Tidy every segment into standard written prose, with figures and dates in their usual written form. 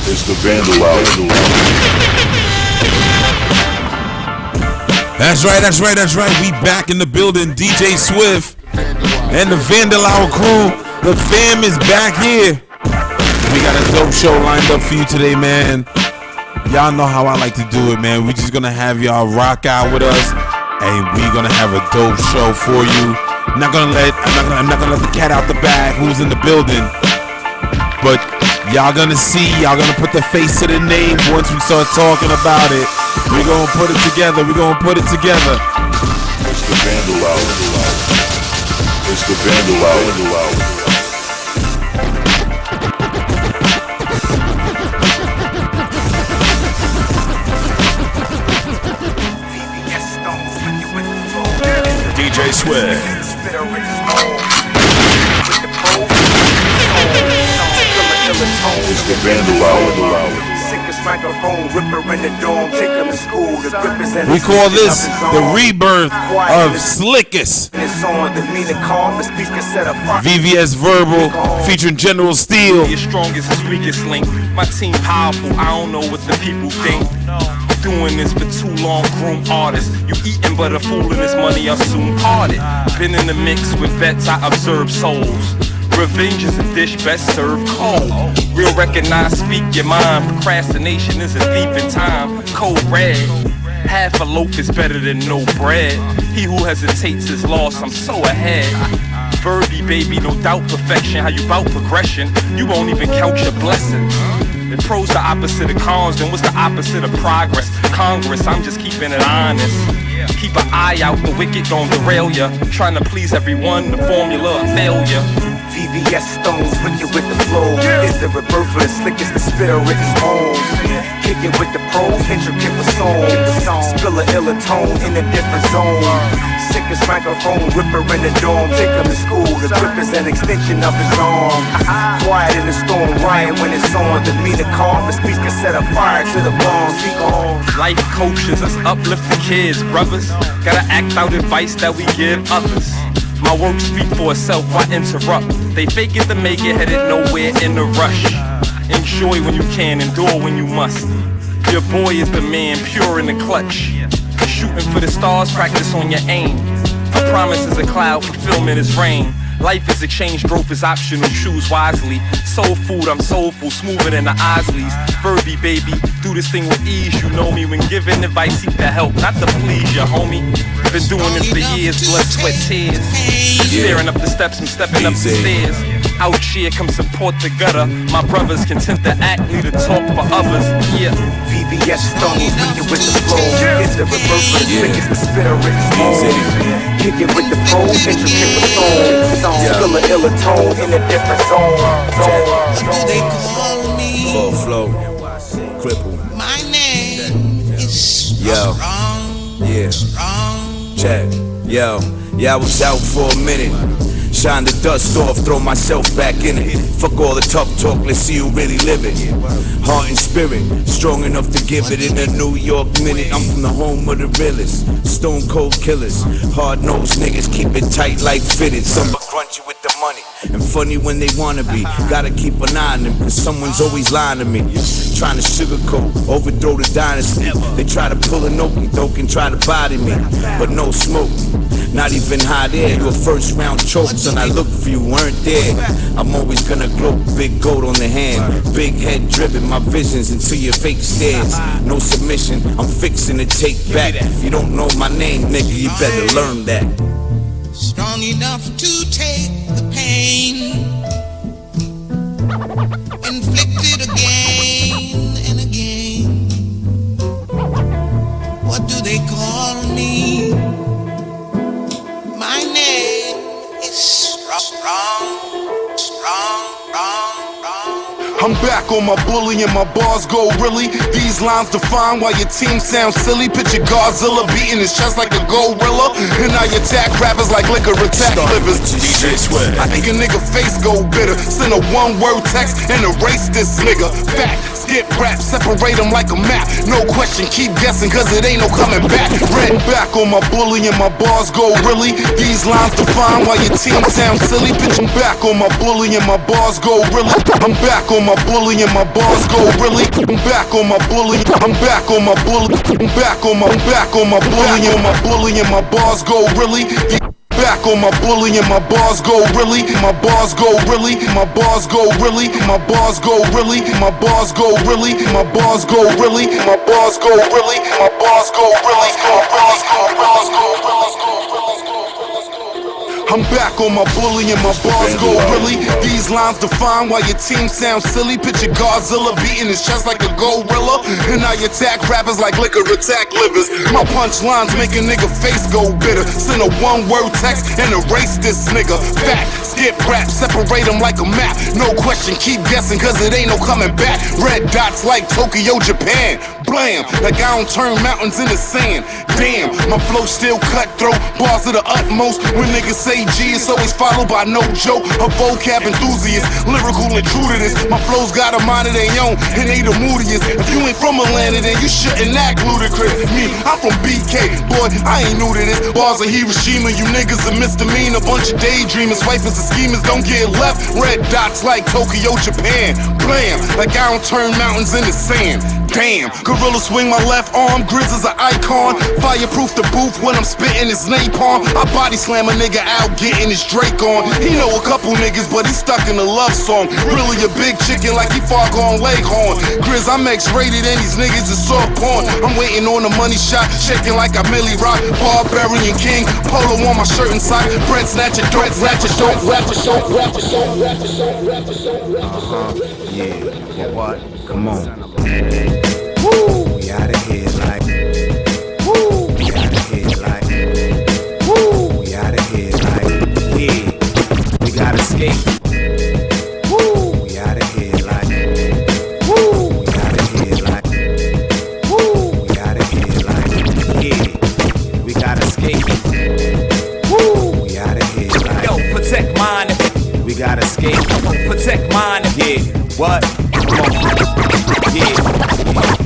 It's the Vandal out. That's right. We back in the building. DJ Swift and the Vandal crew. The fam is back here. We got a dope show lined up for you today, man. Y'all know how I like to do it, man. We're just gonna have y'all rock out with us, and we're gonna have a dope show for you. I'm not gonna let the cat out the bag who's in the building, but y'all gonna see, y'all gonna put the face to the name once we start talking about it. We're gonna put it together. It's the Vandal out. It's the Vandal out. DJ Swift. It's the Vandal out. We call this the rebirth of Slickest. VVS Verbal featuring General Steel. Your strongest is weakest link. My team powerful. I don't know what the people think. Doing this for too long, groom artists. You eating but a fool in this money, I'll soon part it. Been in the mix with vets, I observe souls. Revenge is a dish best served cold. Real recognize, speak your mind. Procrastination is a thief in time. Cold red. Half a loaf is better than no bread. He who hesitates is lost, I'm so ahead. Verdi, baby, no doubt perfection. How you bout progression? You won't even count your blessings. If pro's the opposite of cons, then what's the opposite of progress? Congress, I'm just keeping it honest. Keep an eye out, the wicked gon' derail ya. Trying to please everyone, the formula of failure. VVS stones, wicked with the flow. It's the rebirth of the slickest, the spirit is home. Kick it with the pros, intricate with songs. Spill a iller tone in a different zone. Sickest microphone, whipper in the dome. Take him to school, the grip is an extension of his arm. Quiet in the storm, riot when it's on. The meter calm, the speech can set a fire to the bombs. Speak on. Life coaches us uplift the kids, brothers. Gotta act out advice that we give others. My work speak for itself, why interrupt? They fake it to make it, headed nowhere in a rush. Enjoy when you can, endure when you must. Your boy is the man, pure in the clutch. Shooting for the stars, practice on your aim. A promise is a cloud, fulfillment is rain. Life is exchange, growth is optional, choose wisely. Soul food, I'm soulful, smoother than the Isleys. Verdi, baby, do this thing with ease. You know me, when giving advice, seek the help, not to please ya, homie. Been doing this for years, blood, sweat, tears. Staring up the steps, I'm stepping up the stairs. Out here, come support the gutter. My brothers content to act, need to talk for others. Yeah. VVS stones, wicked with the flow. It's the reverse of the slickest, the spirit is home. Kick it with the pros, intricate with songs. Spill a iller tone in a different zone. They call me full flow, cripple. My name is Yo. Strong. Yeah. Strong. Check. Yo. Yeah, I was out for a minute. Shine the dust off, throw myself back in it. Fuck all the tough talk, let's see who really live it. Heart and spirit, strong enough to give it in a New York minute. I'm from the home of the realest, stone cold killers. Hard-nosed niggas keep it tight like fitted. Some but crunchy with the money and funny when they wanna be. Gotta keep an eye on them, cause someone's always lying to me. Trying to sugarcoat, overthrow the dynasty. They try to pull an okey-doke and try to body me, but no smoke. Not even hot air, you a first round choke, son. I look for you, weren't there. I'm always gonna gloat, big goat on the hand. Big head driven, my visions into your fake stares. No submission, I'm fixing to take back. If you don't know my name, nigga, you better learn that. Strong enough to take the pain inflicted again and again. What do they call me? My name is strong. I'm back on my bully and my bars go really. These lines define why your team sounds silly. Picture Godzilla beating his chest like a gorilla, and I attack rappers like liquor attack livers. DJ Swift. I think a nigga face go bitter. Send a one-word text and erase this nigga. Fact. skip rap, separate them like a map. No question, keep guessing, cause it ain't no coming back. Red back on my bully and my bars go really. These lines define why your team sounds silly. Bitch, I'm back on my bully and my bars go really. I'm back on my bully and my bars go really. I'm back on my bully. I'm back on my bully. I'm back on my bully and my bully and my bars go really. Back on my bully and my bars go really. My bars go really. My bars go really. My bars go really. My bars go really. My bars go really. My bars go really. My bars go really. My bars go really. I'm back on my bully and my bars go really. These lines define why your team sounds silly. Picture Godzilla beating his chest like a gorilla, and I attack rappers like liquor attack livers. My punchlines make a nigga face go bitter. Send a one-word text and erase this nigga. Fact, skip rap, separate them like a map. No question, keep guessing, cause it ain't no coming back. Red dots like Tokyo, Japan. Blam, like I don't turn mountains into sand. Damn, my flow still cutthroat, bars to the utmost. When niggas say G, it's always followed by no joke. A vocab enthusiast, lyrical and true to this. My flow's got a mind of their own, and they the moodiest. If you ain't from Atlanta, then you shouldn't act ludicrous. Me, I'm from BK, boy, I ain't new to this. Bars of Hiroshima, you niggas are misdemeanor. Bunch of daydreamers, swipers and schemers don't get left. Red dots like Tokyo, Japan. Blam, like I don't turn mountains into sand. Damn, gorilla swing my left arm, Grizz is an icon. Fireproof the booth when I'm spitting his napalm. I body slam a nigga out, getting his Drake on. He know a couple niggas, but he stuck in a love song. Really a big chicken like he far gone Leghorn. Grizz, I'm X-rated and these niggas is soft porn. I'm waiting on the money shot, shaking like a Millie Rock. Barbarian king, polo on my shirt inside. Bread snatcher, dope, ratchet, dope, ratchet, dope, ratchet, dope, ratchet, dope, ratchet, dope, ratchet. Yeah, but what? Come on. Woo, we outta here like. Woo, we outta here like. Woo, we outta here like. Yeah, we gotta escape. Woo, we outta here like. Woo, we outta here like. Woo, we outta here like. Yeah, we gotta escape. Woo, we outta here like. Yo, protect mine. We gotta escape. Protect mine. Yeah, what? Yeah.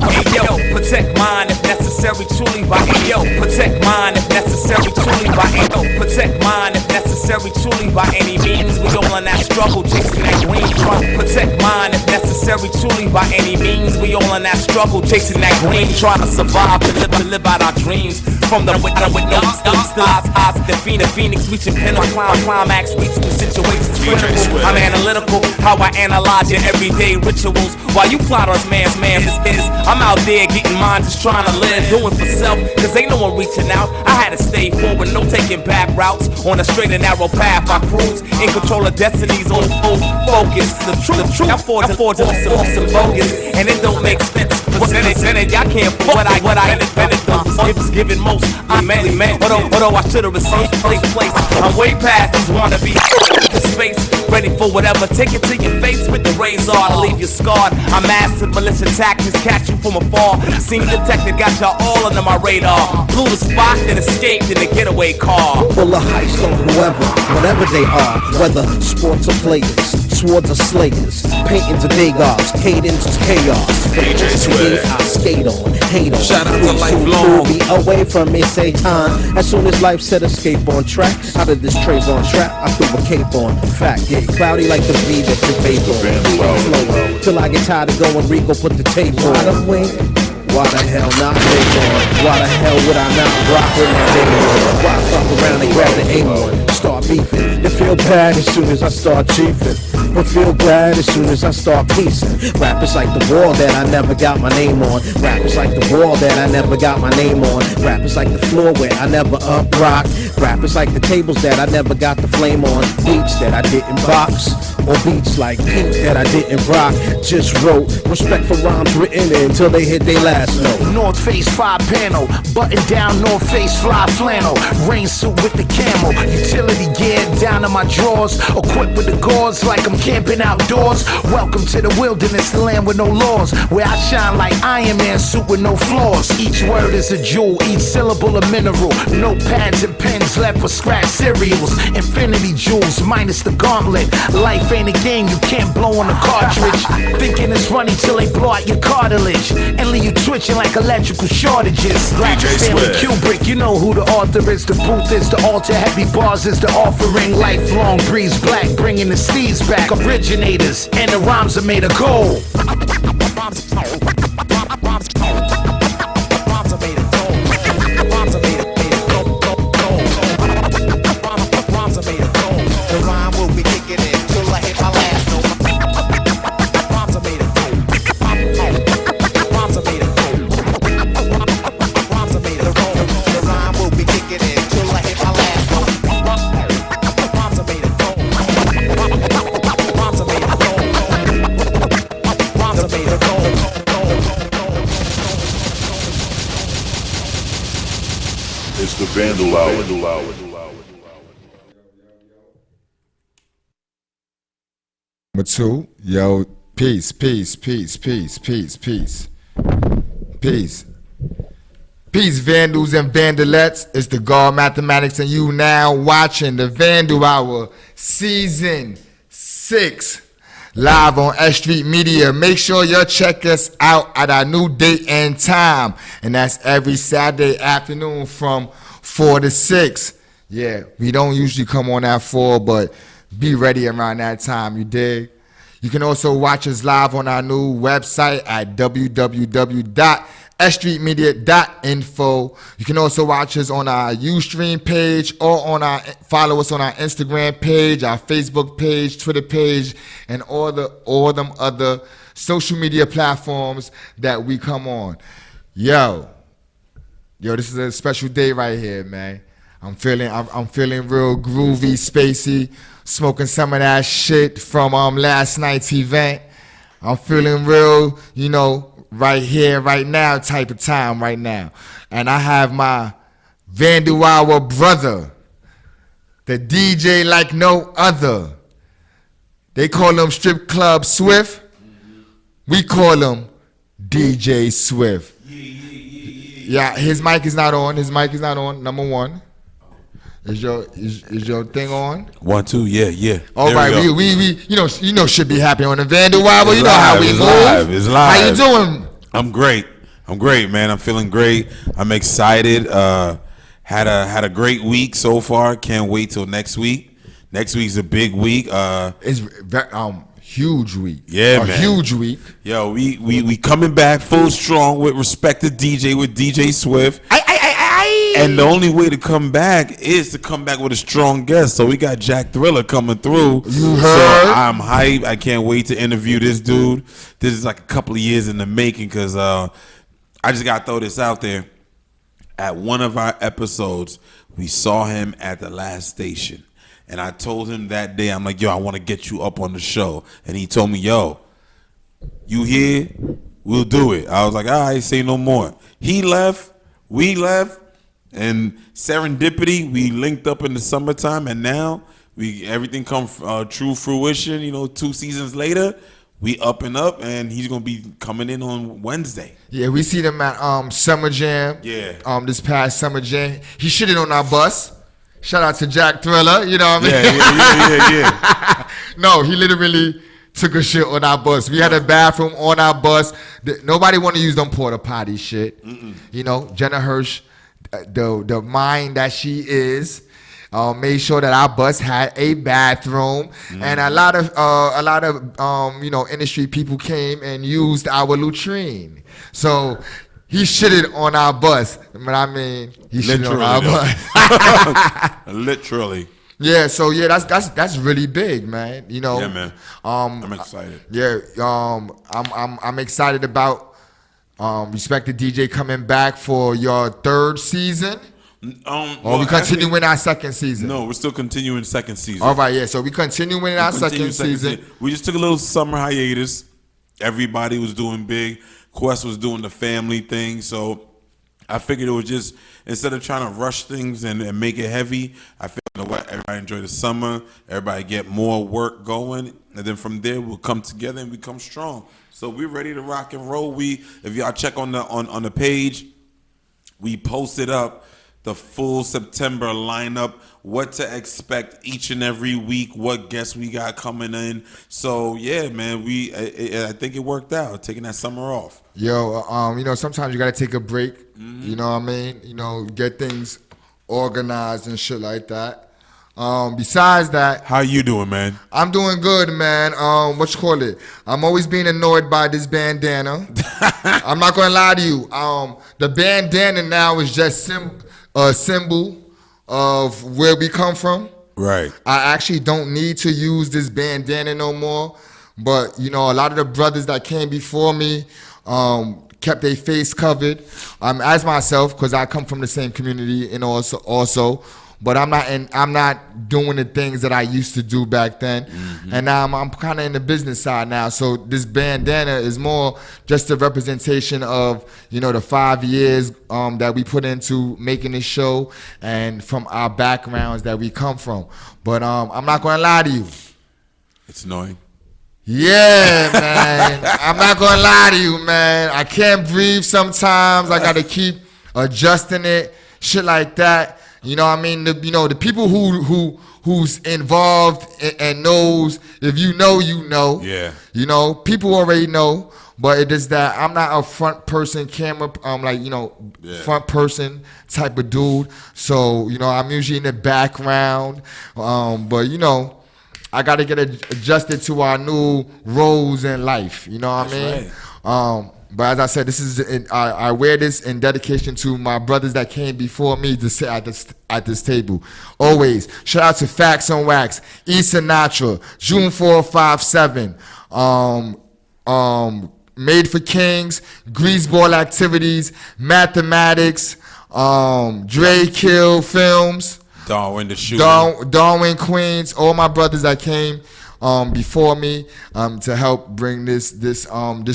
Hey yo, protect mine if necessary, truly by yo, protect mine if necessary, truly by yo, protect mine if necessary, truly by any means. We all in that struggle, chasing that green trunk. Protect mine if necessary, truly by any means. We all in that struggle, chasing that green, trying to survive, to live out our dreams. From the with no eyes, the phoenix, reaching pinnacle, climax, reaching the situations critical. I'm analytical, how I analyze your everyday rituals. While you plot on man's is. I'm out there getting mine, just trying to live, doing for self, cause ain't no one reaching out. I had to stay forward, no taking back routes. On a straight and narrow path, I cruise, in control of destinies, on full focus. The truth, I forge some bogus, and it don't make sense. Percentage, y'all can't for what I invented. It was given most, I meant. Although I should've received place. I'm way past these wannabe space, ready for whatever. Take it to your face with the razor, I'll leave you scarred. I mastered malicious tactics, catch you from afar. Seen detected, got y'all all under my radar. Blew the spot, then escaped in a getaway car. Full of heist on whoever, whatever they are, whether sports or players, swords or slayers, paintings or Degas, cadence is chaos. DJ Swift. I skate on, hate on. Shout out to Lifelong. Be away from it, say time. As soon as life said escape on track, out of this Trayvon trap, I threw a cape on. Fact, get cloudy like the V that you vape on. Till I get tired of going Rico, put the tape on. I don't wait. Why the hell not take on? Why the hell would I not rock with my day on? Why fuck around and grab the A1? Start beefing. It feel bad as soon as I start chiefing. But feel glad as soon as I start piecing. Rap is like the wall that I never got my name on. Rap is like the wall that I never got my name on. Rap is like the floor where I never up rock. Rap is like the tables that I never got the flame on. Beats that I didn't box. Or beats like Pink that I didn't rock. Just wrote respect for rhymes written until they hit their last note. North Face 5 panel, button down North Face fly flannel, rain suit with the camel, utility gear down in my drawers, equipped with the gauze like I'm camping outdoors. Welcome to the wilderness, the land with no laws, where I shine like Iron Man suit with no flaws. Each word is a jewel, each syllable a mineral. No pads and pens left for scratch cereals. Infinity jewels minus the gauntlet. Life ain't a game you can't blow on a cartridge. Thinking it's funny till they blow out your cartilage and leave you twitching like electrical shortages. Black Family Kubrick, you know who the author is. The booth is the altar, heavy bars is the offering. Lifelong breeze black, bringing the steeds back. Originators, and the rhymes are made of gold. It's the Vandal Hour. Number 2, yo, peace. Peace, Vandals and Vandalettes. It's the God Mathematics, and you now watching the Vandal Hour Season 6 live on S.STREET Media. Make sure you check us out at our new date and time, and that's every Saturday afternoon from 4 to 6. Yeah, we don't usually come on at 4, but be ready around that time, you dig? You can also watch us live on our new website at www.sstreetmedia.info. You can also watch us on our Ustream page or follow us on our Instagram page, our Facebook page, Twitter page, and all them other social media platforms that we come on. Yo, this is a special day right here, man. I'm feeling real groovy, spacey, smoking some of that shit from last night's event. I'm feeling real, right here, right now type of time right now. And I have my Vandal Hour brother, the DJ like no other. They call him Strip Club Swift. We call him DJ Swift. Yeah, his mic is not on. Number 1. Is your thing on? 1, 2, yeah. All there right, we should be happy on the Vandal Hour. You know how we move. It's live. How you doing? I'm great, man. I'm feeling great. I'm excited. Had a great week so far. Can't wait till next week. Next week's a big week. It's huge week. Yeah, man. Huge week. Yo, we coming back full strong with Respect the DJ with DJ Swift. And the only way to come back is to come back with a strong guest. So we got Jack Thriller coming through. You heard? So I'm hyped. I can't wait to interview this dude. This is like a couple of years in the making because I just got to throw this out there. At one of our episodes, we saw him at the last station. And I told him that day, I'm like, yo, I want to get you up on the show. And he told me, yo, you here? We'll do it. I was like, all right, say no more. He left. We left. And serendipity, we linked up in the summertime, and now everything come true fruition. 2 seasons later, we up, and he's gonna be coming in on Wednesday. Yeah, we see them at Summer Jam. Yeah. This past Summer Jam, he shitted on our bus. Shout out to Jack Thriller. You know what I mean? Yeah. No, he literally took a shit on our bus. We had a bathroom on our bus. Nobody want to use them porta potty shit. Jenna Hirsch, the mind that she is, made sure that our bus had a bathroom, and a lot of industry people came and used our latrine. So he shitted on our bus. But I mean, he shitted on our bus. Literally. Yeah, so that's really big, man. Yeah, man. I'm excited. Yeah, I'm excited about Respect the DJ coming back for your 3rd season. Or we continuing our 2nd season? No, we're still continuing 2nd season. All right, yeah. So we continuing our 2nd season. We just took a little summer hiatus. Everybody was doing big. Quest was doing the family thing. So I figured it was just, instead of trying to rush things and make it heavy, I figured, everybody enjoy the summer. Everybody get more work going. And then from there, we'll come together and become strong. So we're ready to rock and roll. If y'all check on the page, we posted up the full September lineup, what to expect each and every week, what guests we got coming in. So yeah, man, I think it worked out taking that summer off. Yo, sometimes you gotta take a break. You know what I mean? Get things organized and shit like that. Besides that, how you doing, man? I'm doing good, man. I'm always being annoyed by this bandana. I'm not gonna lie to you. The bandana now is just a symbol of where we come from. Right. I actually don't need to use this bandana no more. But a lot of the brothers that came before me kept their face covered. As myself, because I come from the same community, and also. But I'm not doing the things that I used to do back then, and now I'm kind of in the business side now. So this bandana is more just a representation of the 5 years that we put into making this show, and from our backgrounds that we come from. But I'm not gonna lie to you. It's annoying. Yeah, man. I'm not gonna lie to you, man. I can't breathe sometimes. I gotta keep adjusting it, shit like that. You know what I mean? The people who's involved and knows, if you know, you know. Yeah. People already know, but it is that I'm not a front person camera, front person type of dude. So, I'm usually in the background. But I got to get adjusted to our new roles in life. You know what I mean? Right. But as I said, I wear this in dedication to my brothers that came before me to sit at this table. Always. Shout out to Facts on Wax, E. Sinatra, June 457, Made for Kings, Greaseball Activities, Mathematics, Dre Kill Films, Darwin the Shooter, Darwin Queens, all my brothers that came before me to help bring this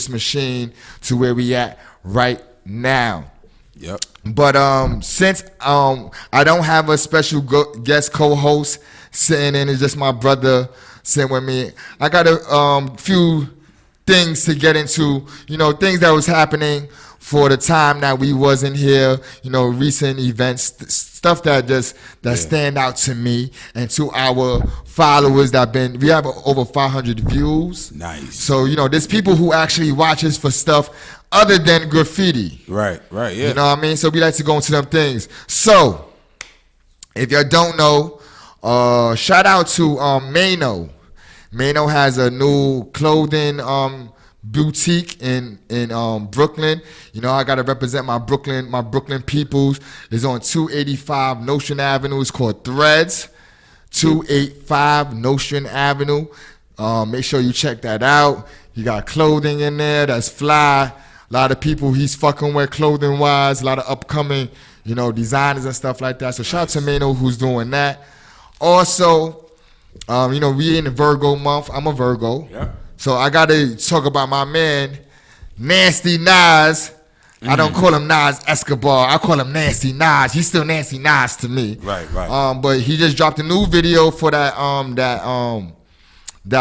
machine to where we at right now. Yep. But since I don't have a special guest co-host sitting in, it's just my brother sitting with me. I got a few things to get into, things that was happening for the time that we wasn't here, recent events, stuff that stand out to me and to our followers we have over 500 views. Nice. So, there's people who actually watch us for stuff other than graffiti. Right, yeah. You know what I mean? So we like to go into them things. So, if y'all don't know, shout out to Mano. Mano has a new clothing boutique in Brooklyn. I gotta represent my Brooklyn peoples. It's on 285 Notion Avenue. It's called Threads. 285 Notion Avenue. Make sure you check that out. He got clothing in there that's fly. A lot of people he's fucking with clothing wise. A lot of upcoming, designers and stuff like that. So shout out to Mano who's doing that. Also, we in the Virgo month. I'm a Virgo. Yeah. So I got to talk about my man, Nasty Nas. I don't call him Nas Escobar. I call him Nasty Nas. He's still Nasty Nas to me. Right. But he just dropped a new video for that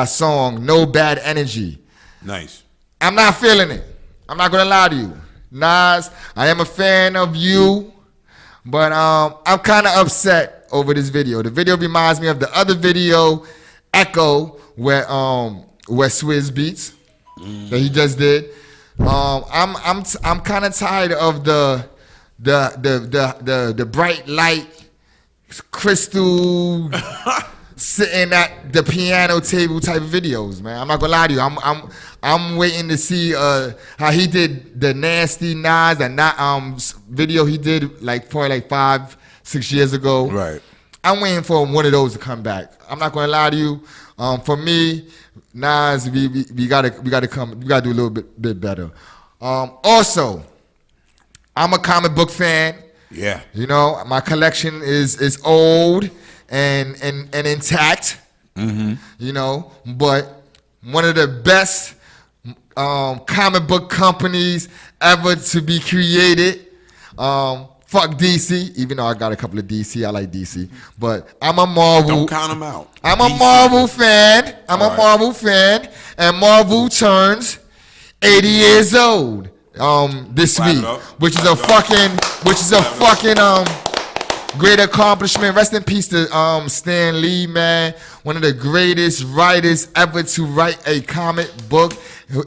song, No Bad Energy. Nice. I'm not feeling it. I'm not gonna lie to you, Nas. I am a fan of you, but I'm kind of upset over this video. The video reminds me of the other video, Echo, where Swizz Beats that he just did. I'm kind of tired of the bright light crystal sitting at the piano table type of videos, man. I'm not gonna lie to you. I'm waiting to see how he did the Nasty Nas and video he did probably 5-6 years ago. Right. I'm waiting for one of those to come back. I'm not gonna lie to you. For me, Nas, we gotta do a little bit better. Also, I'm a comic book fan. Yeah. My collection is old and intact. Mm-hmm. But one of the best comic book companies ever to be created. Fuck DC, even though I got a couple of DC. I like DC. But I'm a Marvel. Don't count them out. I'm DC. a Marvel fan. Marvel fan. And Marvel turns 80 years old this week. Which is a fucking Great accomplishment. Rest in peace to Stan Lee, man. One of the greatest writers ever to write a comic book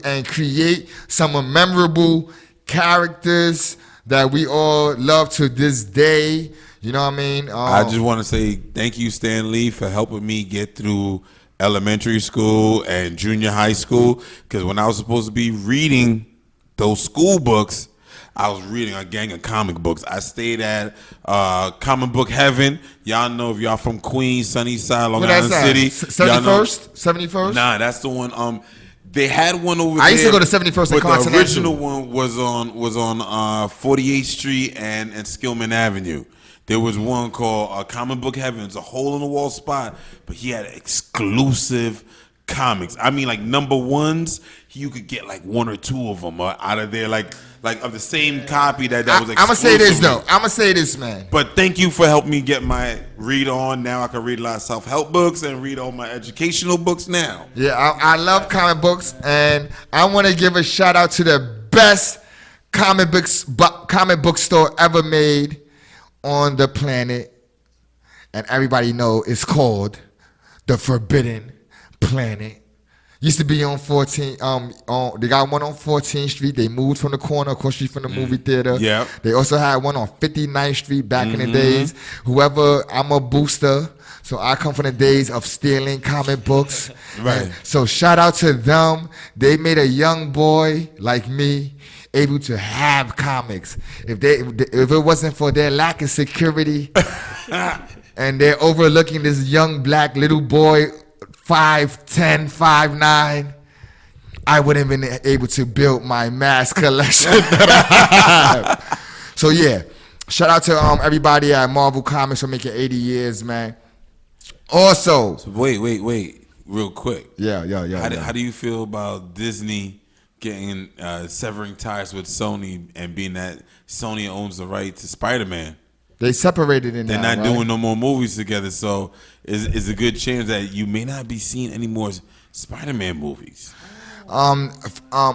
and create some memorable characters that we all love to this day. You know what I mean? I just want to say thank you, Stan Lee, for helping me get through elementary school and junior high school. Because when I was supposed to be reading those school books, I was reading a gang of comic books. I stayed at Comic Book Heaven. Y'all know if y'all from Queens, Sunnyside, Long Island City. 71st? 71st? Nah, that's the one. They had one over there. I used to go to 71st and Continental. The original one was on 48th Street and Skillman Avenue. There was one called Comic Book Heaven. It's a hole-in-the-wall spot, but he had exclusive comics. I mean, like number ones, you could get like one or two of them out of there, like of the same copy that was exclusive. I'm gonna say this though. I'm gonna say this, man. But thank you for helping me get my read on. Now I can read a lot of self-help books and read all my educational books now. Yeah, I love comic books, and I want to give a shout out to the best comic book store ever made on the planet, and everybody know it's called the Forbidden Planet. Used to be on 14. They got one on 14th Street. They moved from the corner across the street from the movie theater. Yeah. They also had one on 59th Street back in the days. I'm a booster, so I come from the days of stealing comic books. Right. And so shout out to them. They made a young boy like me able to have comics. If it wasn't for their lack of security, and they're overlooking this young black little boy. 5'10", 5'9", I wouldn't have been able to build my mass collection that I have. So yeah, shout out to everybody at Marvel Comics for making 80 years, man. Also, so wait, real quick. Yeah. How do you feel about Disney getting severing ties with Sony and being that Sony owns the right to Spider-Man? They separated in They're now, not right? doing no more movies together, so it's a good chance that you may not be seeing any more Spider-Man movies. I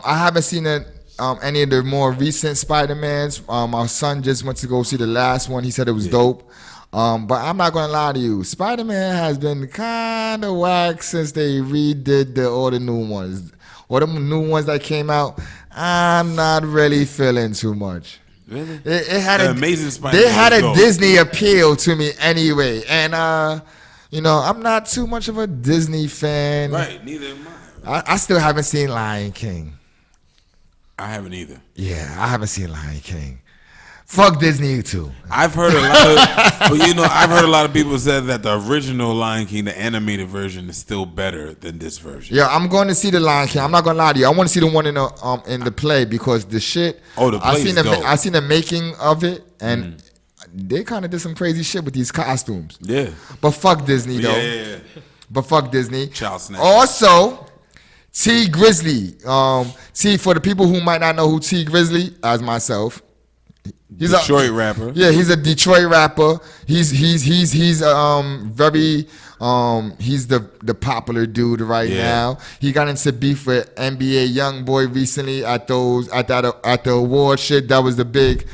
haven't seen any of the more recent Spider-Mans. My son just went to go see the last one. He said it was dope. But I'm not gonna lie to you, Spider-Man has been kind of whack since they redid all the new ones. All the new ones that came out, I'm not really feeling too much. Really? It had Amazing Spider-Man. They had a Disney appeal to me anyway, and I'm not too much of a Disney fan. Right, neither am I. I still haven't seen Lion King. I haven't either. Yeah, I haven't seen Lion King. Fuck Disney too. I've heard a lot of people said that the original Lion King, the animated version, is still better than this version. Yeah, I'm going to see the Lion King. I'm not gonna lie to you. I want to see the one in the play because the shit. Oh, the play is dope. I seen the making of it, and they kind of did some crazy shit with these costumes. Yeah. But fuck Disney though. Yeah. But fuck Disney. Child snatch. Also, T Grizzly. T, for the people who might not know who T Grizzly, as myself. He's Detroit rapper. Yeah, he's a Detroit rapper. He's very he's the popular dude right now. He got into beef with NBA YoungBoy recently at the award shit. That was the big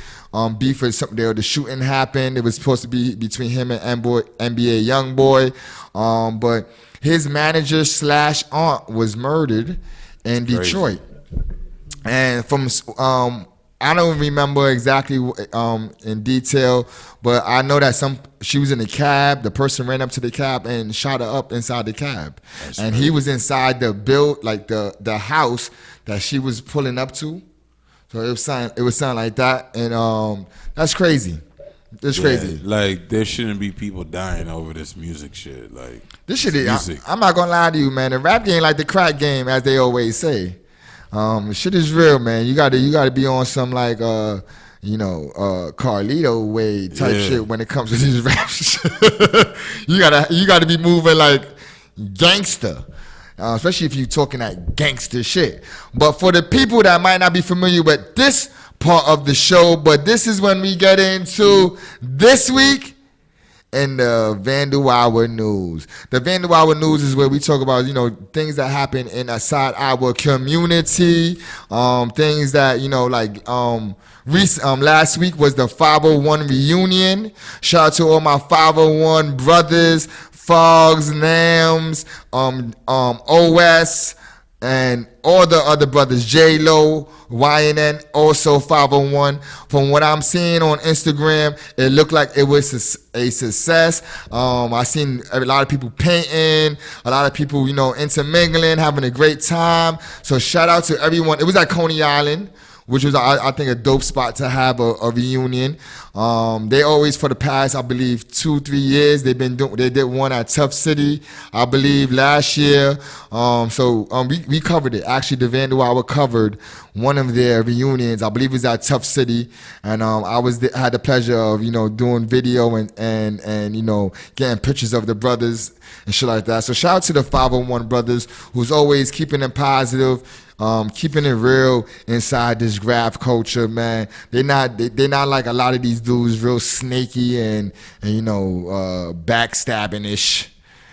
beef for something there. The shooting happened. It was supposed to be between him and NBA YoungBoy. But his manager / aunt was murdered in Detroit. And from I don't remember exactly in detail, but I know that she was in a cab. The person ran up to the cab and shot her up inside the cab. And he was inside the house that she was pulling up to. So it was something like that, and that's crazy. It's crazy. Like there shouldn't be people dying over this music shit. Like this shit is. I'm not gonna lie to you, man. The rap game like the crack game, as they always say. Shit is real, man. You gotta be on some like Carlito way type shit when it comes to these rap shit. you gotta be moving like gangster. Especially if you're talking that gangster shit. But for the people that might not be familiar with this part of the show, but this is when we get into this week in the Vandal Hour News. The Vandal Hour News is where we talk about, things that happen inside our community. Things that, last week was the 501 reunion. Shout out to all my 501 brothers, Fogs, Nams, OS, and all the other brothers, J-Lo, YNN, also 501. From what I'm seeing on Instagram, it looked like it was a success. I seen a lot of people painting, a lot of people, intermingling, having a great time. So shout out to everyone. It was at Coney Island, which was, I think, a dope spot to have a reunion. They always, for the past, I believe, 2-3 years, they did one at Tough City, I believe, last year. We covered it. Actually, the Vandal Hour covered one of their reunions. I believe it was at Tough City, and I had the pleasure of doing video and getting pictures of the brothers and shit like that. So shout out to the 501 brothers who's always keeping it positive. Keeping it real inside this graph culture, man. They're not like a lot of these dudes, real snaky and backstabbing-ish.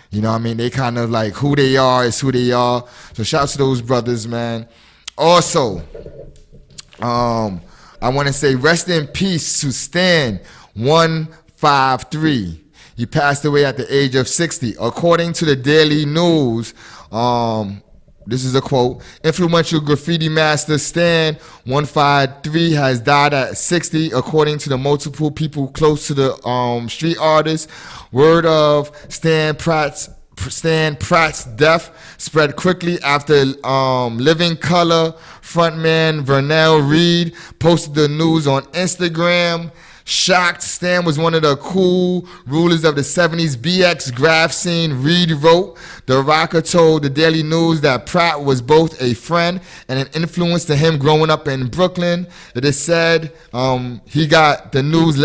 You know what I mean? They kind of like who they are is who they are. So shout out to those brothers, man. Also, I want to say rest in peace to Stan 153. He passed away at the age of 60. According to the Daily News, this is a quote. Influential graffiti master Stan 153 has died at 60, according to the multiple people close to the street artist. Word of Stan Pratt's death spread quickly after Living Color frontman Vernell Reed posted the news on Instagram. Shocked, Stan was one of the cool rulers of the 70s BX graph scene, Reed wrote. The rocker told the Daily News that Pratt was both a friend and an influence to him growing up in Brooklyn. It is said he got the news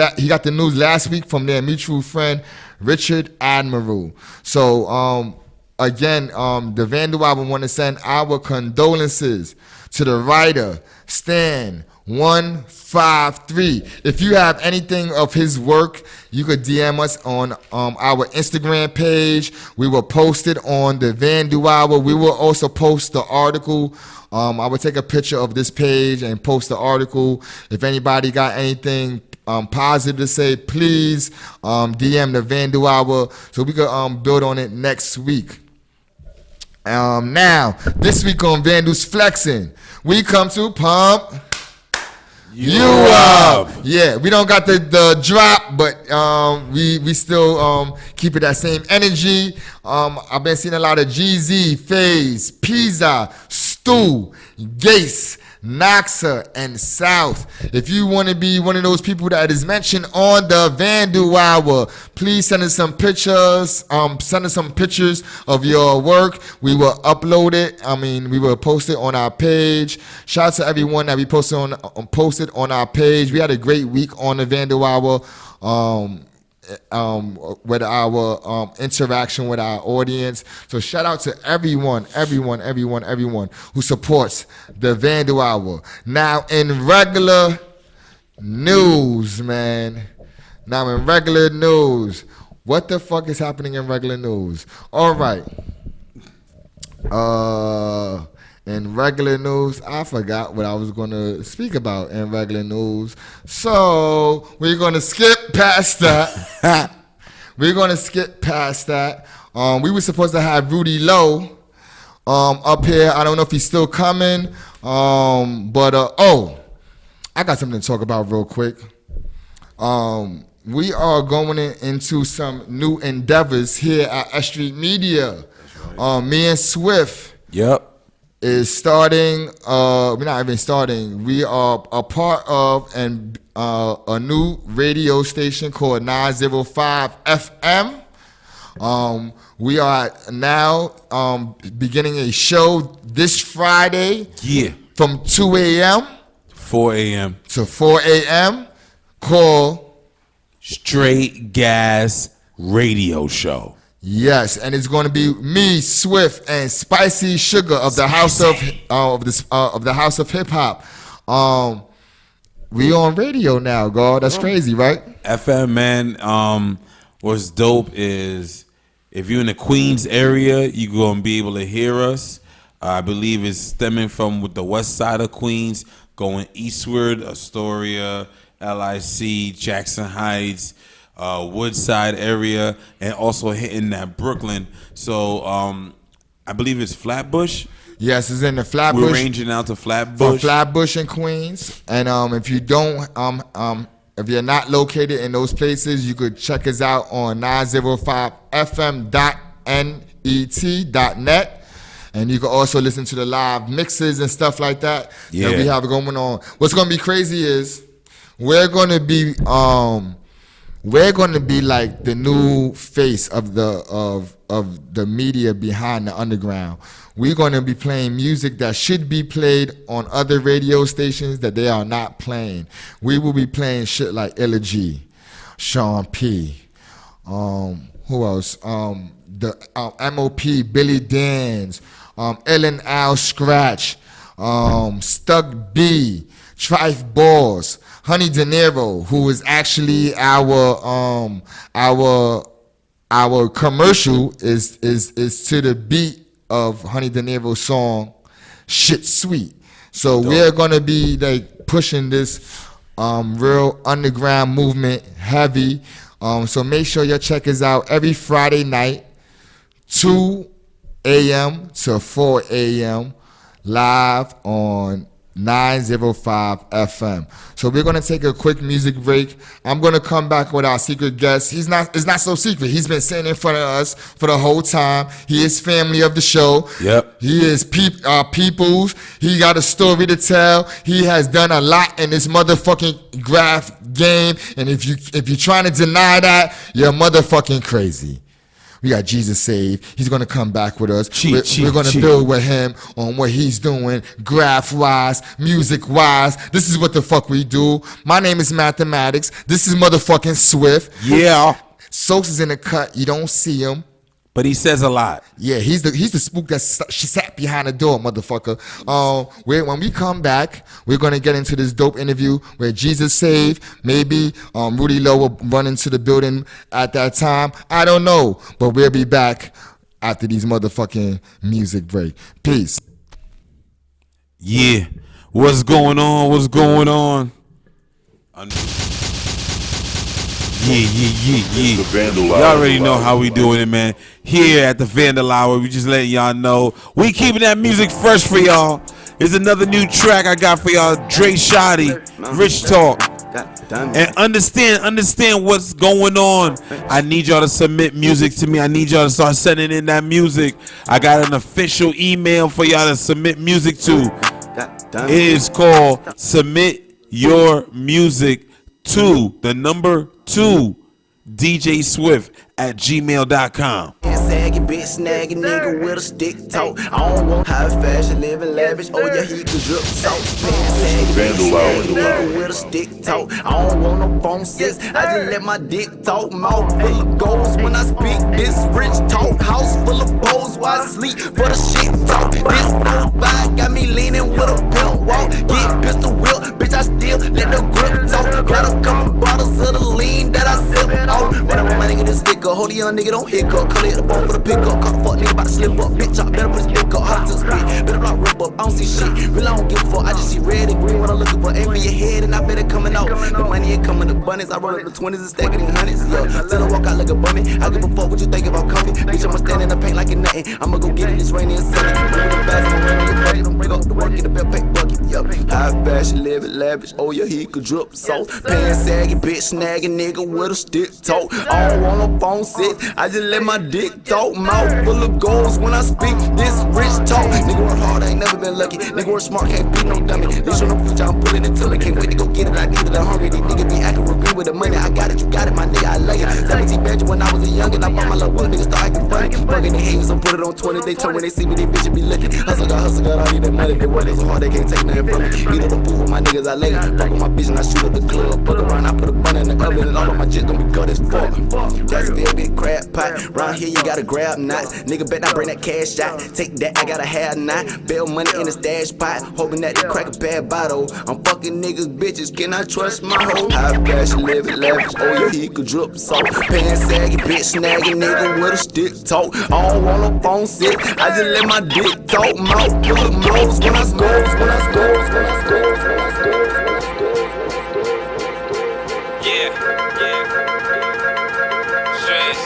last week from their mutual friend Richard Admiral. So again, the Vandal album want to send our condolences to the writer Stan 153. If you have anything of his work, you could DM us on our Instagram page. We will post it on the Vandal Hour. We will also post the article. I will take a picture of this page and post the article. If anybody got anything positive to say, please DM the Vandal Hour so we could build on it next week. Now, this week on Vandal's Flexing, we come to pump you up. Yeah, we don't got the drop, but we still keep it that same energy. I've been seeing a lot of GZ, FaZe, Pizza, Stu, Gase, Noxa, and South. If you want to be one of those people that is mentioned on the Vandal Hour, please send us some pictures. Send us some pictures of your work. We will upload it. We will post it on our page. Shout out to everyone that we posted on our page. We had a great week on the Vandal Hour. With our interaction with our audience. So shout out to everyone who supports the Vandal Hour. Now in regular news, man. What the fuck is happening in regular news? All right. In regular news, I forgot what I was going to speak about in regular news. So we're going to skip past that. We were supposed to have Rudy Lowe up here. I don't know if he's still coming. I got something to talk about real quick. We are going into some new endeavors here at S.STREET Media. Me and Swift. Yep. Is starting, we're not even starting, we are a part of a new radio station called 905 FM. We are now beginning a show this Friday from 2 a.m. 4 a.m. to 4 a.m. called Straight Gas Radio Show. Yes, and it's going to be me, Swift, and Spicy Sugar of the House of the House of Hip Hop. We on radio now, God. That's crazy, right? FM, man. what's dope is if you're in the Queens area, you're gonna be able to hear us. I believe it's stemming from with the west side of Queens, going eastward, Astoria, LIC, Jackson Heights, Woodside area, and also hitting that Brooklyn. So I believe it's Flatbush. Yes, it's in the Flatbush. We're ranging out to Flatbush. From Flatbush in Queens. And if you don't, if you're not located in those places, you could check us out on 905fm.net. And you can also listen to the live mixes and stuff like that that we have going on. What's going to be crazy is we're going to be like the new face of the media behind the underground. We're going to be playing music that should be played on other radio stations that they are not playing. We will be playing shit like Illa G, Sean P, who else? The MOP, Billy Danz, Ellen Al Scratch, Stuck B, Trife Balls, Honey De Niro, who is actually our commercial is to the beat of Honey De Niro's song Shit Sweet. So we're gonna be like pushing this real underground movement heavy. So make sure you check us out every Friday night, 2 a.m. to 4 a.m. live on 905 FM. So we're gonna take a quick music break. I'm gonna come back with our secret guest. It's not so secret. He's been sitting in front of us for the whole time. He is family of the show. Yep. He is peoples. He got a story to tell. He has done a lot in this motherfucking graph game. And if you're trying to deny that, you're motherfucking crazy. We got Jesus Saved. He's going to come back with us. We're going to build with him on what he's doing, graph-wise, music-wise. This is what the fuck we do. My name is Mathematics. This is motherfucking Swift. Yeah. Soaks is in the cut. You don't see him. But he says a lot. Yeah, he's the spook that she sat behind the door, motherfucker. When we come back, we're gonna get into this dope interview where Jesus Saved. Maybe Rudy Lowe will run into the building at that time. I don't know, but we'll be back after these motherfucking music break. Peace. Yeah, what's going on? What's going on? Yeah. The Vandal Y'all already know how we doing it, man. Here at the Vandal Hour, we just letting y'all know we keeping that music fresh for y'all. Here's another new track I got for y'all. Dre Shoddy, Rich Talk. And understand what's going on. I need y'all to submit music to me. I need y'all to start sending in that music. I got an official email for y'all to submit music to. It is called Submit Your Music to the number 2 DJ Swift at gmail.com. Sagging, bitch, snagging, nigga with a stick talk. I don't want high fashion, living lavish. Oh yeah, he could drip sauce. Sagging, bitch, snagging, nigga with a stick talk. I don't want no phone sex. I just let my dick talk. Mouth full of goals when I speak. This rich talk. House full of bows while I sleep for the shit talk. This vibe got me leaning with a pimp walk. Get pistol whip, bitch, I still let the grip talk. Got a couple bottles of the lean that I sip on. When I want my nigga to stick up, hold the young nigga don't hiccup. Call it a bone for the pickup. Caught a fuck nigga about to slip up. Bitch, I better put his dick up. Hot to spit. Better not rip up. I don't see shit. Really, I don't give a fuck. I just see red and green when I'm looking for. Aim for your head and I bet it coming out. The money ain't coming to abundance. I roll up the 20s and stack it in hundreds. Yo, till I walk out like a bummy. I give a fuck what you think about comfy. Bitch, I'ma stand in the paint like it nothing. I'ma go get it. It's raining and sunny. Bring the bags, I'ma rain on your bucket. Don't break up the work in the bell pack bucket. Yo, high fashion, living lavish. Oh yeah, he could drip sauce. Pants sagging, bitch, snagging, nigga with a stick talk. I don't want no phone sex. I just let my dick talk. Mouth full of goals when I speak this rich talk. Nigga work hard, I ain't never been lucky. Nigga work smart, can't be no dummy. They show no future, I'm pulling it till I can't wait to go get it. I need it, I'm hungry. These niggas be acting real good with the money. I got it, you got it, my nigga, I like it. 17 badge when I was a youngin', I bought my little one. Niggas start acting funny. Bugging the haters, I put it on 20. They turn when they see me, they bitches be looking. Hustle, got, I need that money. They work so hard, they can't take nothing from me. Either the cool with my niggas, I lay. Fuck with my bitch and I shoot up the club. Fuck around, I put a bun in the oven and all of my jits gon' be cut as fuck. That's still big crab pot. Round here you gotta grab knots. Nigga bet not bring that cash out. Take that, I gotta have knot. Bail money in the stash pot. Hoping that they crack a bad bottle. I'm fucking niggas, bitches. Can I trust my hoe? High fashion, live it lavish. Oh yeah, he could drip salt. Pants saggy, bitch snagging, nigga with a stick talk. I don't want no phone sick. I just let my dick talk. Mouth full of moles when I scores. Yeah. Straight.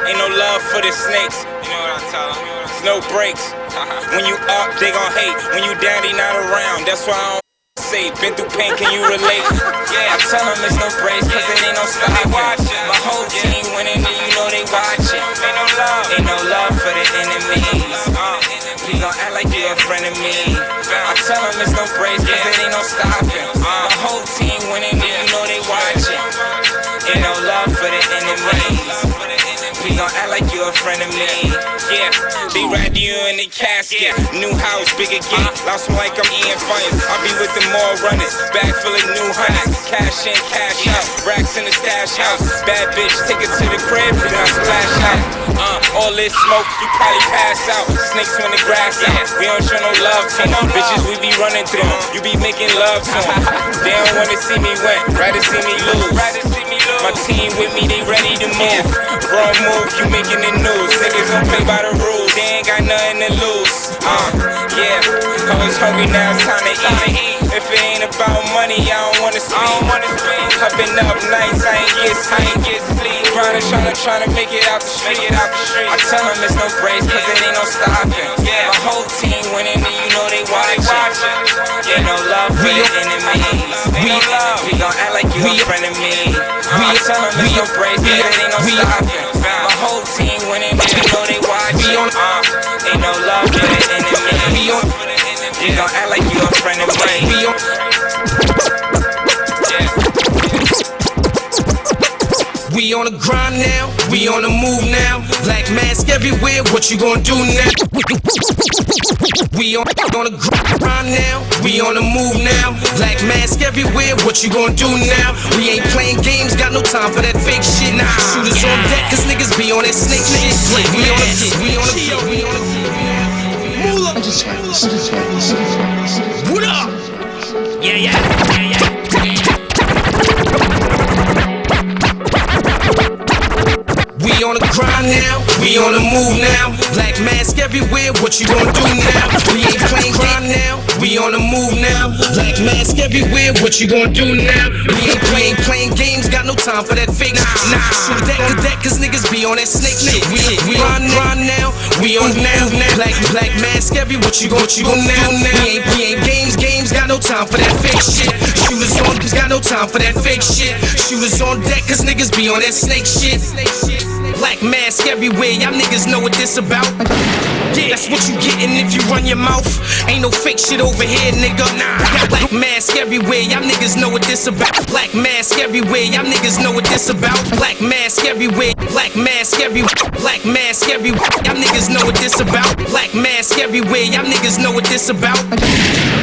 Ain't no love for the snakes. You know what I tell them? There's no breaks. When you up, they gon' hate. When you down, they not around. That's why I don't say, been through pain, can you relate? Yeah, I tell them it's no breaks, cause it ain't no stopping. My whole team winning and you know they watching. Ain't no love for the enemies. Please don't act like you're a friend of me. I tell them it's no breaks, cause it ain't no stopping. My whole team winning and you know they watching. Ain't no love for the enemies. Please don't act like you're a friend of me. Yeah, they ride you in the casket. New house, big again. Lost me like I'm Ian Fires. I be with the mall runners. Bag full of new hundreds. Cash in, cash out. Racks in the stash house. Bad bitch, take it to the crib, then I splash out. All this smoke, you probably pass out. Snakes when the grass out. We don't show no love to them. Bitches, we be running through them. You be making love to them. They don't wanna see me win, rather see me lose. My team with me, they ready to move. Wrong move, you making the news. Niggas don't play by the rules, they ain't got nothing to lose. Yeah, I was hungry, now it's time to eat. If it ain't about money, I don't wanna speak. I've been up nights, I ain't get sleep. Grinding, trying to make it out the street. I tell them it's no breaks, cause it ain't no stopping. My whole team winning and you know they watching. Ain't no love for the enemies. Ain't no love, we gon' act like you a friend of me. I tell them it's no breaks, cause it ain't no stopping. My whole team winning and you know they watching. Ain't no love for the enemies. We gon' act like you a friend of me. We on the grind now, we on the move now. Black mask everywhere, what you gonna do now? We on the grind now, we on the move now. Black mask everywhere, what you gonna do now? We ain't playing games, got no time for that fake shit. Nah, shooters on deck, cause niggas be on that snake shit. We on the What up? Yeah. We on the grind now, we on the move now. Black mask everywhere, what you gonna do now? We ain't playing grind now, we on the move now. Black mask everywhere, what you gonna do now? We ain't playing games, got no time for that fake. Nah, shoot that, cause niggas be on that snake shit. We on grind now, we on now. Black mask everywhere, what you gonna do now? We ain't games, got no time for that fake shit. Shooters on, got no time for that fake shit. Shooters on deck, cause niggas be on that snake shit. Black mask everywhere, y'all niggas know what this about. Yeah, that's what you gettin' if you run your mouth. Ain't no fake shit over here, nigga. Nah, black mask everywhere, y'all niggas know what this about. Black mask everywhere, y'all niggas know what this about. Black mask everywhere, black mask everywhere, black mask everywhere, y'all niggas know what this about. Black mask everywhere, y'all niggas know what this about.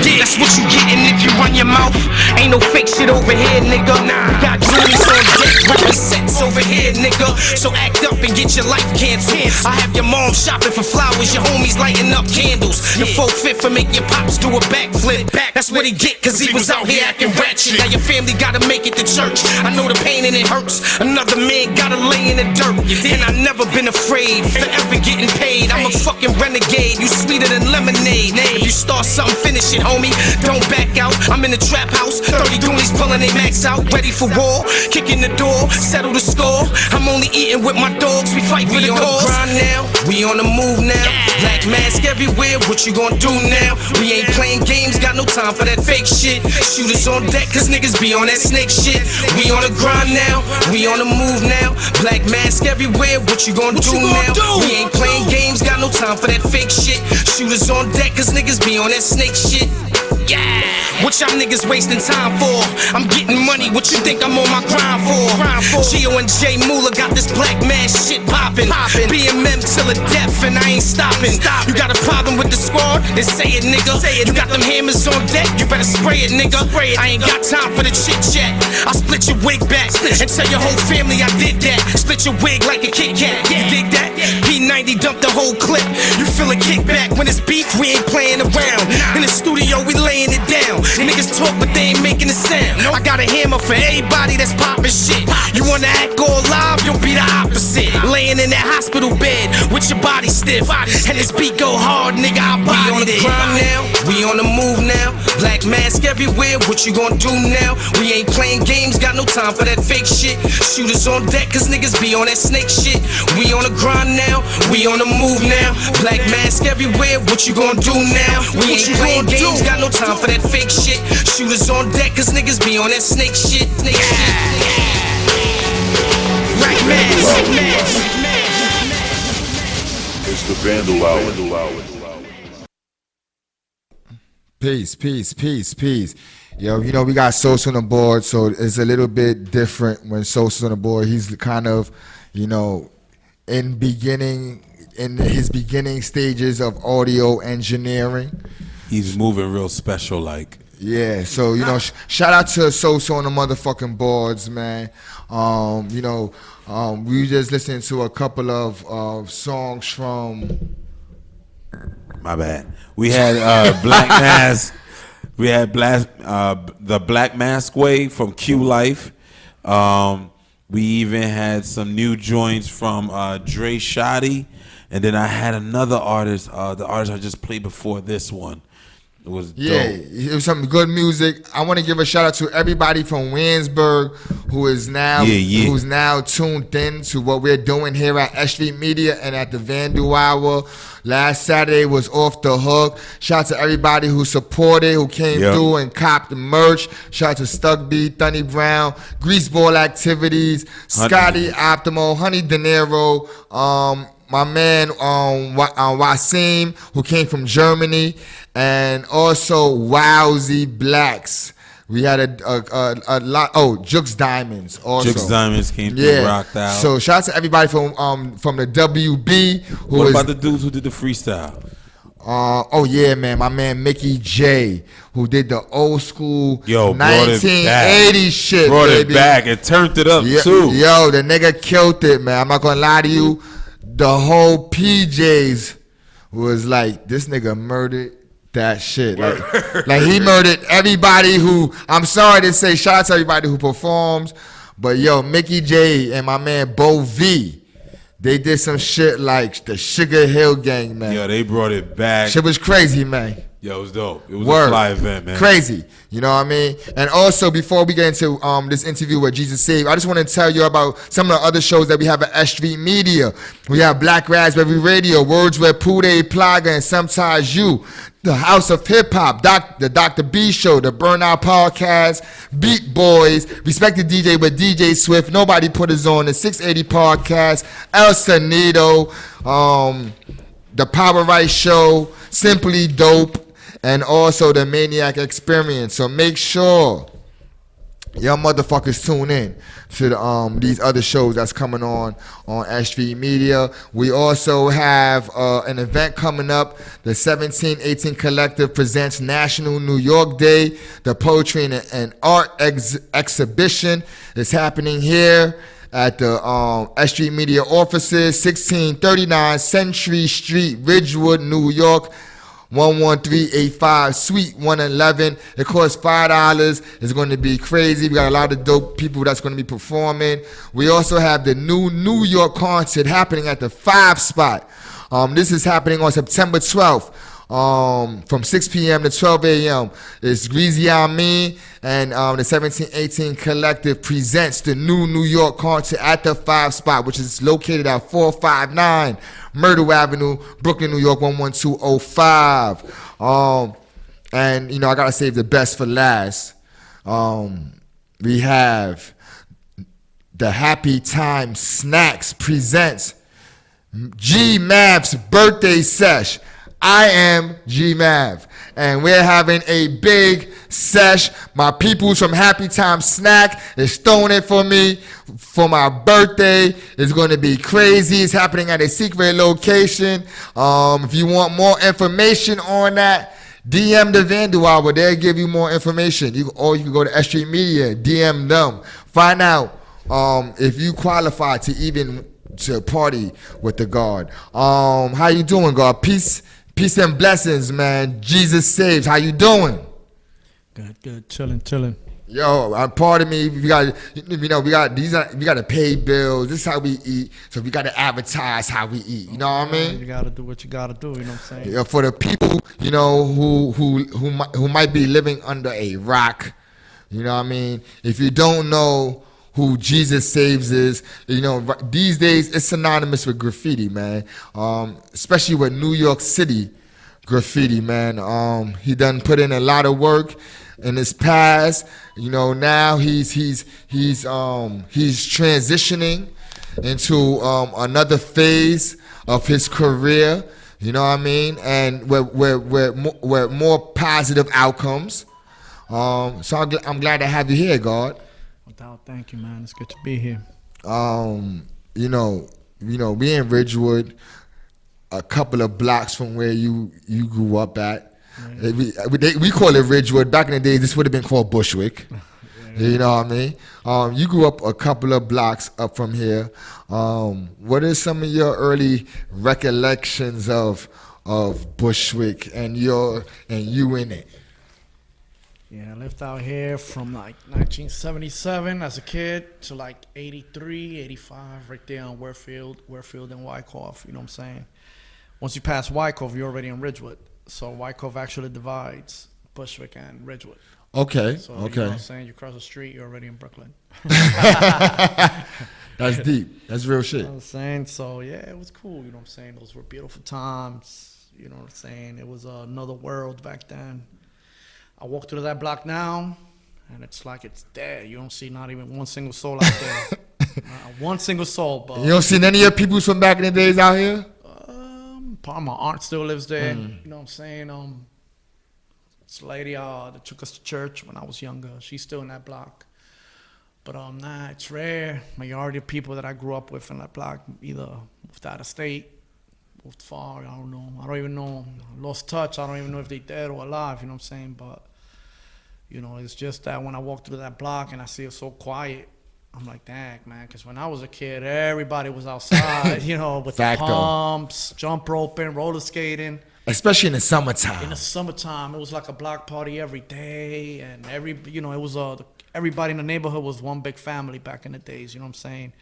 Yeah, that's what you gettin' if you run your mouth. Ain't no fake shit over here, nigga. Nah, got dreams on deck, represents over here, nigga. So act up and get your life canceled. I have your mom shopping for flowers, your homies lighting up candles. The 4/5 for make your pops do a backflip. That's what he get, cause he was out here acting ratchet. Now your family gotta make it to church. I know the pain and it hurts. Another man gotta lay in the dirt. And I never been afraid, forever getting paid. I'm a fucking renegade, you sweeter than lemonade. If you start something, finish it, homie. Don't back out. I'm in the trap house, 30 goonies pulling they max out, ready for war. Kicking the door, settle the score. I'm only eating with my dogs, we fight for the cause. We on the grind now, we on the move now. Black mask everywhere, what you gonna do now? We ain't playing games, got no time for that fake shit. Shooters on deck, cause niggas be on that snake shit. We on the grind now, we on the move now. Black mask everywhere, what you gonna do now? We ain't playing games, got no time for that fake shit. Shooters on deck, cause niggas be on that snake shit. Yeah. What y'all niggas wasting time for? I'm getting money, what you think I'm on my grind for? Gio and J Moolah got this black man shit poppin'. BMM till the death and I ain't stopping. You got a problem with the squad? Then say it, nigga. You got them hammers on deck, you better spray it, nigga. I ain't got time for the chit chat. I'll split your wig back and tell your whole family I did that. Split your wig like a Kit Kat. You dig that? P90 dumped the whole clip. You feel a kickback when it's beef, we ain't playing around. In the studio, we laying it down. Niggas talk, but they ain't making a sound. I got a hammer for everybody that's popping shit. You wanna act all live, you'll be the opposite. Laying in that hospital bed with your body stiff. And this beat go hard, nigga, I body it. We on the grind now, we on the move now. Black mask everywhere, what you gonna do now? We ain't playing games, got no time for that fake shit. Shooters on deck, cause niggas be on that snake shit. We on the grind now, we on the move now. Black mask everywhere, what you gonna do now? We ain't playing games, got no time for that fake shit. Shooters on deck, cause niggas be on that snake shit. Black mask. It's the Vandal Hour. Peace. Yo, you know, we got Sosa on the board, so it's a little bit different when Sosa's on the board. He's kind of, you know, in his beginning stages of audio engineering. He's moving real special like. Yeah, so, you know, shout out to Sosa on the motherfucking boards, man. You know, we just listened to a couple of songs from... My bad. We had Black Mask. We had the Black Mask Way from Q Life. We even had some new joints from Dre Shoddy. And then I had another artist, the artist I just played before this one. It was dope. It was some good music. I want to give a shout out to everybody from Williamsburg who is now who's now tuned in to what we're doing here at S.STREET Media and at the Vandal Hour. Last Saturday was off the hook. Shout out to everybody who supported, who came through and copped the merch. Shout out to Stuckby, Thunny Brown, Greaseball Activities, Scotty Optimo, Honey De Niro, my man Wasim, who came from Germany, and also Wowzy Blacks. We had a lot. Oh, Jux Diamonds also. Jux Diamonds came through, rocked out. So shout out to everybody from the WB. What about the dudes who did the freestyle? Oh yeah, man, my man Mickey J, who did the old school 1980 shit, brought baby. It back and turned it up too. Yo, the nigga killed it, man. I'm not gonna lie to you. The whole PJs was like, this nigga murdered that shit. Like he murdered everybody who, I'm sorry to say, shout out to everybody who performs, but yo, Mickey J and my man Bo V, they did some shit like the Sugar Hill Gang, man. Yo, they brought it back. Shit was crazy, man. Yo, it was dope. It was a fly event, man. Crazy. You know what I mean? And also, before we get into this interview with Jesus Save, I just want to tell you about some of the other shows that we have at S.STREET Media. We have Black Raspberry Radio, Words with Pude Plaga, and Sometimes You. The House of Hip Hop, the Dr. B Show, the Burnout Podcast, Beat Boys, Respected DJ with DJ Swift, Nobody Put Us On, the 680 Podcast, El Sonido, the Power Right Show, Simply Dope, and also the Maniac Experience. So make sure y'all motherfuckers tune in to these other shows that's coming on S.STREET Media. We also have an event coming up. The 1718 Collective presents National New York Day. The Poetry and Art Exhibition is happening here at the S.STREET Media offices, 1639 Century Street, Ridgewood, New York, 11385, Suite 111. It costs $5. It's going to be crazy. We got a lot of dope people that's going to be performing. We also have the New York concert happening at the 5 spot. This is happening on September 12th. From 6 p.m. to 12 a.m. It's Greasy Amin and the 1718 Collective presents the New York concert at the 5 spot, which is located at 459 Myrtle Avenue, Brooklyn, New York, 11205. And, you know, I got to save the best for last. We have the Happy Time Snacks presents G Mav's birthday sesh. I am G Mav, and we're having a big sesh. My peoples from Happy Time Snack is throwing it for me for my birthday. It's going to be crazy. It's happening at a secret location. If you want more information on that, DM the Vandal Hour. They'll give you more information. Or you can go to S.STREET Media, DM them. Find out if you qualify to even to party with the God. How you doing, God? Peace and blessings, man. Jesus saves. How you doing? Good. Chilling. Yo, pardon me. We got to pay bills. This is how we eat. So we got to advertise how we eat. You know what I mean? You got to do what you got to do. You know what I'm saying? Yeah, for the people, who might be living under a rock. You know what I mean? If you don't know who Jesus Saves is, these days it's synonymous with graffiti, man. Especially with New York City graffiti, man. He done put in a lot of work in his past. Now he's transitioning into another phase of his career. You know what I mean? And with more positive outcomes. So I'm glad to have you here, God. Thank you, man. It's good to be here. We in Ridgewood, a couple of blocks from where you grew up at. Yeah. We call it Ridgewood. Back in the day, this would have been called Bushwick. Yeah. You know what I mean? You grew up a couple of blocks up from here. What are some of your early recollections of Bushwick and you in it? Yeah, I lived out here from like 1977 as a kid to like 83, 85, right there on Warfield and Wyckoff, you know what I'm saying? Once you pass Wyckoff, you're already in Ridgewood. So Wyckoff actually divides Bushwick and Ridgewood. Okay, so, okay. You know what I'm saying? You cross the street, you're already in Brooklyn. That's deep. That's real shit. You know what I'm saying? So, yeah, it was cool, you know what I'm saying? Those were beautiful times, you know what I'm saying? It was another world back then. I walk through that block now, and it's like it's dead. You don't see not even one single soul out there. One single soul. But you don't see none of your people from back in the days out here? Part of my aunt still lives there. You know what I'm saying? This lady that took us to church when I was younger, she's still in that block. But nah, it's rare. Majority of people that I grew up with in that block either moved out of state, moved far. I don't know. I don't even know. Lost touch. I don't even know if they're dead or alive. You know what I'm saying? But it's just that when I walk through that block and I see it so quiet, I'm like, dang, man, because when I was a kid, everybody was outside, with the pumps, jump roping, roller skating. Especially in the summertime. In the summertime, it was like a block party every day, and it was everybody in the neighborhood was one big family back in the days. You know what I'm saying?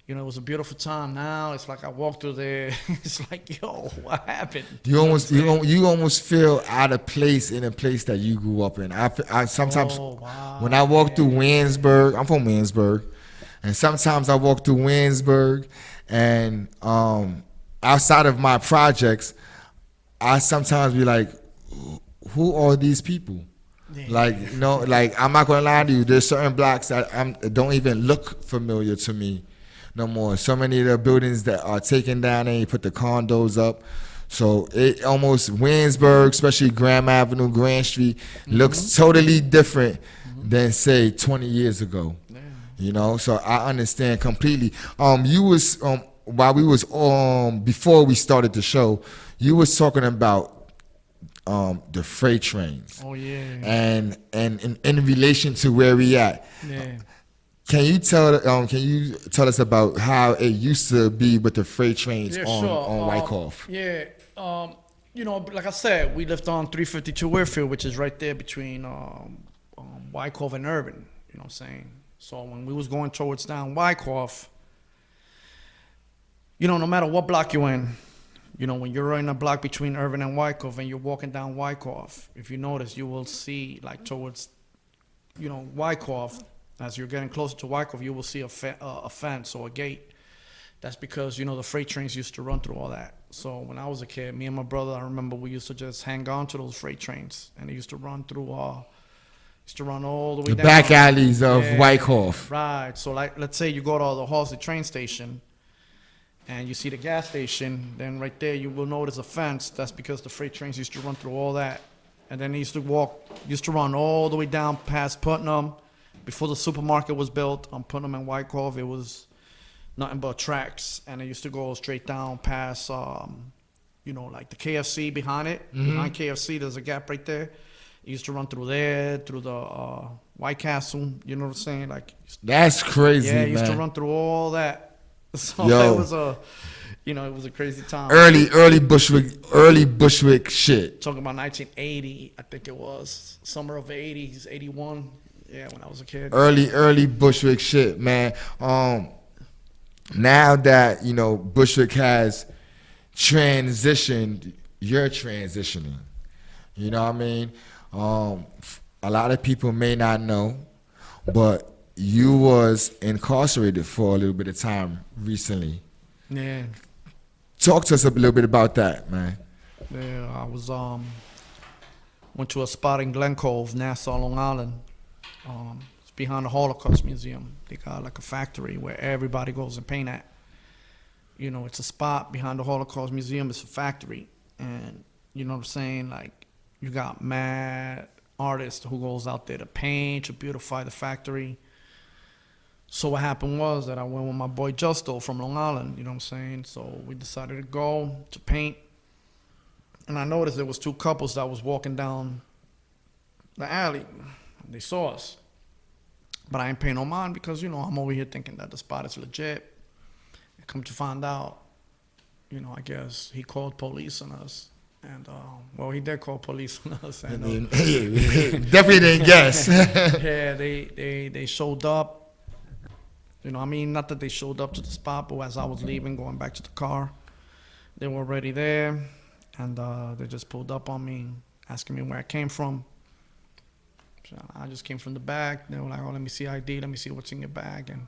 It was a beautiful time. Now it's like I walk through there. It's like, yo, what happened? You almost feel out of place in a place that you grew up in. I sometimes when I walk through Williamsburg, I'm from Williamsburg, and sometimes I walk through Williamsburg, and outside of my projects, I sometimes be like, who are these people? Yeah. Like I'm not gonna lie to you. There's certain blocks that don't even look familiar to me no more. So many of the buildings that are taken down and you put the condos up. So it almost Williamsburg, especially Graham Avenue, Grand Street, looks totally different than say 20 years ago. Yeah. So I understand completely. You was while we was before we started the show, you was talking about the freight trains. Oh yeah. And in relation to where we at. Yeah. Can you tell us about how it used to be with the freight trains on Wyckoff? Yeah, like I said, we lived on 352 Warfield, which is right there between Wyckoff and Urban. You know what I'm saying? So when we was going towards down Wyckoff, no matter what block you're in, when you're in a block between Urban and Wyckoff and you're walking down Wyckoff, if you notice, you will see like towards, Wyckoff. As you're getting closer to Wyckoff, you will see a fence or a gate. That's because, the freight trains used to run through all that. So when I was a kid, me and my brother, I remember we used to just hang on to those freight trains. And they used to run through, all the way down. The back alleys of Wyckoff. Right. So let's say you go to the Halsey train station and you see the gas station. Then right there, you will notice a fence. That's because the freight trains used to run through all that. And then he used to run all the way down past Putnam. Before the supermarket was built on Putnam and White Cove, it was nothing but tracks. And it used to go straight down past, like the KFC behind it. Behind KFC, there's a gap right there. He used to run through there, through the White Castle. You know what I'm saying? Like that's crazy, yeah, he used to man. run through all that. So Yo. it was a crazy time. Early Bushwick shit. Talking about 1980, I think it was summer of the 80s, 81. Yeah, when I was a kid. Early Bushwick shit, man. Now that Bushwick has transitioned, you're transitioning. You know what I mean? A lot of people may not know, but you was incarcerated for a little bit of time recently. Yeah. Talk to us a little bit about that, man. Yeah, I was went to a spot in Glen Cove, Nassau, Long Island. It's behind the Holocaust Museum. They got like a factory where everybody goes and paint at. It's a spot behind the Holocaust Museum. It's a factory, and you know what I'm saying. Like you got mad artists who goes out there to paint, to beautify the factory. So what happened was that I went with my boy Justo from Long Island, you know what I'm saying? So we decided to go to paint. And I noticed there was two couples that was walking down the alley. They saw us. But I ain't paying no mind because, I'm over here thinking that the spot is legit. And come to find out, I guess he called police on us. And, he did call police on us. And, definitely didn't guess. Yeah, they showed up. Not that they showed up to the spot, but as I was leaving, going back to the car, they were already there, and they just pulled up on me, asking me where I came from. So I just came from the back. They were like, "Oh, let me see ID. Let me see what's in your bag." And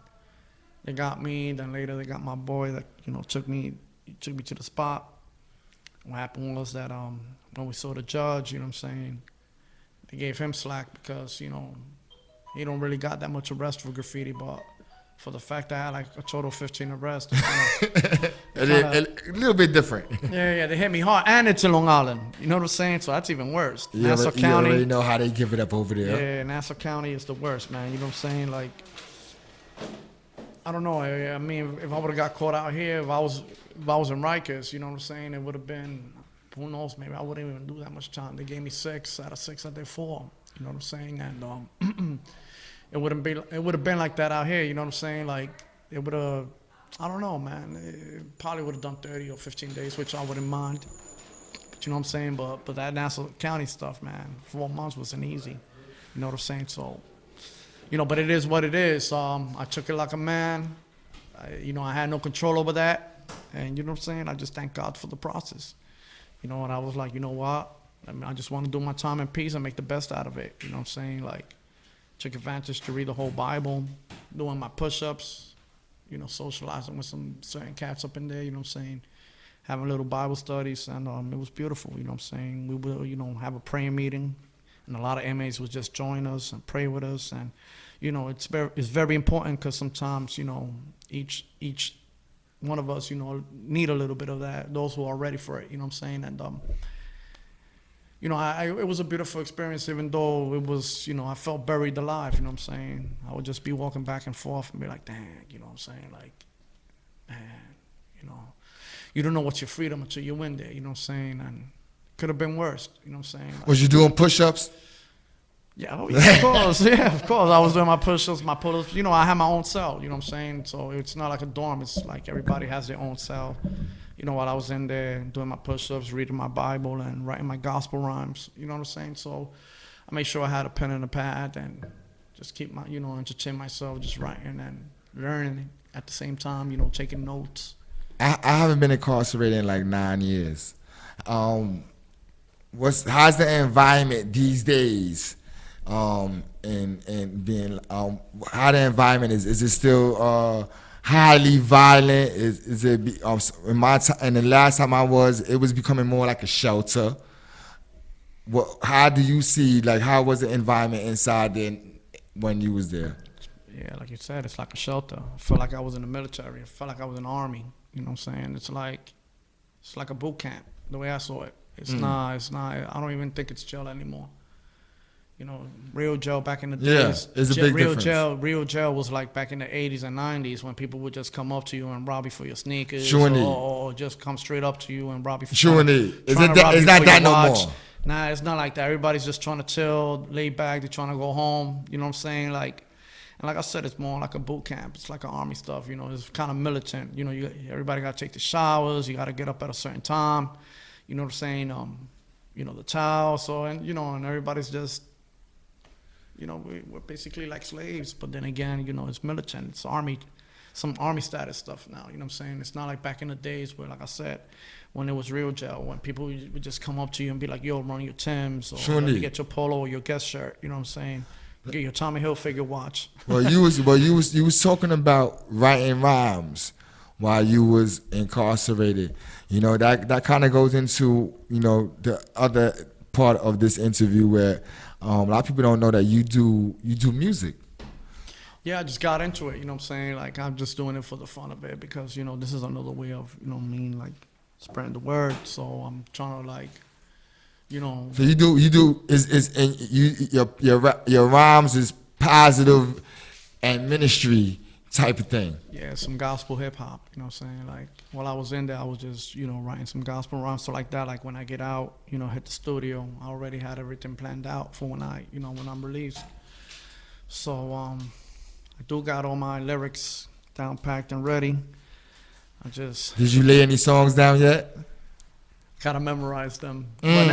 they got me. Then later they got my boy that took me to the spot. What happened was that when we saw the judge, they gave him slack because he don't really got that much arrest for graffiti, but for the fact that I had like a total of 15 arrests. A little bit different. Yeah, they hit me hard. And it's in Long Island. You know what I'm saying? So that's even worse. Nassau County. You already know how they give it up over there. Yeah, Nassau County is the worst, man. You know what I'm saying? Like, I don't know. I mean, if I would have got caught out here, if I was in Rikers, you know what I'm saying? It would have been, who knows, maybe I wouldn't even do that much time. They gave me 6 out of 6, I did 4. You know what I'm saying? And it would have been like that out here, you know what I'm saying? Like, it would have, I don't know, man. It probably would have done 30 or 15 days, which I wouldn't mind. But you know what I'm saying? But that Nassau County stuff, man, 4 months wasn't easy. You know what I'm saying? So, but it is what it is. I took it like a man. I had no control over that. And you know what I'm saying? I just thank God for the process. And I was like, you know what? I just want to do my time in peace and make the best out of it. You know what I'm saying? Like, took advantage to read the whole Bible, doing my push-ups, socializing with some certain cats up in there, you know what I'm saying? Having little Bible studies, and it was beautiful, you know what I'm saying? We would, have a praying meeting, and a lot of inmates would just join us and pray with us, and, it's very important because sometimes, each one of us, need a little bit of that, those who are ready for it, you know what I'm saying? And, it was a beautiful experience, even though it was, I felt buried alive, you know what I'm saying? I would just be walking back and forth and be like, dang, you know what I'm saying? Like, man, you don't know what's your freedom until you're in there, you know what I'm saying? And it could have been worse, you know what I'm saying? Like, was you doing push-ups? Yeah, of course, yeah, of course. I was doing my push-ups, my pull-ups. I had my own cell, you know what I'm saying? So it's not like a dorm. It's like everybody has their own cell. While I was in there doing my push-ups, reading my Bible, and writing my gospel rhymes, you know what I'm saying? So I made sure I had a pen and a pad and just keep my, entertain myself, just writing and learning at the same time, taking notes. I haven't been incarcerated in like 9 years. How's the environment these days? And being, how the environment is it still highly violent? Is it in my time? And the last time I was, it was becoming more like a shelter. How do you see, like, how was the environment inside then when you was there? Yeah, like you said, it's like a shelter. I felt like I was in the military. I felt like I was in the army. You know what I'm saying? It's like a boot camp, the way I saw it. It's not. I don't even think it's jail anymore. You know, real jail back in the Yeah, days. it's a big real difference. Real jail was like back in the 80s and 90s when people would just come up to you and rob you for your sneakers, Sure indeed. or just come straight up to you and rob you for Sure indeed. Is trying it to rob it's you not for that your no watch. more? Nah, it's not like that. Everybody's just trying to chill, lay back. They're trying to go home. You know what I'm saying? Like, and like I said, it's more like a boot camp. It's like an army stuff. You know, it's kind of militant. You know, everybody got to take the showers. You got to get up at a certain time. You know what I'm saying? You know, the towel. So, and you know, and everybody's just, you know, we're basically like slaves. But then again, you know, it's militant. It's army, some army status stuff now. You know what I'm saying? It's not like back in the days where, like I said, when it was real jail, when people would just come up to you and be like, yo, run your Timbs, or Sure let me indeed. get your polo or your Guess shirt. You know what I'm saying? Get your Tommy Hilfiger watch. You was talking about writing rhymes while you was incarcerated. You know, that kind of goes into, you know, the other part of this interview where a lot of people don't know that you do music. Yeah, I just got into it, you know what I'm saying? Like, I'm just doing it for the fun of it because, you know, this is another way of, you know what I mean, like, spreading the word. So I'm trying to, like, you know. So your rhymes is positive and ministry type of thing. Yeah, some gospel hip hop, you know what I'm saying? Like, while I was in there, I was just, you know, writing some gospel rhymes. So like that, like when I get out, you know, hit the studio, I already had everything planned out for when I'm released. So, I do got all my lyrics down packed and ready. I just... Did you lay any songs down yet? Gotta memorize them. But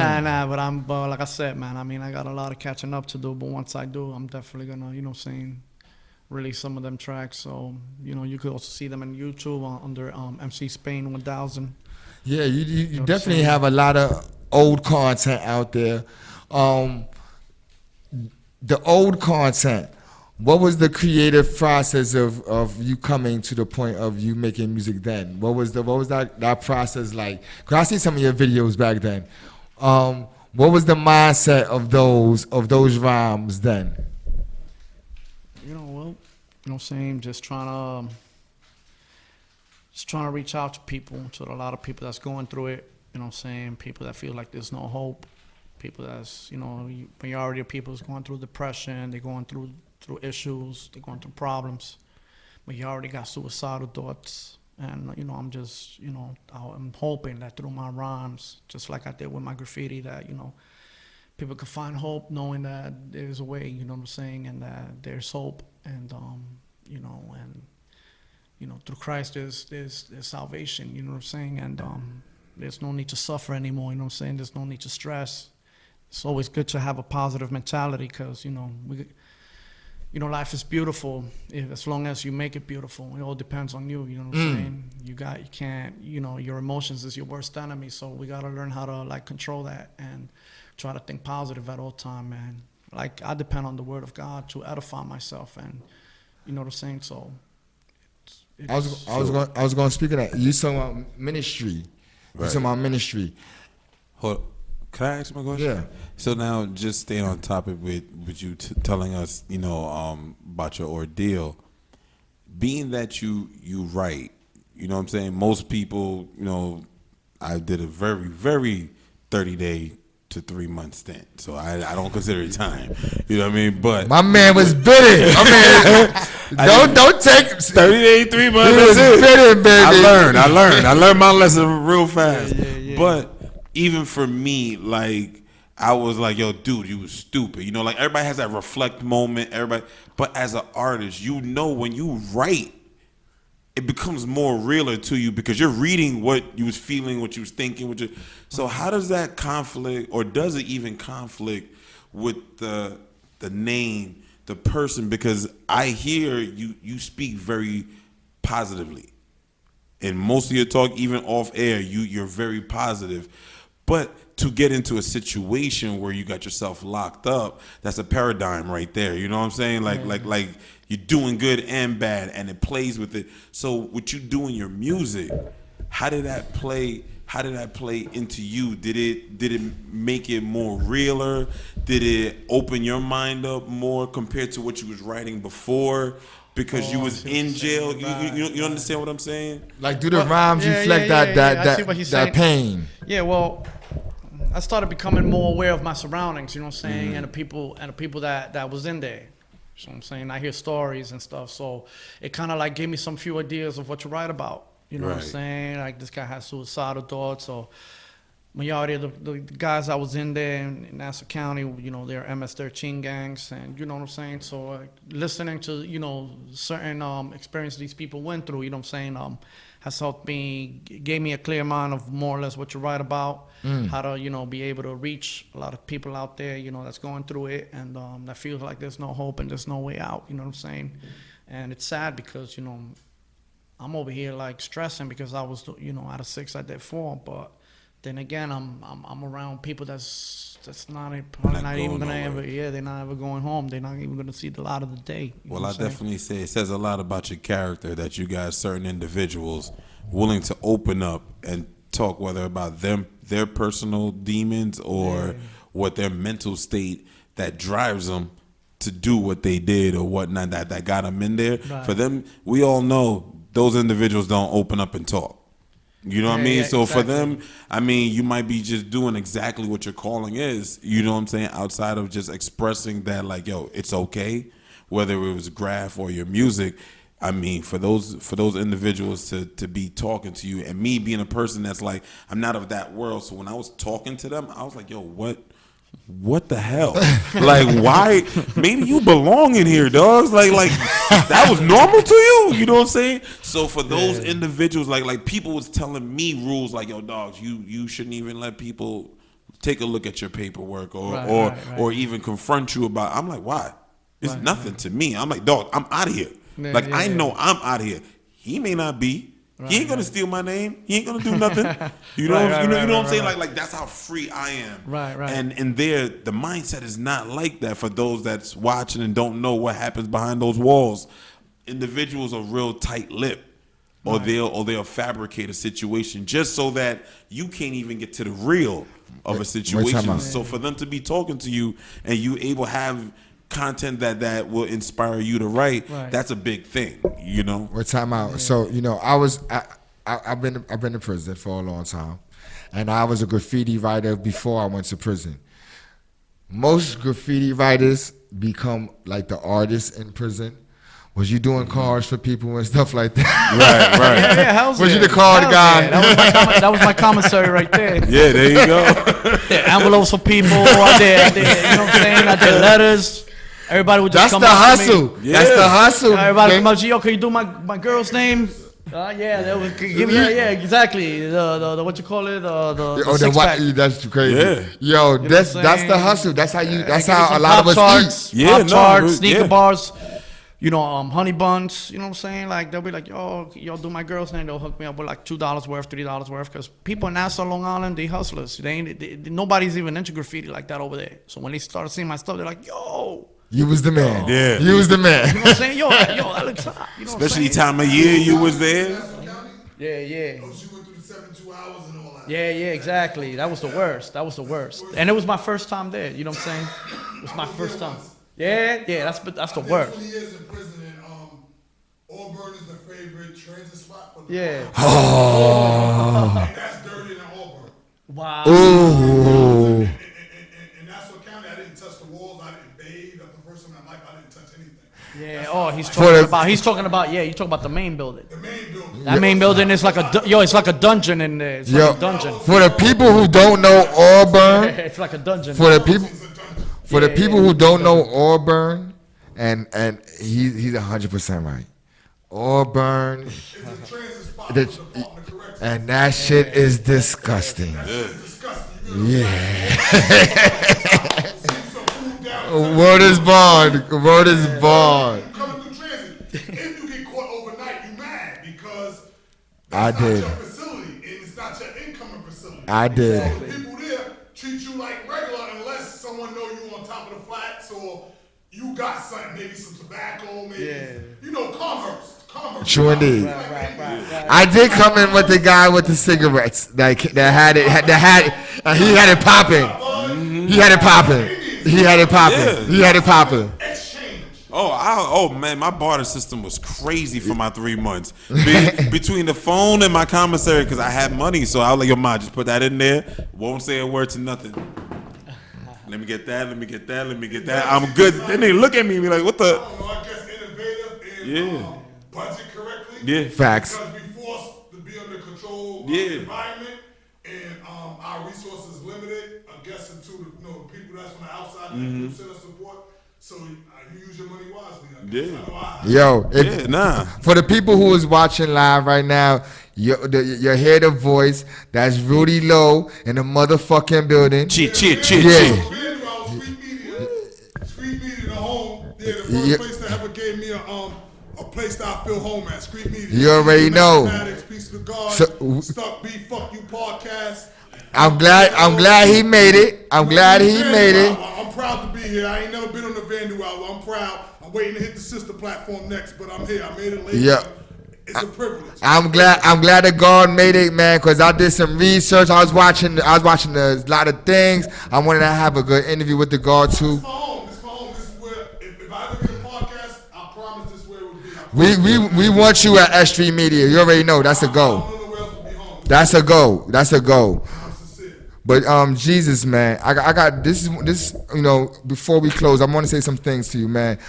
but like I said, man, I mean, I got a lot of catching up to do, but once I do, I'm definitely gonna, you know what I'm saying, release some of them tracks. So, you know, you could also see them on YouTube under MC Spain 1000. Yeah, you definitely have a lot of old content out there. The old content, what was the creative process of you coming to the point of you making music then? What was that process like? Cause I see some of your videos back then. What was the mindset of those rhymes then? You know, well, you know what I'm saying, just trying to reach out to people, to a lot of people that's going through it. You know what I'm saying? People that feel like there's no hope. People that's, you know, majority of people is going through depression. They're going through issues, they're going through problems, but you already got suicidal thoughts. And, you know, I'm just, you know, I'm hoping that through my rhymes, just like I did with my graffiti, that, you know, people can find hope knowing that there's a way, you know what I'm saying, and that there's hope. And, you know, through Christ there's salvation, you know what I'm saying, and there's no need to suffer anymore, you know what I'm saying, there's no need to stress. It's always good to have a positive mentality because, you know, life is beautiful as long as you make it beautiful. It all depends on you, you know what I'm saying? You can't, you know, your emotions is your worst enemy, so we got to learn how to, like, control that and try to think positive at all time, man. Like, I depend on the word of God to edify myself, and you know what I'm saying? So, I was going to speak of that. You talking about ministry. Right. You talking about ministry. Hold. Can I ask my question? Yeah. So now, just staying on topic with you telling us, you know, about your ordeal, being that you write, you know what I'm saying? Most people, you know, I did a very, very 30-day to 3 month stint, so I don't consider it time. You know what I mean? But my man was bidding. Don't take 30 days, 3 months. He was bidding, baby. I learned my lesson real fast. Yeah. But even for me, like, I was like, yo, dude, you was stupid. You know, like, everybody has that reflect moment, but as an artist, you know, when you write, it becomes more realer to you because you're reading what you was feeling, what you was thinking. So how does that conflict, or does it even conflict with the name, the person? Because I hear you speak very positively. And most of your talk, even off air, you're very positive. But to get into a situation where you got yourself locked up, that's a paradigm right there. You know what I'm saying? Like you're doing good and bad, and it plays with it. So what you do in your music, how did that play into you? Did it make it more realer? Did it open your mind up more compared to what you was writing before? Because you was in jail. You understand what I'm saying? Like, do the rhymes reflect that pain? Yeah, well, I started becoming more aware of my surroundings, you know what I'm saying, and the people that was in there. You know what I'm saying? I hear stories and stuff, so it kind of like gave me some few ideas of what to write about. You know what I'm saying? Like this guy has suicidal thoughts, so majority of the guys I was in there in Nassau County, you know, they're MS-13 gangs, and you know what I'm saying? So listening to, you know, certain experiences these people went through, you know what I'm saying, has helped me, gave me a clear mind of more or less what you write about, how to, you know, be able to reach a lot of people out there, you know, that's going through it, and that feels like there's no hope and there's no way out, you know what I'm saying? And it's sad because, you know, I'm over here like stressing because I was, you know, out of 6 I did 4, but then again, I'm around people that's probably not even gonna ever, they're not ever going home. They're not even gonna see the light of the day. Well, I definitely say it says a lot about your character that you guys, certain individuals, willing to open up and talk, whether about their personal demons or what their mental state that drives them to do what they did or whatnot that got them in there. Right. For them, we all know those individuals don't open up and talk. You know what I mean? So exactly. For them, I mean, you might be just doing exactly what your calling is, you know what I'm saying, outside of just expressing that, like, yo, it's okay, whether it was graph or your music. I mean, for those individuals to be talking to you, and me being a person that's like, I'm not of that world, so when I was talking to them, I was like, yo, what the hell? Like, why? Maybe you belong in here, dogs. Like that was normal to you. You know what I'm saying? So for those individuals, like people was telling me rules like, yo, dogs, you shouldn't even let people take a look at your paperwork or even confront you about. I'm like, why? It's nothing to me. I'm like, dog, I'm out of here. I know I'm out of here. He may not be. He ain't gonna steal my name. He ain't gonna do nothing. You know, you know what I'm saying? Like that's how free I am. Right. And there, the mindset is not like that for those that's watching and don't know what happens behind those walls. Individuals are real tight-lipped, or they'll fabricate a situation just so that you can't even get to the real of a situation. So for them to be talking to you and you able to have content that will inspire you to write, that's a big thing, you know. Well, time out. So, you know, I've been in prison for a long time, and I was a graffiti writer before I went to prison. Most graffiti writers become like the artists in prison. Was you doing cards for people and stuff like that? Right. Yeah, was you the card guy? That was my commissary right there. Yeah, there you go. Envelopes for people. I did, you know what I'm saying? I did letters. Everybody would just come up to me. That's the hustle. Everybody come up to you. Yo, can you do my girl's name? They would give me exactly. The what you call it? The six pack. That's crazy. Yeah. Yo, that's the hustle. That's how you. That's how a lot of us eat. Pop charts, sneaker bars. You know, honey buns. You know what I'm saying? Like they'll be like, yo, do my girl's name. They'll hook me up with like $2 worth, $3 worth. Because people in Nassau, Long Island, they hustlers. Nobody's even into graffiti like that over there. So when they started seeing my stuff, they're like, yo. You was the man. Yeah. You was the man. You know what I'm saying? Yo, that looks hot. You know especially time of year you was there. Yeah. Oh, she went through the 72 hours and all that. Yeah, exactly. That was the worst. And it was my first time there. You know what I'm saying? It was my first time. Yeah. That's the worst. 20 years in prison, and Auburn is the favorite transit spot for the Oh. And that's dirtier than Auburn. Wow. Ooh. In Nassau County, I didn't touch the walls. I didn't bathe. That's the first time in my life I didn't touch anything. Yeah. He's talking about. You talking about the main building. The main building. That main building is like it's like a dungeon in there. It's like a dungeon. For the people who don't know Auburn, it's like a dungeon. For the people who don't know Auburn, and he's 100% right. Auburn, and that shit is disgusting. Yeah. Word is bond. Coming through transit, if you get caught overnight, you mad because that's not your facility and it's not your incoming facility. I did. So the people there treat you like regular unless someone know you on top of the flats or you got something, maybe some tobacco, maybe Converse. True indeed. Right. I did come in with the guy with the cigarettes that had it. He had it popping. He had it popping. Exchange. Oh, Oh man, my barter system was crazy for my 3 months. Between the phone and my commissary, because I had money, so I was like, yo, ma, just put that in there. Won't say a word to nothing. Let me get that. Let me get that. Let me get that. I'm good. Then they look at me and be like, what the? I guess innovative and budget correctly. Yeah. Facts. Because we forced to be under control environment, and our resources limited. I'm guessing to the people that's on the outside that can send us support. So you use your money wisely. For the people who is watching live right now, you hear the voice. That's Rudy Lowe in the motherfucking building. Cheer. Street Media, the home. Yeah, the first place that ever gave me a place that I feel home at. Street Media. You already know. Peace to God. Stuck B, fuck you podcast. I'm glad he made it. I'm proud to be here. I ain't never been on the Vandal album. I'm proud. I'm waiting to hit the sister platform next, but I'm here. I made it late. Yeah. It's a privilege. I'm glad that God made it, man, because I did some research. I was watching a lot of things. I wanted to have a good interview with the God too. This is my home. This is where, if I ever get a podcast, I promise this is where it would be. We want you at S.STREET Media. You already know that's a go. That's a go. But Jesus, man, I got this. Before we close, I want to say some things to you, man.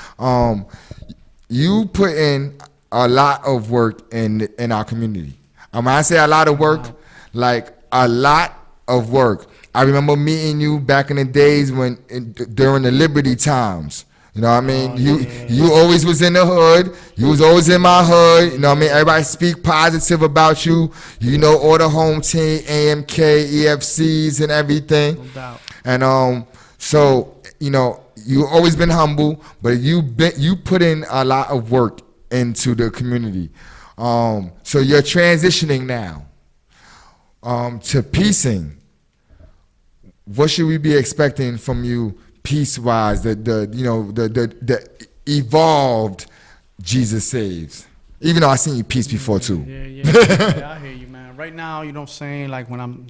You put in a lot of work in our community. When I say a lot of work, like a lot of work. I remember meeting you back in the days during the Liberty times. You know what I mean? You always was in the hood. You was always in my hood. You know what I mean? Everybody speak positive about you. You know all the home team, AMK, EFCs, and everything. No doubt. And so you always been humble, but you put in a lot of work into the community. So you're transitioning now to piecing. What should we be expecting from you? Peace-wise, the evolved Jesus Saves. Even though I seen you peace before too. Yeah, I hear you, man. Right now, you know what I'm saying? Like when I'm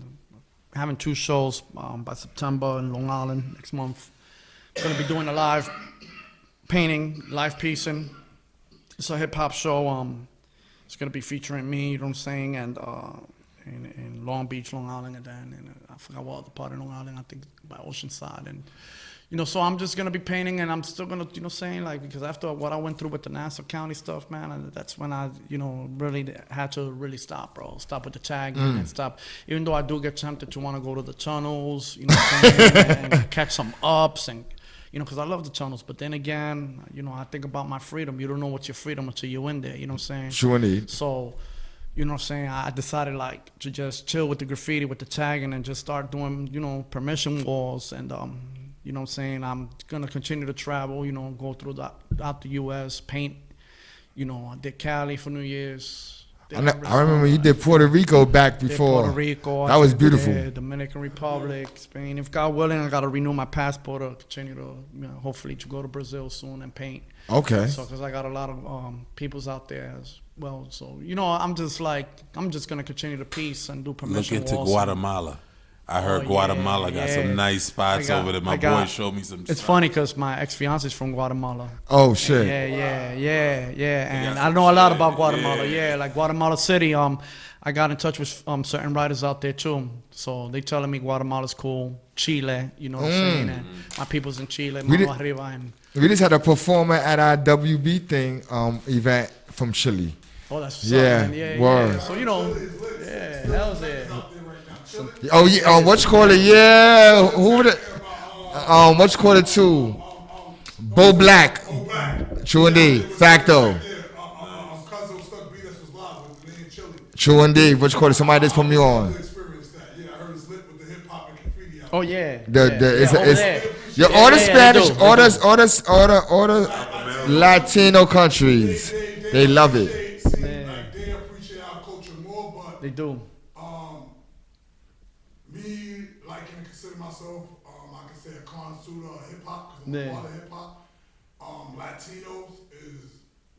having 2 shows by September in Long Island next month. I'm gonna be doing a live painting, live piecing. It's a hip hop show. It's gonna be featuring me. You know what I'm saying? And in Long Beach, Long Island, and then I forgot what other part of Long Island. I think by Oceanside and. So I'm just gonna be painting, and I'm still gonna, saying like, because after what I went through with the Nassau County stuff, man, and that's when I, really had to really stop, bro. Stop with the tagging and stop. Even though I do get tempted to want to go to the tunnels, and catch some ups, and because I love the tunnels. But then again, I think about my freedom. You don't know what's your freedom until you're in there. You know what I'm saying? Sure indeed. So. You know what I'm saying? I decided to just chill with the graffiti, with the tagging, and just start doing, permission walls. And, you know what I'm saying? I'm going to continue to travel, go out the U.S., paint. I did Cali for New Year's. I remember you did Puerto Rico back before. Puerto Rico. That was beautiful. Dominican Republic, Spain. If God willing, I got to renew my passport or continue to, hopefully to go to Brazil soon and paint. Okay. So, because I got a lot of peoples out there as well. So, I'm just going to continue to peace and do permission walls. Look into walls. Guatemala. I heard Guatemala got some nice spots over there. My boy showed me some. It's funny because my ex-fiance is from Guatemala. Oh shit. Yeah. And I know a lot about Guatemala. Yeah, like Guatemala City. I got in touch with certain writers out there too. So they telling me Guatemala's cool. Chile, you know what I'm saying? And my people's in Chile. We just had a performer at our WB thing event from Chile. Oh, that's what's up, man. Yeah. So hell's it. Oh yeah, what you call it? Yeah, who would it? What you call it too? Bo Black. True indeed. Facto. True indeed. What you call it? Somebody just put me on. Oh yeah. All the Spanish, all the Latino countries, they love it. They appreciate our culture more, but they do. Me, can consider myself, I can say a connoisseur of hip hop, because I'm part of hip hop. Latinos is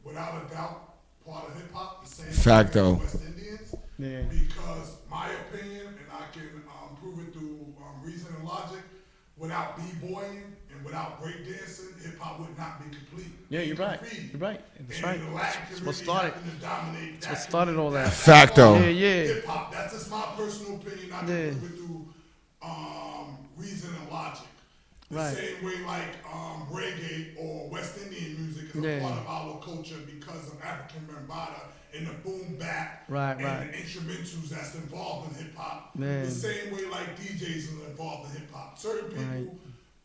without a doubt part of hip hop. The same Facto. West Indians. Because my opinion, and I can prove it through reason and logic, without b-boying and without breakdancing, hip hop would not be complete. Yeah, you're right. You're right. That's right. The Latin That's what community started. happened to dominate That's what started all that. Facto. Yeah. Hip hop. That's just my personal opinion. Not to prove it through reason and logic. The same way like reggae or West Indian music is a part of our culture because of African Bambaataa and the boom bap and the instrumentals that's involved in hip hop. The same way like DJs are involved in hip hop. Certain people,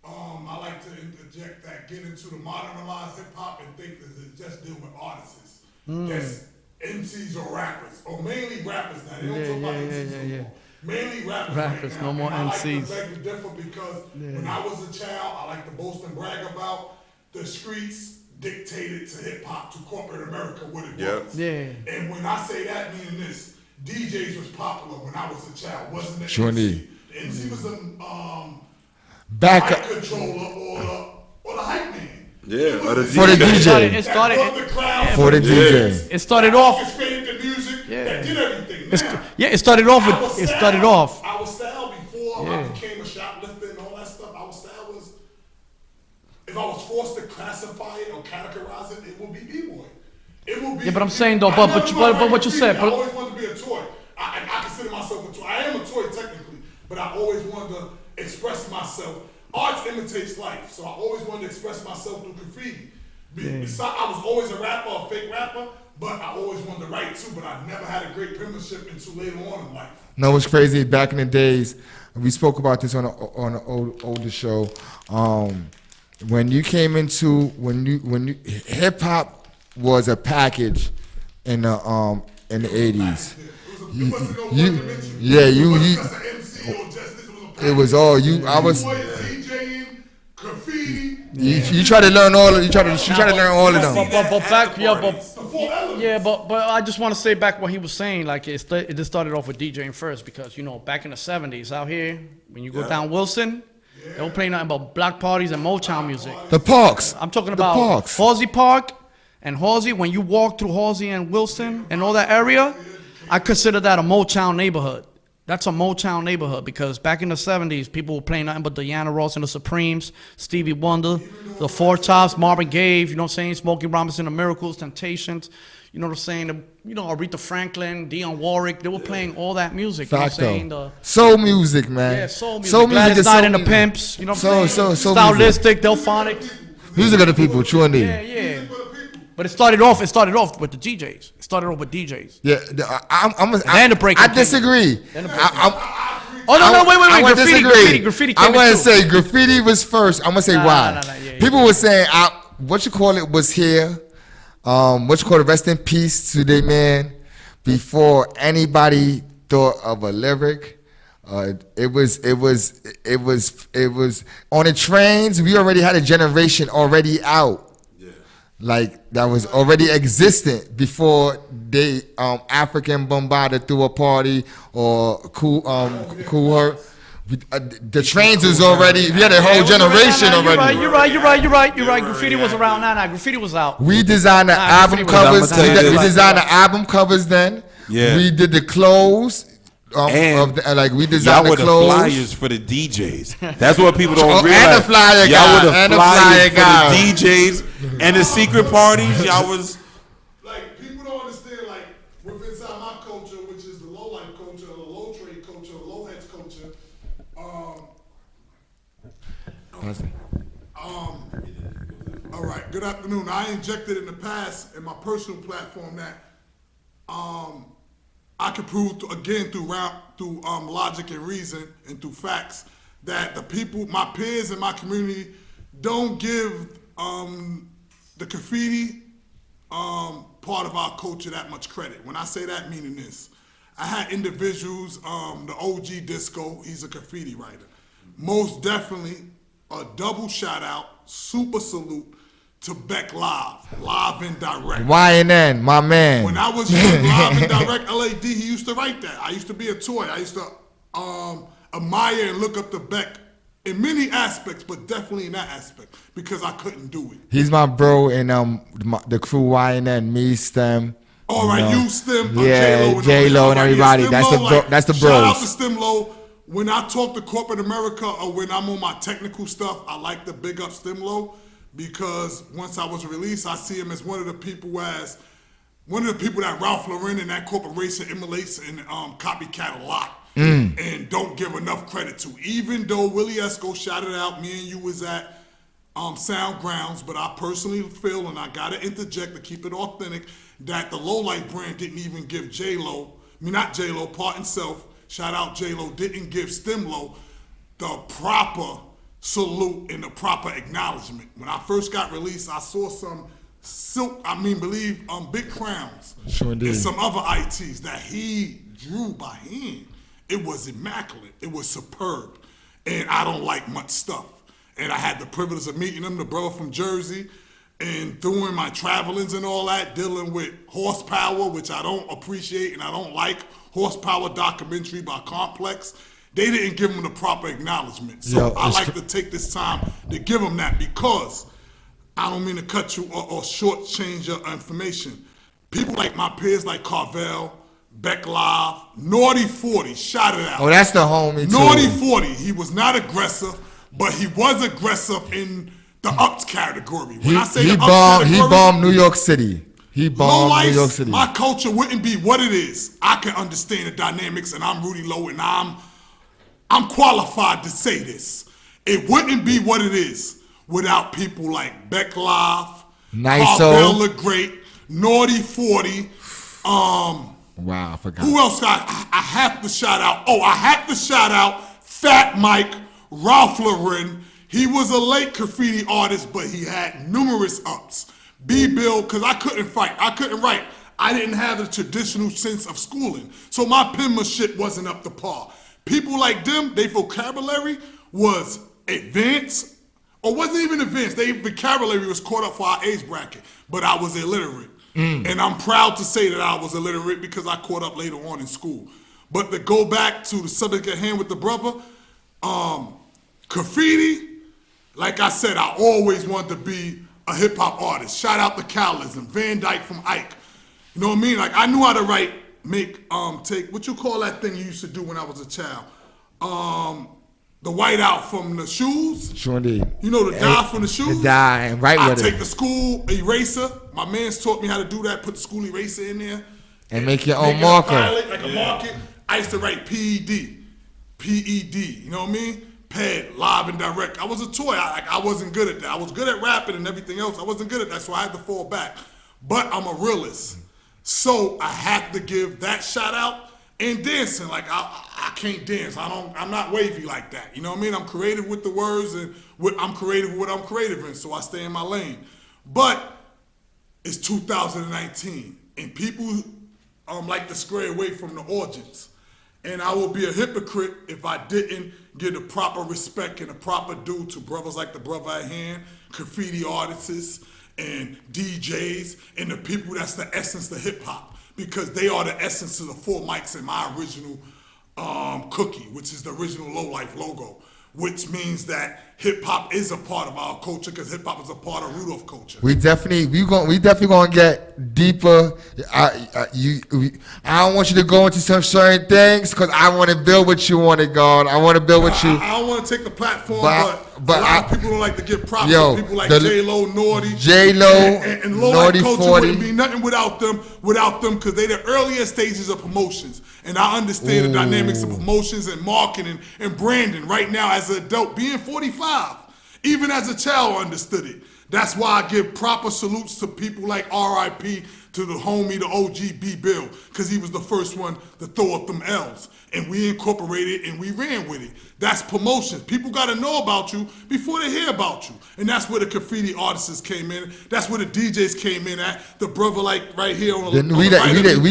I like to interject that get into the modernized hip hop and think that it just deal with artists. Just MCs or rappers, or mainly rappers now. They don't talk about MCs no more. Mainly rappers right now. No more and MCs. I like to beg to differ because when I was a child, I like to boast and brag about the streets dictated to hip hop, to corporate America what it was. And when I say that, meaning this, DJs was popular when I was a child, wasn't it? MC. The MC was a mic controller or the hype man. Yeah, for the DJ. It started for the DJ. It started off. The music that did everything. It started off with. It started off. Our style before I became a shoplifter and all that stuff. Our style was, if I was forced to classify it or categorize it, it would be b-boy. It would be. Yeah, but I'm saying though, but what you said. I always wanted to be a toy. I consider myself a toy. I am a toy technically, but I always wanted to express myself. Art imitates life, so I always wanted to express myself through graffiti. Besides, I was always a rapper, a fake rapper, but I always wanted to write too, but I never had a great penmanship until later on in life. No, what's crazy, back in the days, we spoke about this on an older show. When you came into, hip hop was a package in the 80s. It was all you. I was. You try to learn all. You try to learn all of them. But I just want to say back what he was saying. Like it just started off with DJing first because back in the '70s out here, when you go down Wilson, they were playing nothing but black parties and Motown music. The Parks. I'm talking about Halsey Park and Halsey. When you walk through Halsey and Wilson and all that area, I consider that a Motown neighborhood. That's a Motown neighborhood because back in the 70s, people were playing nothing but Diana Ross and the Supremes, Stevie Wonder, the Four Tops, Marvin Gaye, you know what I'm saying, Smokey Robinson, the Miracles, Temptations, you know what I'm saying, Aretha Franklin, Dionne Warwick, they were playing all that music, you know what I'm saying? Soul music, man. Yeah, soul music. Gladys Knight and the Pimps, you know what I'm saying? Stylistic, Delphonic. Music of the people, true indeed. Yeah. But it started off with the DJs. It started off with DJs. Yeah, I disagree. Wait. Graffiti came I'm going to say graffiti was first. I'm going to say why. People were saying, was here. Rest in peace to the man. Before anybody thought of a lyric. It was on the trains. We already had a generation already out. Like that was already existent before they African Bambaataa threw a party or cool her. The trains was already. We had a whole generation already. You're right. Graffiti was around now. Graffiti was out. We designed the album covers. We designed the album covers then. Yeah. We did the clothes. We designed the clothes. Y'all were the flyers for the DJs. That's what people don't realize. And the flyer guy. Y'all were the flyers for the DJs and the secret parties. Y'all was. Like, people don't understand, like, within inside my culture, which is the low life culture, the low trade culture, the low heads culture, all right, good afternoon. I injected in the past in my personal platform that I could prove through logic and reason and through facts that the people, my peers in my community, don't give the graffiti part of our culture that much credit. When I say that, meaning this, I had individuals, the OG Disco, he's a graffiti writer. Most definitely a double shout out, super salute to Beck Live and Direct. YNN, my man. When I was young, Live and Direct, LAD, he used to write that. I used to be a toy. I used to admire and look up to Beck in many aspects, but definitely in that aspect because I couldn't do it. He's my bro in the crew YNN, me, Stem. All right, you Stem, yeah, J-Lo and everybody. That's the bros. Shout out to Stemlo. when I talk to corporate America or when I'm on my technical stuff, I like to big up Stimlo because once I was released, I see him as one of the people that Ralph Lauren and that corporation emulates and copycat a lot and don't give enough credit to. Even though Willie Esco shouted out, me and you was at Sound Grounds, but I personally feel, and I gotta interject to keep it authentic, that the Low Life brand didn't even give not J-Lo, Part and Self, shout out J-Lo, didn't give Stimlo the proper salute and the proper acknowledgement. When I first got released, I saw some big crowns and some other ITs that he drew by hand. It was immaculate. It was superb. And I don't like much stuff. And I had the privilege of meeting him, the brother from Jersey, and doing my travelings and all that, dealing with Horsepower, which I don't appreciate and I don't like. Horsepower documentary by Complex. They didn't give him the proper acknowledgement. So I like to take this time to give him that because I don't mean to cut you or shortchange your information. People like my peers like Carvel, Beck Live, Naughty 40, shout it out. Oh, that's the homie too. Naughty 40, he was not aggressive, but he was aggressive in the ups category. When I say he the ups category, he bombed New York City. He bombed New York City. My culture wouldn't be what it is. I can understand the dynamics, and I'm Rudy Lowe, and I'm qualified to say this. It wouldn't be what it is without people like Beck Live, Carvel the Great, Naughty 40. Wow, I forgot. Who else I have to shout out? Oh, I have to shout out Fat Mike, Ralph Lauren. He was a late graffiti artist, but he had numerous ups. B-Bill, because I couldn't write. I didn't have the traditional sense of schooling. So my penmanship wasn't up to par. People like them, their vocabulary was advanced, or wasn't even advanced. Their vocabulary was caught up for our age bracket, but I was illiterate. And I'm proud to say that I was illiterate because I caught up later on in school. But to go back to the subject at hand with the brother, graffiti, like I said, I always wanted to be a hip hop artist. Shout out to Calism, Van Dyke from Ike. You know what I mean? Like I knew how to take, what you call that thing you used to do when I was a child? The whiteout from the shoes. Sure did. You know the dye from the shoes? The dye, and right with it. I take the school eraser. My man's taught me how to do that, put the school eraser in there. And make your own marker. Like a market. I used to write PED. You know what I mean? Pad, live and direct. I was a toy. I wasn't good at that. I was good at rapping and everything else. I wasn't good at that, so I had to fall back. But I'm a realist. So I have to give that shout out. And dancing, like I can't dance. I'm not wavy like that. You know what I mean? I'm creative with the words and I'm creative with what I'm creative in, so I stay in my lane. But it's 2019, and people like to stray away from the origins. And I will be a hypocrite if I didn't give the proper respect and the proper due to brothers like the brother at hand, graffiti artists, and DJs, and the people that's the essence of hip hop. Because they are the essence of the four mics in my original cookie, which is the original Low Life logo, which means that hip hop is a part of our culture because hip hop is a part of Rudolph culture. We definitely gonna get deeper. I don't want you to go into some certain things because I want to build what you want to go. I want to build what you. I don't want to take the platform, but a lot of people don't like to give props to people like J-Lo, Naughty, and Low Life culture 40. wouldn't be nothing without them because they the earlier stages of promotions. And I understand the dynamics of promotions and marketing and branding right now as an adult, being 45. Even as a child, I understood it. That's why I give proper salutes to people like R.I.P. to the homie, the OG B-Bill, because he was the first one to throw up them L's. And we incorporated and we ran with it. That's promotion. People got to know about you before they hear about you. And that's where the graffiti artists came in. That's where the DJs came in at. The brother like right here on the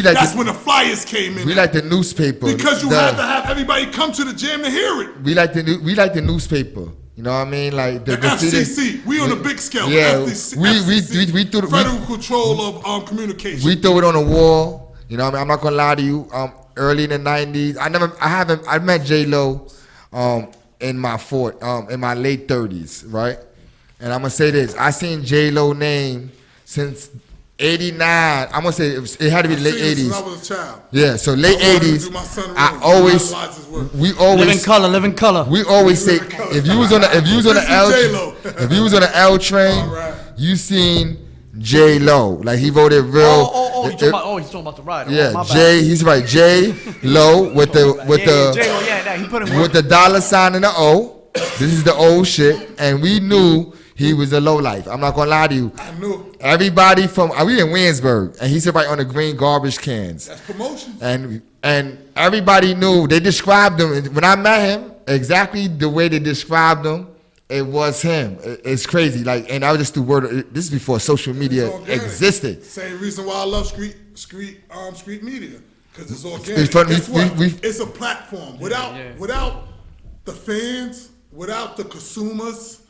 that's when the flyers came in. We like the newspaper. Because you had to have everybody come to the jam to hear it. We like the newspaper. You know what I mean? Like the FCC. We on a big scale. Yeah, FCC, we threw federal control of communication. We threw it on the wall. You know what I mean? I'm not gonna lie to you. Early in the 90s, I met J-Lo in my late 30s, right? And I'm gonna say this: I seen J-Lo name since '89. I'm gonna say it had to be the late '80s. I was a child. Yeah, so late '80s. We always living color. We always say if you was on the L train, you seen J Lo. Like he voted real. He's talking about the ride. Yeah, J. He's right. J Lo with the with the dollar sign and the O. This is the old shit, and we knew he was a low life. I'm not gonna lie to you. I knew. Everybody from we in Williamsburg, and he said right on the green garbage cans. That's promotion. And everybody knew. They described him when I met him exactly the way they described him. It was him. It's crazy. Like, and I was just through word. This is before social media existed. Same reason why I love street media, because it's organic. It's a platform. Without the fans, without the consumers,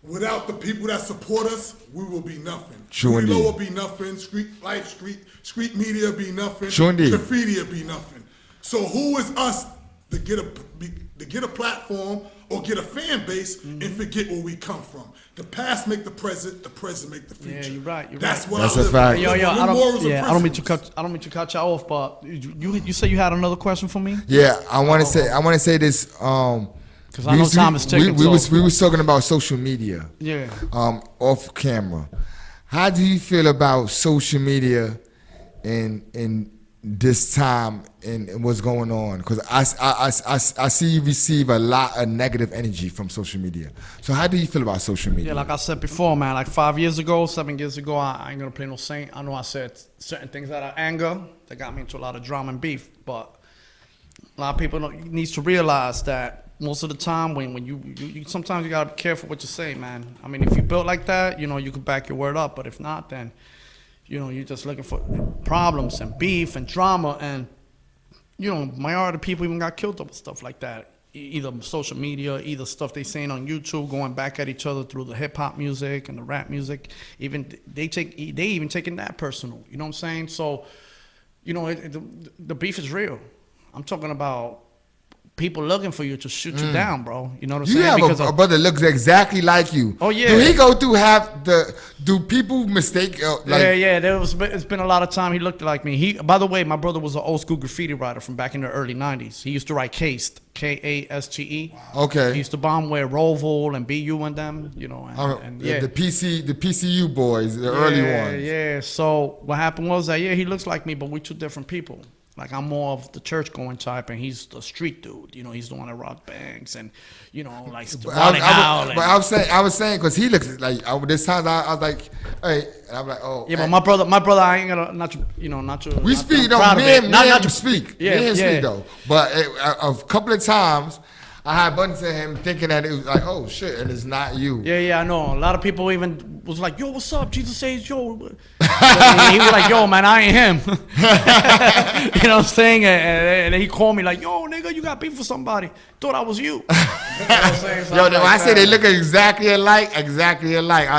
without the people that support us, we will be nothing. True indeed. will be nothing. Street life, street media be nothing. True indeed. Graffiti be nothing. So who is us to get a platform or get a fan base and forget where we come from? The past make the present make the future. Yeah, you're right. That's what That's I a live fact. by. I don't mean to cut you off, but you said you had another question for me? Yeah, I want to say this. Because I know time is ticking. We was talking about social media. Yeah. Off camera. How do you feel about social media in this time and what's going on? Because I see you receive a lot of negative energy from social media. So how do you feel about social media? Yeah, like I said before, man, like 7 years ago, I ain't gonna play no saint. I know I said certain things out of anger that got me into a lot of drama and beef, but a lot of people needs to realize that most of the time when you sometimes you gotta be careful what you say, man. I mean, if you built like that, you can back your word up, but if not, then you're just looking for problems and beef and drama, and majority of people even got killed over stuff like that. Either social media, either stuff they saying on YouTube, going back at each other through the hip hop music and the rap music. Even they even taking that personal. You know what I'm saying? So, the beef is real. I'm talking about people looking for you to shoot you down, bro. You know what I'm saying? You have a brother that looks exactly like you. Oh yeah. Do he go through do people mistake? Yeah. It's been a lot of time he looked like me. By the way, my brother was an old school graffiti writer from back in the early '90s. He used to write Caste, Kaste. Okay. He used to bomb where Roval and BU and them, the PCU boys, the early ones. Yeah. So what happened was that he looks like me, but we're two different people. Like, I'm more of the church-going type, and he's the street dude. He's the one that robbed banks and, likes to run out. But I was saying, because he looks like, this time I was like, hey, and I'm like, oh. Yeah, but my brother, I ain't gonna, not to. We speak, though, me and speak. Yeah. Speak, though. But a couple of times, I had buttons to him thinking that it was like, oh shit, and it's not you. Yeah, I know. A lot of people even was like, yo, what's up? Jesus says, yo. He was like, yo, man, I ain't him. You know what I'm saying? And he called me like, yo, nigga, you got beef with somebody. Thought I was you. You know what I'm saying? So I say they look exactly alike. I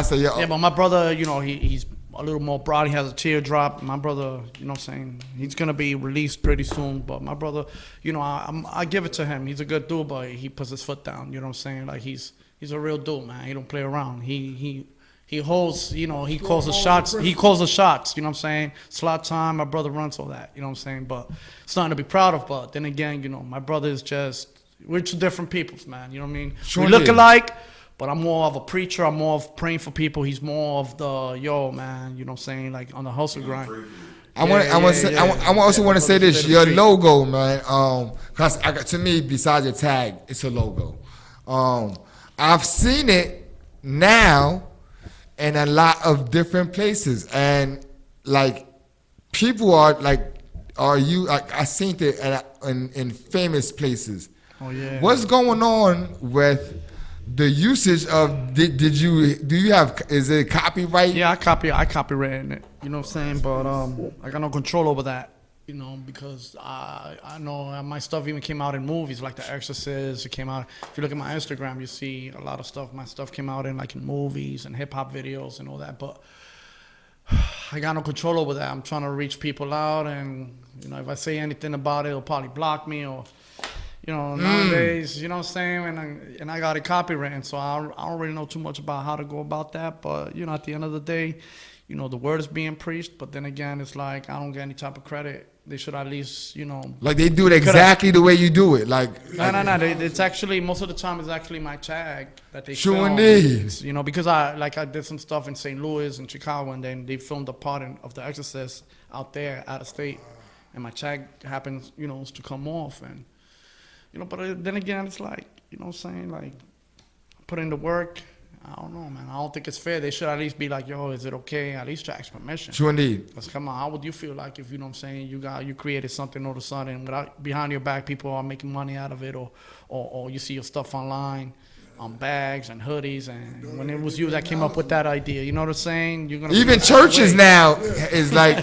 say, yo. Yeah, but my brother, he's a little more broad. He has a teardrop. My brother, you know what I'm saying? He's going to be released pretty soon. But my brother, I give it to him. He's a good dude, but he puts his foot down. You know what I'm saying? Like, he's a real dude, man. He don't play around. He holds, he calls the shots. He calls the shots, you know what I'm saying? Slot time, my brother runs all that, you know what I'm saying? But it's nothing to be proud of. But then again, my brother is we're two different peoples, man. You know what I mean? Sure we look alike. But I'm more of a preacher. I'm more of praying for people. He's more of the man. You know what I'm saying? Like on the hustle grind. I also want to say this. Your logo, man. Cause to me, besides your tag, it's a logo. I've seen it now in a lot of different places, and like people are you? I seen it in famous places. Oh yeah. What's going on with the usage of do you have, is it copyright? Yeah, I copyrighted it. You know what I'm saying? But I got no control over that. Because I know my stuff even came out in movies like The Exorcist. It came out. If you look at my Instagram, you see a lot of stuff. My stuff came out in movies and hip hop videos and all that. But I got no control over that. I'm trying to reach people out, and if I say anything about it, it'll probably block me or. You know, nowadays, you know what I'm saying? And I got it copywritten, so I don't really know too much about how to go about that. But, you know, at the end of the day, you know, the word is being preached. But then again, it's like I don't get any type of credit. They should at least, you know. Like they do it exactly the way you do it. Like No. It's actually, most of the time, it's actually my tag that they Sure film. indeed. You know, because I did some stuff in St. Louis and Chicago, and then they filmed a part of The Exorcist out there, out of state. And my tag happens, you know, to come off. And, you know, but then again, it's like, you know what I'm saying? Like, put in the work. I don't know, man. I don't think it's fair. They should at least be like, yo, is it okay? At least to ask permission. Sure indeed. Because come on, how would you feel like if, you know what I'm saying, you created something all of a sudden without, behind your back, people are making money out of it, or you see your stuff online on bags and hoodies, and when it was you that came up with that idea, you know what I'm saying? You're gonna even churches now is like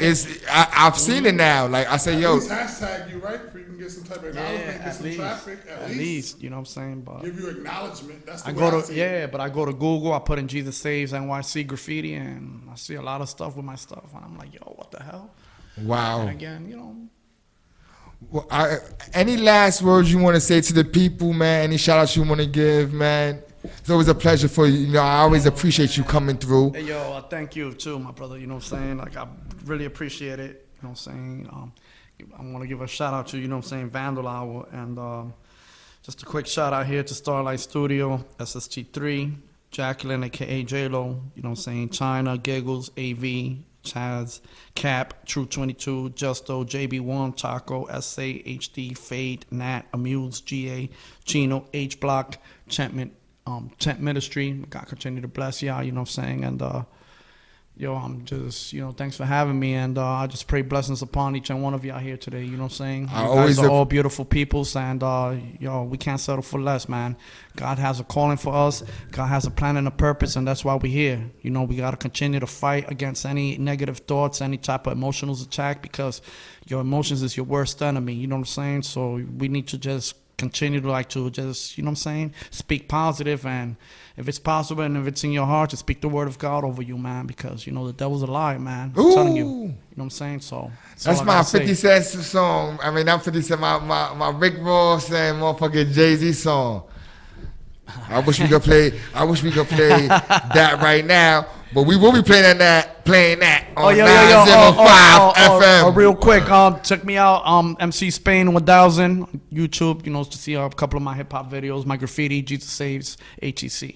I've seen it now. Like I say, yo, At least hashtag you, right? For you can get some type of acknowledgement, get some traffic. At least, you know what I'm saying? But give you acknowledgement. That's the I way go I to see it. but I go to Google. I put in Jesus Saves NYC graffiti, and I see a lot of stuff with my stuff, and I'm like, yo, what the hell? wow. And again, you know. Well, any last words you want to say to the people, man? Any shout outs you want to give, man? It's always a pleasure for you. You know, I always appreciate you coming through. Hey, yo, thank you too, my brother. You know what I'm saying? Like, I really appreciate it. You know what I'm saying? I want to give a shout out to, you know what I'm saying, Vandal Hour. And just a quick shout out here to Starlight Studio, S.STREET, Jacqueline, a.k.a. J-Lo, you know what I'm saying, China, Giggles, AV, Chaz, Cap, True 22, Justo, JB1, Taco, SA, HD, Fade, Nat, Amuse, GA, Chino, H Block, Tent Ministry. God continue to bless y'all, you know what I'm saying? And yo, I'm just, you know, thanks for having me, and I just pray blessings upon each and one of y'all here today, you know what I'm saying? You guys are all beautiful peoples, and yo, we can't settle for less, man. God has a calling for us. God has a plan and a purpose, and that's why we're here. You know, we got to continue to fight against any negative thoughts, any type of emotional attack, because your emotions is your worst enemy, you know what I'm saying? So we need to just continue to just, you know what I'm saying, speak positive, and if it's possible and if it's in your heart, to speak the word of God over you, man, because, you know, the devil's a liar, man. I'm telling you. You know what I'm saying? So that's my 50 Cent song. I mean, not 50 Cent, my Rick Ross and motherfucking Jay-Z song. I wish we could play that right now, but we will be playing that on 905 FM. Real quick, check me out, MC Spain 1000 YouTube, you know, to see a couple of my hip hop videos, my graffiti, Jesus Saves, HEC.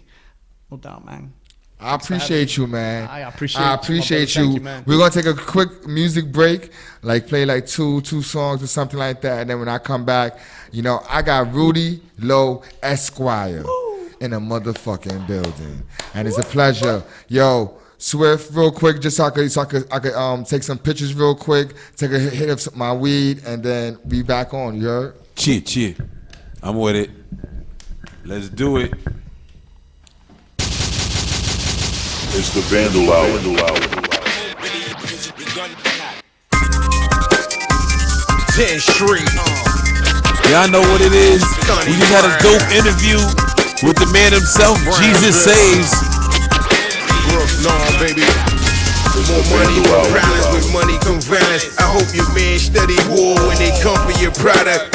No doubt, man. I appreciate you, man. I appreciate you. Thank you, man. We're gonna take a quick music break, like play like two songs or something like that, and then when I come back, you know, I got Rudy Low Esquire in a motherfucking building, and it's a pleasure. Yo, Swift, real quick, just so I could take some pictures real quick, take a hit of my weed, and then be back on. You heard? Cheer. I'm with it. Let's do it. It's the Vandal Hour. S.TREET. Y'all know what it is. We just had a dope interview with the man himself, Jesus Saves. Baby. More money, more violence. With money come violence. I hope your man study war when they come for your product.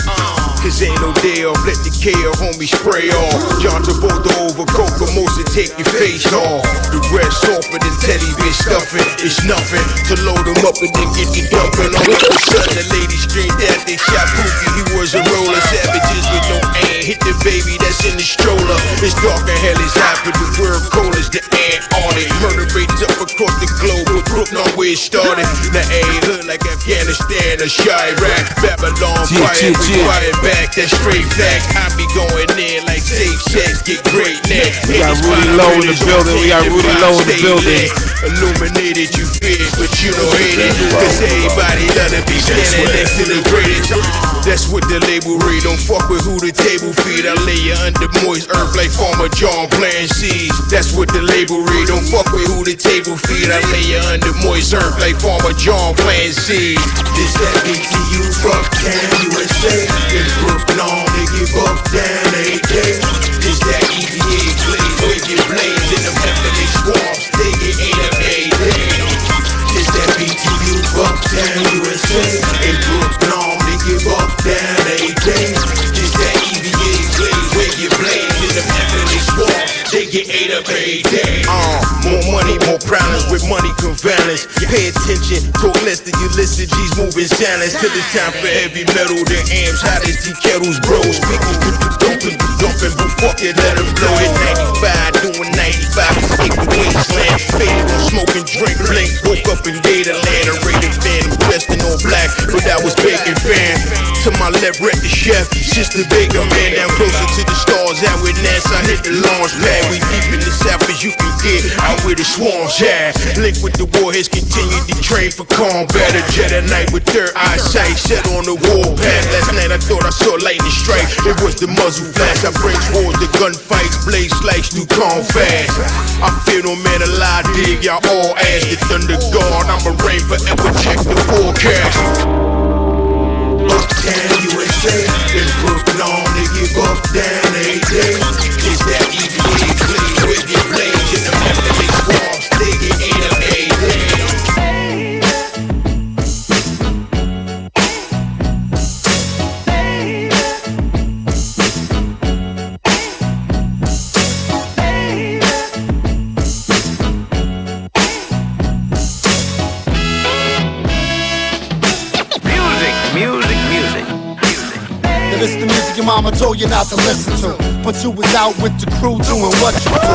Cause ain't no day off, let the K homie spray off. John Travolta over Coca, Mosa take your face off. The rest softer than Teddy bear stuffing. It's nothing to load them up and then get the dumping. All of a sudden the lady screamed out they shot Pookie. He was a roller, savages with no aim. Hit the baby that's in the stroller. It's dark and hell is hot, but the world cold as the ant on it. Murder rates up across the globe, but Brooklyn where it started. Now ain't hood like Afghanistan or Chirac. Babylon, fire, quiet back. That straight fact, I be going in like safe sex, get great neck. We got Rudy Low in the building. Illuminated, you fear, but you don't hate it. Cause everybody love to be standing next to the greatest. That's what the label read. Don't fuck with who the table feed. I lay you under moist earth like Farmer John playing seeds. That's what the label read. Don't fuck with who the table feed. I lay you under moist earth like Farmer John playing seeds. This that BTU Bucktown, USA. In Brooklyn, they give up down every day. This that EVA plays, we get blamed in them Heffley swamps. They get ate up every day. This that BTU Bucktown, USA. In Brooklyn, they give up down every day. This that to payday. More money, more problems with money convalesce. Pay attention, talk less than you listen. G's moving silence till it's time for heavy metal. The amps, hot as tea kettles, bro. Speakers dumping, but fuck it, let them blow it. 95, doing 95, escape the wasteland. Faded on smoke and drink, blink. Woke up in Gatorland, a rated fan, dressed in all black, but that was bacon fan. To my left, Rhett the chef, Sister Baker, man, down closer to the stars. Out with NASA, hit the launch pad. We deep in the south as you can get, out where the swamps at. Link with the warheads, continue to train for combat. A jet at night with third eyesight, set on the warpath. Last night I thought I saw lightning strike, it was the muzzle flash. I break wars, the gunfights, blaze slice through calm fast. I fear no man alive, dig y'all all ass. The thunder god, I'ma reign forever, check the forecast. Uptown USA, in Brooklyn on, they give up down a day. It's that EVA play with your blades in the Methodist swamps, digging in a day. This the music your mama told you not to listen to, but you was out with the crew doing what you do.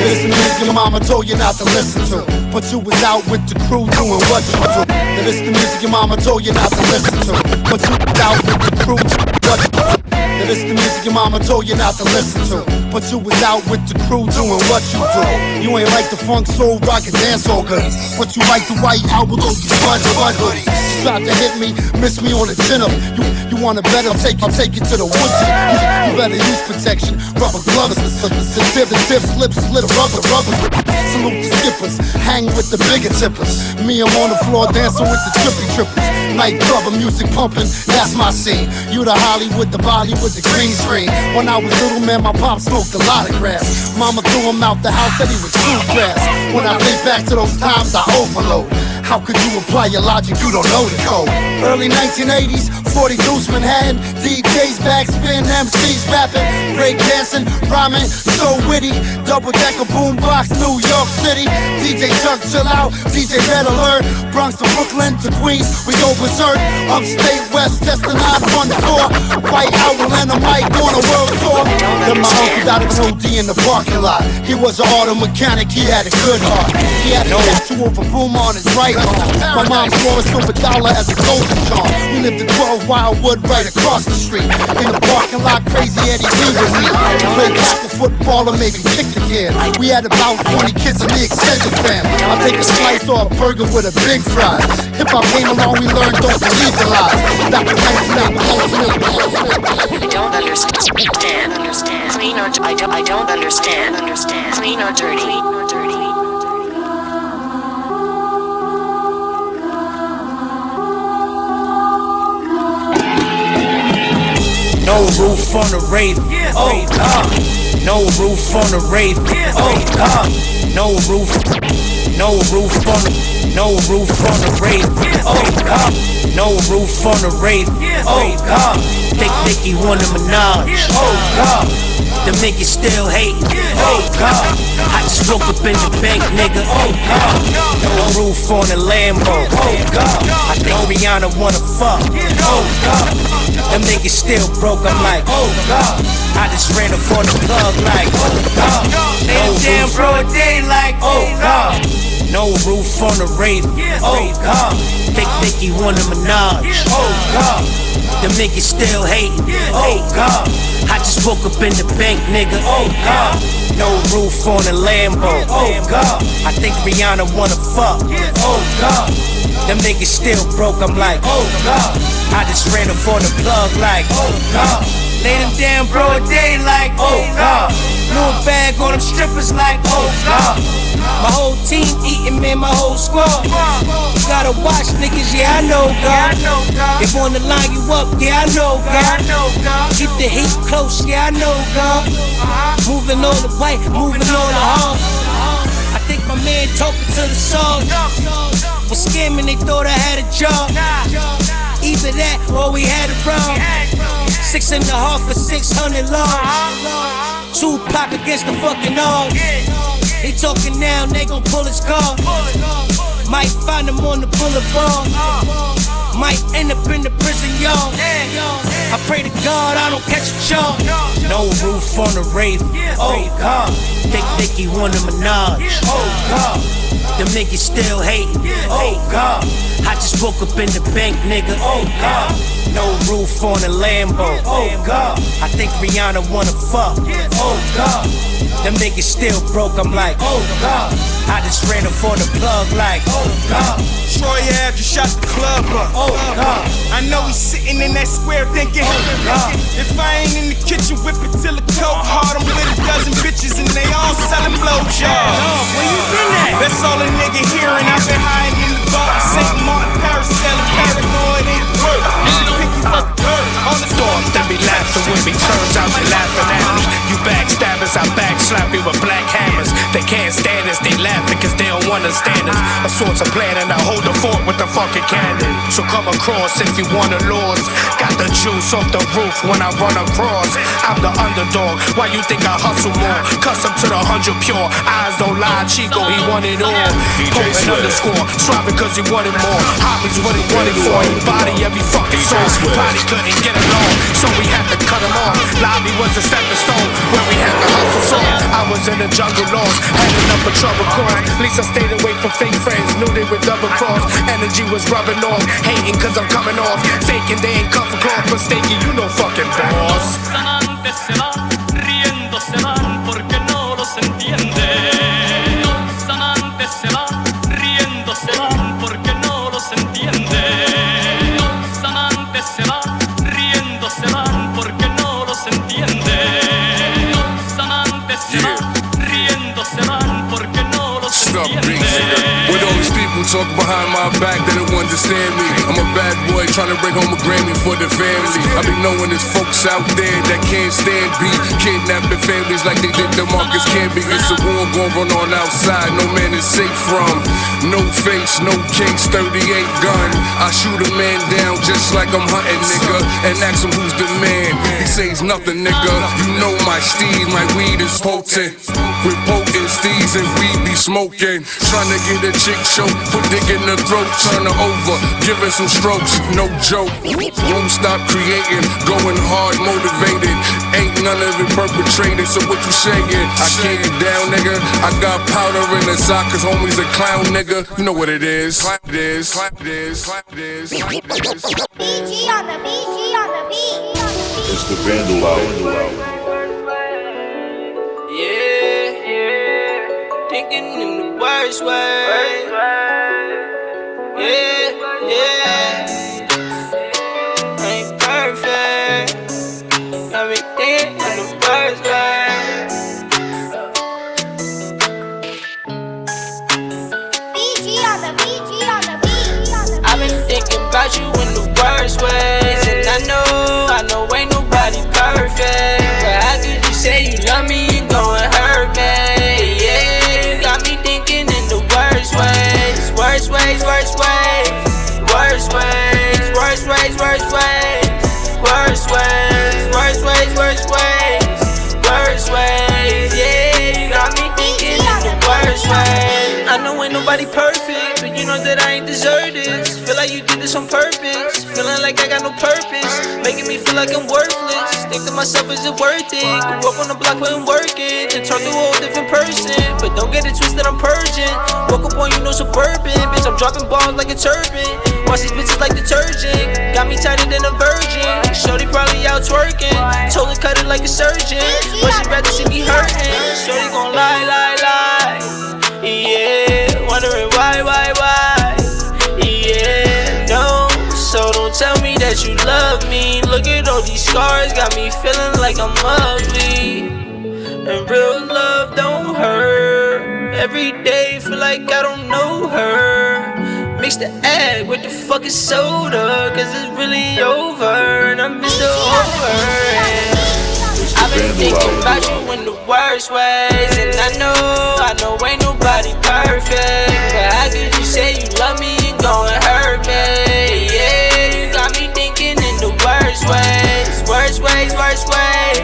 This the music your mama told you not to listen to, but you was out with the crew doing what you do. This the music your mama told you not to listen to, but you was out with the crew doing what you do. This the music your mama told you not to listen to, but you was out with the crew doing what you do. You ain't like the funk, soul, rock, and dance all goodies, but you like the white album, those Bud hoodies. Tried to hit me, miss me on the chin up. You want a better, I'll take you to the woods. You better use protection, rubber gloves. The tip, slip, slit, rubber. Salute the skippers, hang with the bigger tippers. Me, I'm on the floor dancing with the trippers. Nightclub, music pumping, that's my scene. You the Hollywood, the Bollywood, the green screen. When I was little, man, my pop smoked a lot of grass. Mama threw him out the house, said he was too grass. When I think back to those times, I overload. How could you apply your logic? You don't know the code. Early 1980s, 40 Deuce Manhattan, DJs backspin, MCs rapping, break dancing, rhyming, so witty. Double decker boombox, New York City. DJ Chuck, chill out. DJ Red Alert. Bronx to Brooklyn to Queens, we go berserk. Upstate West, testing 914. White Owl and a mic on a world tour. Then my uncle died of an OD in the parking lot. He was an auto mechanic, he had a good heart. He had a tattoo of a boom on his right arm. My mom swore a silver dollar as a golden charm. We lived at 12 Wildwood right across the street. In the parking lot, Crazy Eddie B with me. Played tackle football or maybe kick the kid. We had about 20 kids in the extended fam. I take a slice or a burger with a big fry. Hip hop came along, we learned don't believe the lies. Back to 1980. I don't understand. Clean or I don't understand. Clean or dirty. No roof on the rave. Oh God. No roof on the rave. Oh God. No roof on the rave. Oh God. No roof on the rave. Oh God. Thick Nicky want a menage. Oh God. The niggas still hating. Oh God. I just woke up in the bank, nigga. Oh God. No roof on the Lambo. Oh God. I think Rihanna wanna fuck. Oh God. Them niggas still broke. I'm like, oh God. I just ran up on the plug like, oh God. No damn broad daylight. Oh God. No roof on the rave. Oh God. Thick Nicky want a menage. Oh God. Them niggas still hating. Oh God. I just woke up in the bank, nigga. Oh God. No roof on the Lambo. Oh God. I think Rihanna wanna fuck. Oh God. Them niggas still broke. I'm like, oh God. I just ran up on the plug like, oh God. Lay them damn broad day like, oh God. New bag on them strippers like, oh God. My whole team eating, man, my whole squad. You gotta watch niggas, yeah, I know, God. They wanna line you up, yeah, I know, God. Keep the heat close, yeah, I know, God. Moving on the white, moving on the hard. I think my man talking to the song. Was scamming, they thought I had a job. Either that or we had it wrong. 6.5 for 600 long. Tupac against the fucking odds. They talking now, they gon' pull his car. Might find him on the boulevard. Might end up in the prison yard. I pray to God I don't catch a charge. No roof on the Wraith. Oh God. Think he want a menage. Oh God. Them niggas still hating. Oh God. I just woke up in the bank, nigga. Oh God. No roof on a Lambo. Oh God. I think Rihanna wanna fuck. Oh God. Them niggas still broke. I'm like, oh God. I just ran up for the plug like, oh God. Troy Ave just shot the club up. Oh God. I know he's sitting in that square thinking, oh God. If I ain't in the kitchen, whip it till it coke hard. I'm with a dozen bitches and they all selling blowjobs. Where you been at? That's all a nigga hearing. I've been hiding in the bar, St. Martin, Paris, selling paranoid ain't work. Pick you up dirt on the storm. Then be laughing when me turns out they laughing at me. You backstabbers, I backslap you with black hammers. They can't stand us, they laughing cause they don't understand us. A source of plan and I hold the fort with the fucking cannon. So come across if you wanna lose. Got the juice off the roof when I run across. I'm the underdog, why you think I hustle more? Custom to the 100 pure, eyes don't lie, Chico, he want it all. Potent underscore, striving cause he wanted more. Hobbies what he wanted for, he body every fucking song. Body couldn't get along, so we had to cut him off. Lobby was a stepping stone, where we had to hustle song. I was in the jungle lost, had enough of trouble cause. At least I stayed away from fake friends, knew they would double cross. Energy was rubbing off, hating cause I'm coming off. Faking they ain't cut for cloth, mistaken you no fucking boss. Antes se va, riendo se van porque no los entiende. Los amantes se van, riendo se van porque no los entiende. Los amantes se van, riendo se van porque no los entiende. Los amantes se van, riendo se van porque no los entiende. With all these people talk behind my back, they don't understand me. I'm a bad boy trying to bring home a Grammy for the family. I be knowing there's folks out there that can't stand beat, kidnapping families like they did the Marcus Camby. It's a war going on outside, no man is safe from. No face, no case, 38 gun. I shoot a man down just like I'm hunting, nigga, and ask him who's the man. He says nothing, nigga. You know my steed, my weed is potent. With potent steeds and weed be smoking. Trying to get a chick show, put dick in the throat, turn her over, give her some strokes, no joke. Won't stop creating, going hard, motivated. Ain't none of it perpetrated, so what you saying? I can't get down, nigga. I got powder in the sock, cause homie's a clown, nigga. You know what it is. Clap it is, clap it is, clap it is, clap it is. BG on the BG on the beat. It's the Vandal Hour. Thinking in the worst way. Yeah. Ain't perfect. Got me thinking in the worst way. BG on the beat. I've been thinking about you in the worst ways. And I know ain't nobody perfect. But how could you say you love me, you gon' hurt me? Worst ways. Yeah, you got me thinking in the worst way. I know ain't nobody perfect, but you know that I ain't deserve this. Feel like you did this on purpose. Feeling like I got no purpose, making me feel like I'm worthless. Think to myself, is it worth it? Grew up on the block, putting work in to turn to a whole different person. But don't get it twisted, I'm purging. Woke up on you, no suburban. Bitch, I'm dropping balls like a turban. Wash these bitches like detergent. Got me tighter than a virgin. Shorty probably out twerking. Told her cut it like a surgeon, but she rather see me hurting. Shorty gon' lie. Yeah, wondering why. Yeah, no. So don't tell me that you love me. Look at all these scars, got me feeling like I'm ugly. And real love don't hurt. Every day used to act, what the fuck is soda? Cause it's really over, and I miss the over. I've been thinking about you in the worst ways, and I know ain't nobody perfect. But how could you say you love me and go and hurt me? Yeah, you got me thinking in the worst ways, worst ways, worst ways,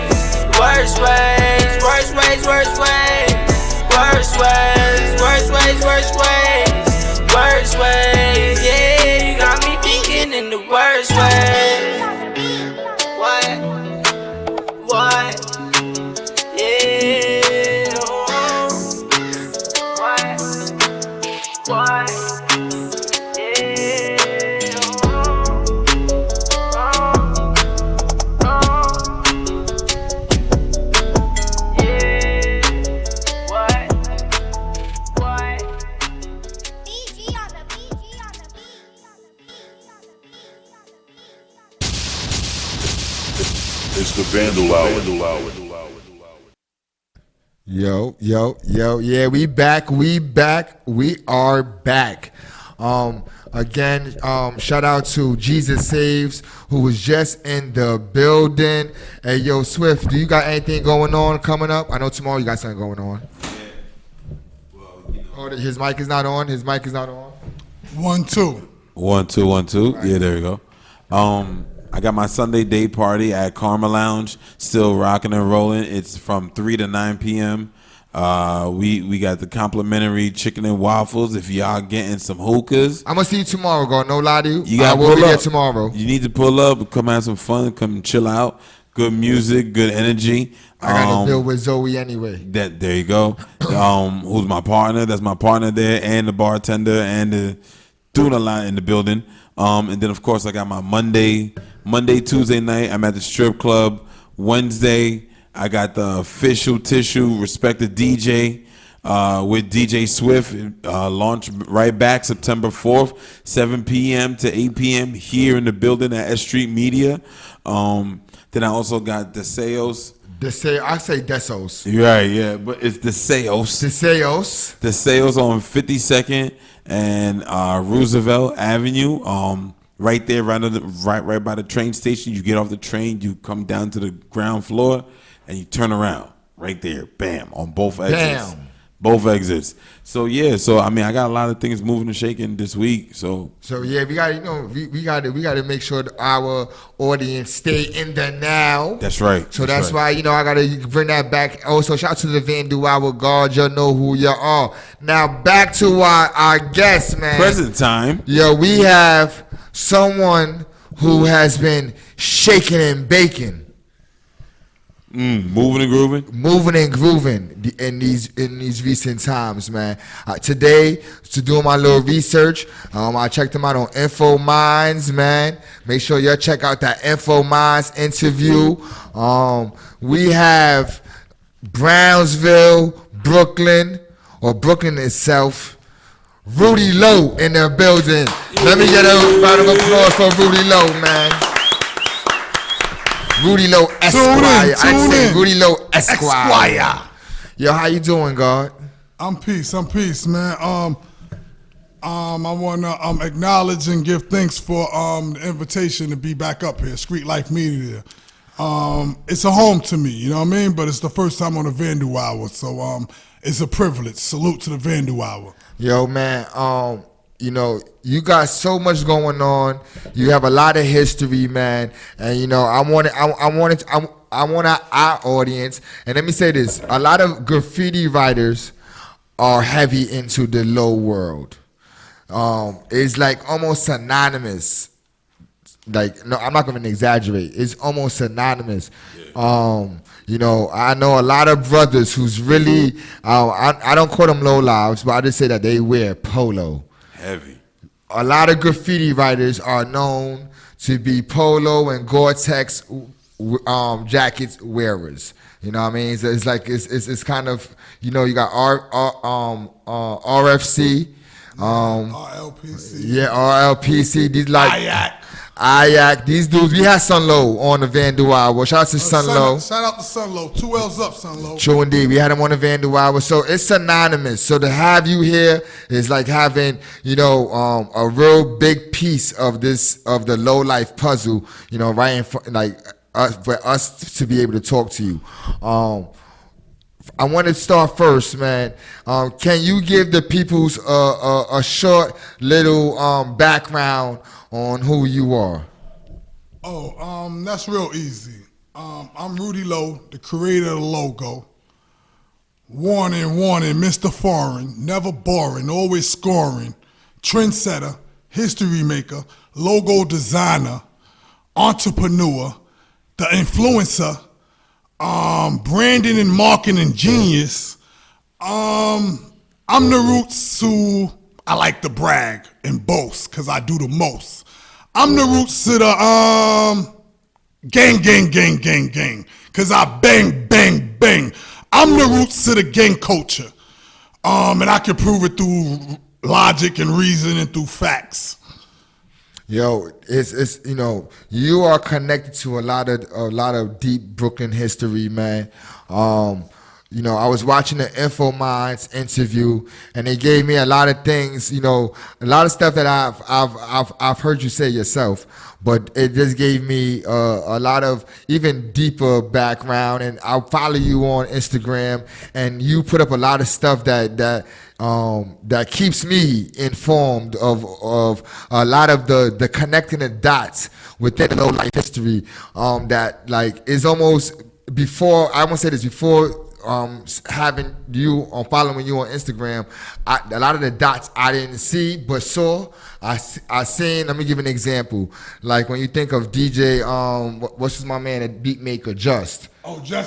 worst ways, worst ways, worst ways, worst ways, worst ways, worst ways, worst ways. Yeah, you got me thinking in the worst ways. What? Yeah. What? It's the Vandal Hour. Yo, yeah, we are back. Again, shout out to Jesus Saves, who was just in the building. Hey, yo, Swift, do you got anything going on coming up? I know tomorrow you got something going on. Oh, his mic is not on. 1 2. 1 2 1 2. Yeah, there you go. I got my Sunday day party at Karma Lounge, still rocking and rolling. It's from 3 to 9 p.m. We got the complimentary chicken and waffles. If y'all getting some hookahs, I'm gonna see you tomorrow, girl. No lie to you. You gotta I will be pull there up tomorrow. You need to pull up, come have some fun, come chill out. Good music, good energy. I got to deal with Zoe anyway. There you go. Who's my partner? That's my partner there, and the bartender, and the doing a lot in the building. And then of course I got my Monday, Tuesday night. I'm at the strip club. Wednesday, I got the official tissue, respect the DJ, with DJ Swift. Launch right back September 4th, 7 p.m. to 8 p.m. here in the building at S.STREET Media. Then I also got Deseos. I say Desos. Right, yeah, but it's Deseos. Deseos on 52nd and Roosevelt Avenue. Right there, right by the train station. You get off the train, you come down to the ground floor, and you turn around. Right there, bam, on both exits. Bam. Both exits. So yeah, I mean, I got a lot of things moving and shaking this week. So yeah, we got to make sure that our audience stay in the now. That's right. So that's why I got to bring that back. Also, shout out to the Vandal Hour guard. You know who you are. Now back to our guest, man. Present time. Yo, we have someone who has been shaking and baking. Moving and grooving in these recent times, man. Today, to do my little research, I checked him out on Info Minds, man. Make sure y'all check out that Info Minds interview. We have Brownsville, Brooklyn itself. Rudy Lowe in the building. Let me get a round of applause for Rudy Lowe, man. Rudy Lowe Esquire. I say Rudy Lowe Esquire. Yo, how you doing, God? I'm peace, man. I want to acknowledge and give thanks for the invitation to be back up here, Street Life Media. It's a home to me, you know what I mean? But it's the first time on the Vandal Hour, so it's a privilege. Salute to the Vandal Hour. Yo, man, you got so much going on. You have a lot of history, man. And I want our audience. And let me say this: a lot of graffiti writers are heavy into the low world. It's like almost synonymous. Like, no, I'm not going to exaggerate. It's almost synonymous. Yeah. I know a lot of brothers who's really, I don't call them low lives, but I just say that they wear polo. Heavy. A lot of graffiti writers are known to be polo and Gore-Tex jackets wearers. You know what I mean? It's like it's kind of, you got RFC. RLPC. Yeah, RLPC. These like Ayak. Ayak. These dudes. We had Sun Low on the Vandal Hour. Shout out to Sun Low. Shout out to Sun Low. 2 L's up, Sun Low. True indeed. We had him on the Vandal Hour. So it's synonymous. So to have you here is like having, a real big piece of the low life puzzle, right in front, for us to be able to talk to you. I want to start first, man. Can you give the people's a short little background on who you are? That's real easy. I'm Rudy Lowe, the creator of the logo. Warning, warning, Mr. Foreign, never boring, always scoring. Trendsetter, history maker, logo designer, entrepreneur, the influencer, branding and marketing genius. I'm the roots to, I like to brag and boast because I do the most. I'm the roots to the gang, because I bang, bang, bang. I'm the roots to the gang culture. And I can prove it through logic and reason and through facts. Yo, it's you are connected to a lot of deep Brooklyn history, man. I was watching the Info Minds interview, and they gave me a lot of things, a lot of stuff that I've heard you say yourself, but it just gave me a lot of even deeper background. And I'll follow you on Instagram, and you put up a lot of stuff that keeps me informed of a lot of the connecting the dots within the low life history. That like is almost before I won't say this before. Having you on following you on Instagram, a lot of the dots I didn't see but saw. I seen. Let me give an example. Like when you think of DJ, what's my man, a beat maker, Just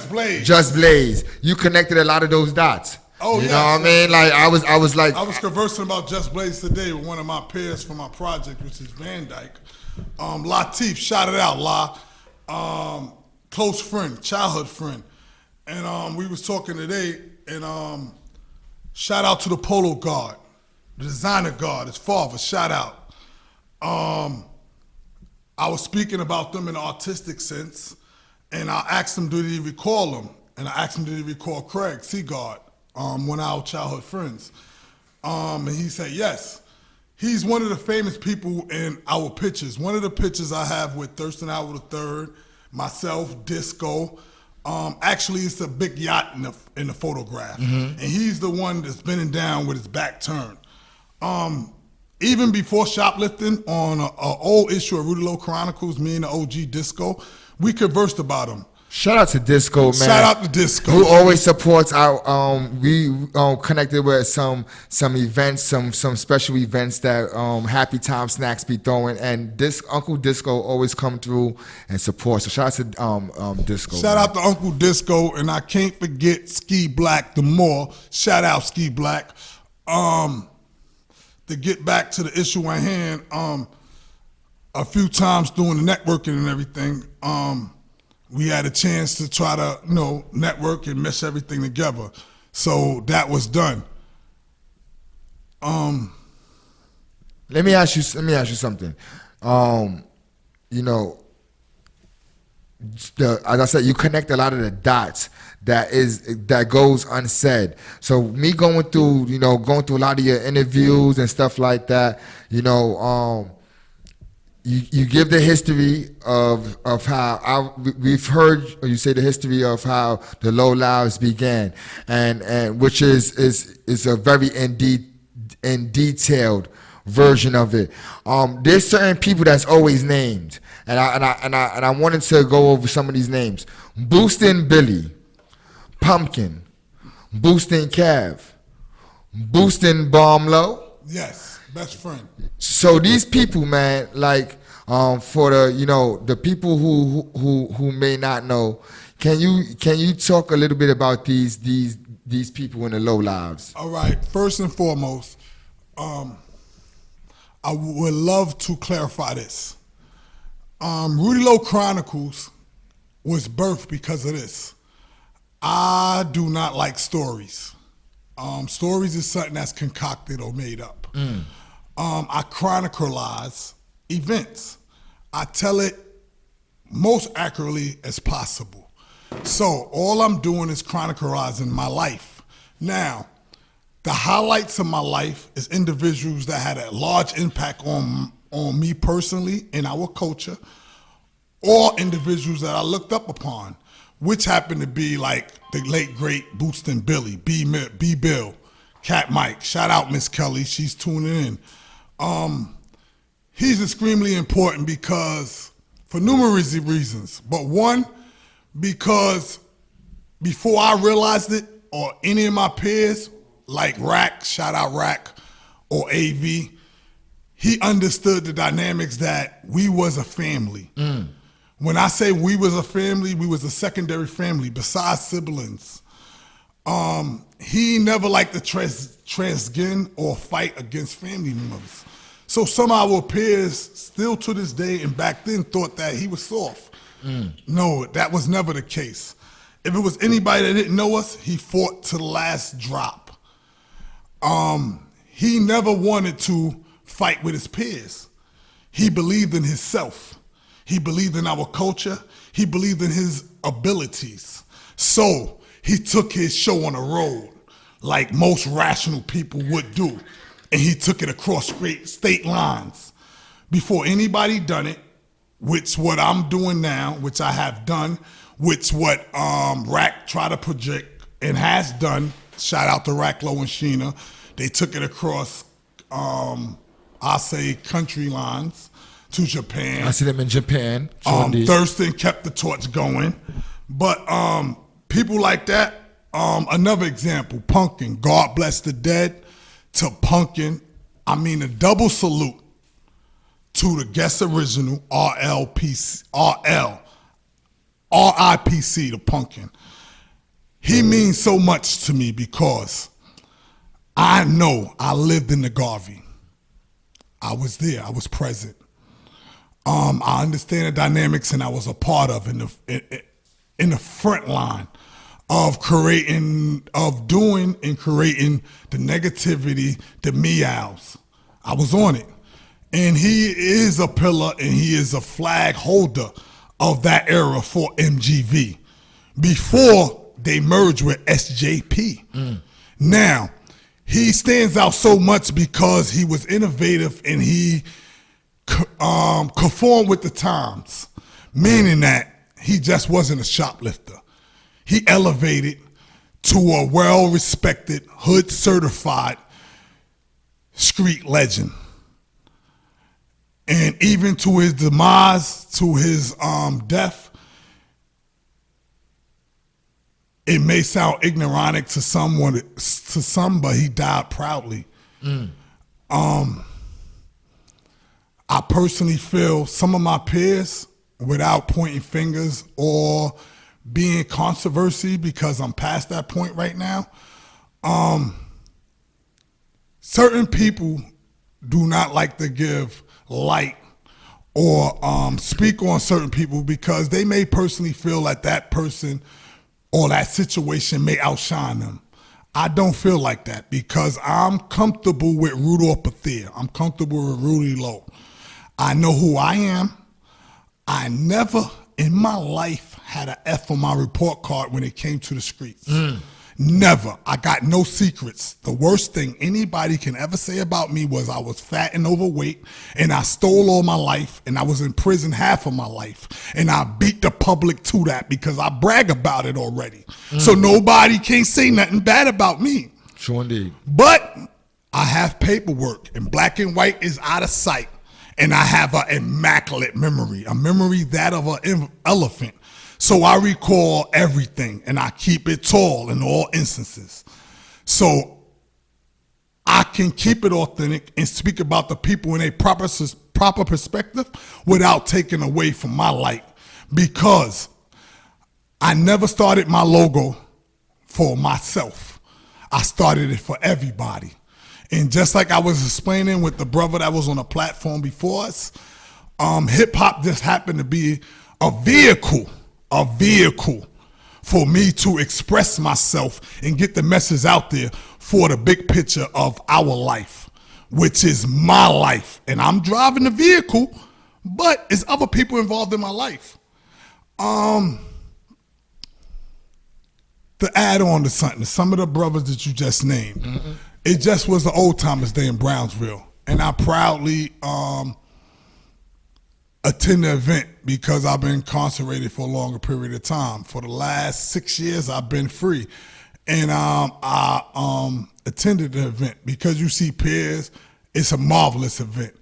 Blaze. Just Blaze. You connected a lot of those dots. Oh, you know what I mean? Like I was conversing about Just Blaze today with one of my peers from my project, which is Van Dyke. Latif, shout it out, La. Close friend, childhood friend. And we was talking today, and shout out to the polo guard, the designer guard, his father, shout out. I was speaking about them in an artistic sense, and I asked him, did he recall them? And I asked him, did he recall Craig Seagard, one of our childhood friends? And he said, yes. He's one of the famous people in our pictures. One of the pictures I have with Thurston Howard III, myself, Disco. Actually, it's a big yacht in the photograph, and he's the one that's bending down with his back turned. Even before shoplifting, on an old issue of Rudy Lowe Chronicles, me and the OG Disco, we conversed about him. Shout out to Disco, man. Shout out to Disco. Who always supports our we connected with some events, some special events that Happy Time Snacks be throwing, and this Uncle Disco always come through and support. So shout out to Disco. Shout out to Uncle Disco, and I can't forget Ski Black the more. Shout out Ski Black. To get back to the issue at hand, a few times doing the networking and everything, we had a chance to try to, network and mesh everything together. So that was done. Let me ask you something. As I said, you connect a lot of the dots that goes unsaid. So me going through a lot of your interviews and stuff like that, You give the history of how we've heard you say the history of how the Low Lives began, and which is a very in detailed version of it. There's certain people that's always named, and I wanted to go over some of these names: Boostin' Billy, Pumpkin, Boostin' Cav, Boostin' Bomb Low. Yes. Best friend. So these people, man, like for the people who may not know, can you talk a little bit about these people in the Low Lives? All right. First and foremost, I would love to clarify this. Rudy Lowe Chronicles was birthed because of this. I do not like stories. Stories is something that's concocted or made up. I chronicleize events. I tell it most accurately as possible. So all I'm doing is chronicleizing my life. Now, the highlights of my life is individuals that had a large impact on me personally in our culture, or individuals that I looked up upon, which happened to be like the late great Boostin' Billy, B Bill, Cat Mike. Shout out Miss Kelly, she's tuning in. He's extremely important because for numerous reasons, but one, because before I realized it, or any of my peers, like Rack, shout out Rack, or AV, he understood the dynamics that we was a family. When I say we was a family, we was a secondary family besides siblings. He never liked to transgen or fight against family members. So some of our peers still to this day and back then thought that he was soft. No, that was never the case. If it was anybody that didn't know us, he fought to the last drop. He never wanted to fight with his peers. He believed in himself. He believed in our culture. He believed in his abilities. So he took his show on the road like most rational people would do. And he took it across state lines. Before anybody done it, which what I'm doing now, which I have done, which what Rack tried to project and has done, shout out to Rack, Low, and Sheena. They took it across, I say, country lines to Japan. I see them in Japan. Thurston kept the torch going. But people like that, another example, Punkin, God Bless the Dead, to Punkin, I mean a double salute to the guest original, RIPC to Punkin. He means so much to me because I know I lived in the Garvey. I was there, I was present. I understand the dynamics, and I was a part of in the front line of creating the negativity, the meows. I was on it. And he is a pillar and he is a flag holder of that era for MGV before they merged with SJP. Now, he stands out so much because he was innovative and he conformed with the times, meaning that he just wasn't a shoplifter. He elevated to a well-respected, hood-certified street legend. And even to his demise, to his death, it may sound ignorant to some, but he died proudly. I personally feel some of my peers, without pointing fingers or being controversy, because I'm past that point right now, certain people do not like to give light or speak on certain people because they may personally feel like that person or that situation may outshine them. I don't feel like that because I'm comfortable with Rudolph Pathia. I'm comfortable with Rudy Lowe. I know who I am. I never in my life had an F on my report card when it came to the streets. Never. I got no secrets. The worst thing anybody can ever say about me was I was fat and overweight and I stole all my life and I was in prison half of my life. And I beat the public to that because I brag about it already. So nobody can say nothing bad about me. Sure indeed. But I have paperwork and black and white is out of sight. And I have an immaculate memory, a memory that of an elephant. So I recall everything and I keep it tall in all instances. So I can keep it authentic and speak about the people in a proper perspective without taking away from my light, because I never started my logo for myself. I started it for everybody. And just like I was explaining with the brother that was on the platform before us, hip hop just happened to be a vehicle for me to express myself and get the message out there for the big picture of our life, which is my life. And I'm driving the vehicle, but it's other people involved in my life. To add on to something, some of the brothers that you just named, it just was the old timers day in Brownsville. And I proudly attend the event because I've been incarcerated for a longer period of time. For the last 6 years, I've been free. And I attended the event because you see peers, it's a marvelous event.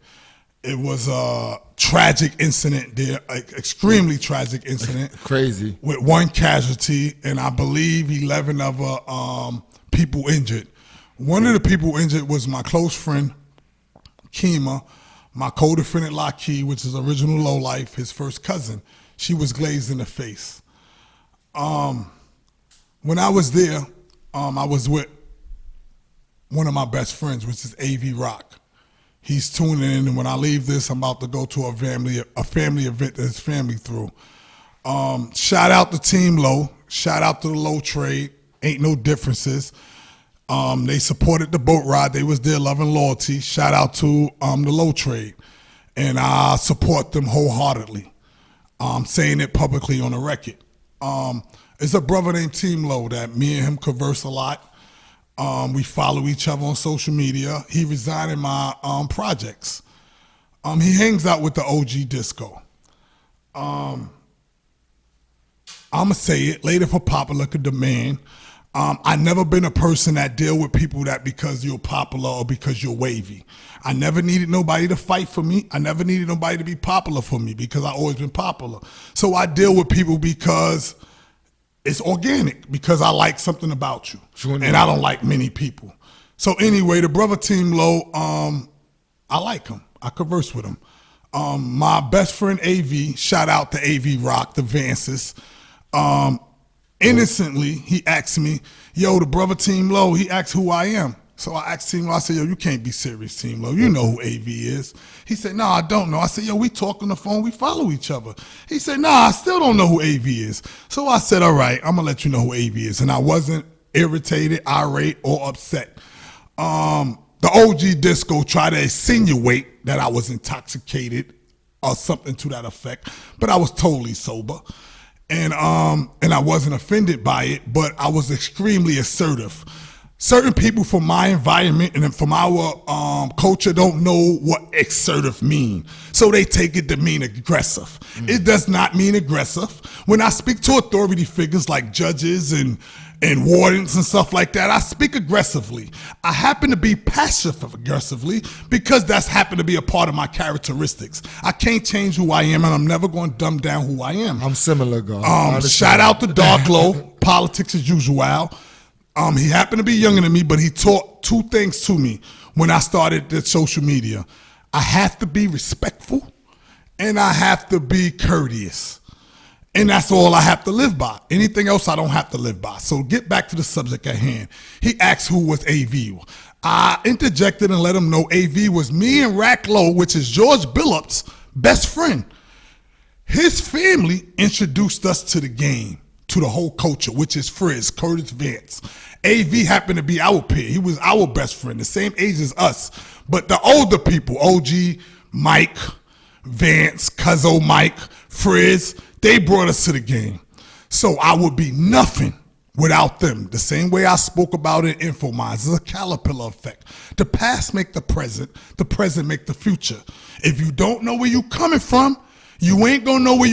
It was a tragic incident there, extremely tragic incident. Crazy. With one casualty, and I believe 11 other people injured. One of the people injured was my close friend, Kima, my co-defendant, Lakeith, which is original lowlife, his first cousin. She was glazed in the face. When I was there, I was with one of my best friends, which is AV Rock. He's tuning in, and when I leave this, I'm about to go to a family event that his family threw. Shout out to Team Low. Shout out to the Low Trade. Ain't no differences. They supported the boat ride. They was there, loving loyalty. Shout out to the Low Trade. And I support them wholeheartedly. I'm saying it publicly on the record. It's a brother named Team Low that me and him converse a lot. We follow each other on social media. He resigned in my projects. He hangs out with the OG Disco. I'ma say it later for popular demand. I never been a person that deal with people that because you're popular or because you're wavy. I never needed nobody to fight for me. I never needed nobody to be popular for me because I always been popular. So I deal with people because it's organic, because I like something about you. And I don't like many people. So anyway, the brother Team Low, I like him. I converse with him. My best friend AV, shout out to AV Rock, the Vances. Innocently, he asked me, yo, the brother Team Low, he asked who I am. So I asked Team Low, I said, yo, you can't be serious, Team Low. You know who AV is. He said, no, I don't know. I said, yo, we talk on the phone, we follow each other. He said, no, I still don't know who AV is. So I said, all right, I'm gonna let you know who AV is. And I wasn't irritated, irate, or upset. The OG Disco tried to insinuate that I was intoxicated or something to that effect, but I was totally sober. And I wasn't offended by it, but I was extremely assertive. Certain people from my environment and from our culture don't know what assertive mean. So they take it to mean aggressive. It does not mean aggressive. When I speak to authority figures like judges and wardens and stuff like that, I speak aggressively. I happen to be passive aggressively because that's happened to be a part of my characteristics. I can't change who I am, and I'm never going to dumb down who I am. I'm similar, God. Shout out to Dark Low, politics as usual. He happened to be younger than me, but he taught two things to me when I started the social media. I have to be respectful, and I have to be courteous. And that's all I have to live by. Anything else I don't have to live by. So get back to the subject at hand. He asked who was AV. I interjected and let him know AV was me and Rack Low, which is George Billup's best friend. His family introduced us to the game, to the whole culture, which is Frizz, Curtis Vance. AV happened to be our peer. He was our best friend, the same age as us. But the older people, OG, Mike, Vance, Cuzzo Mike, Frizz, they brought us to the game. So I would be nothing without them. The same way I spoke about in InfoMinds, it's a caterpillar effect. The past make the present make the future. If you don't know where you coming from, you ain't gonna know where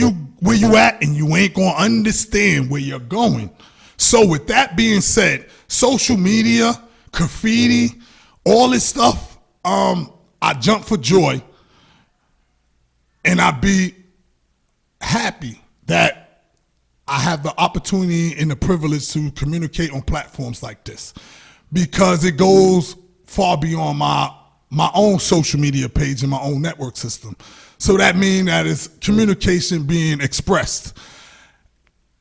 you at, and you ain't gonna understand where you're going. So with that being said, social media, graffiti, all this stuff, I jump for joy, and I be happy that I have the opportunity and the privilege to communicate on platforms like this, because it goes far beyond my own social media page and my own network system. So that means that it's communication being expressed.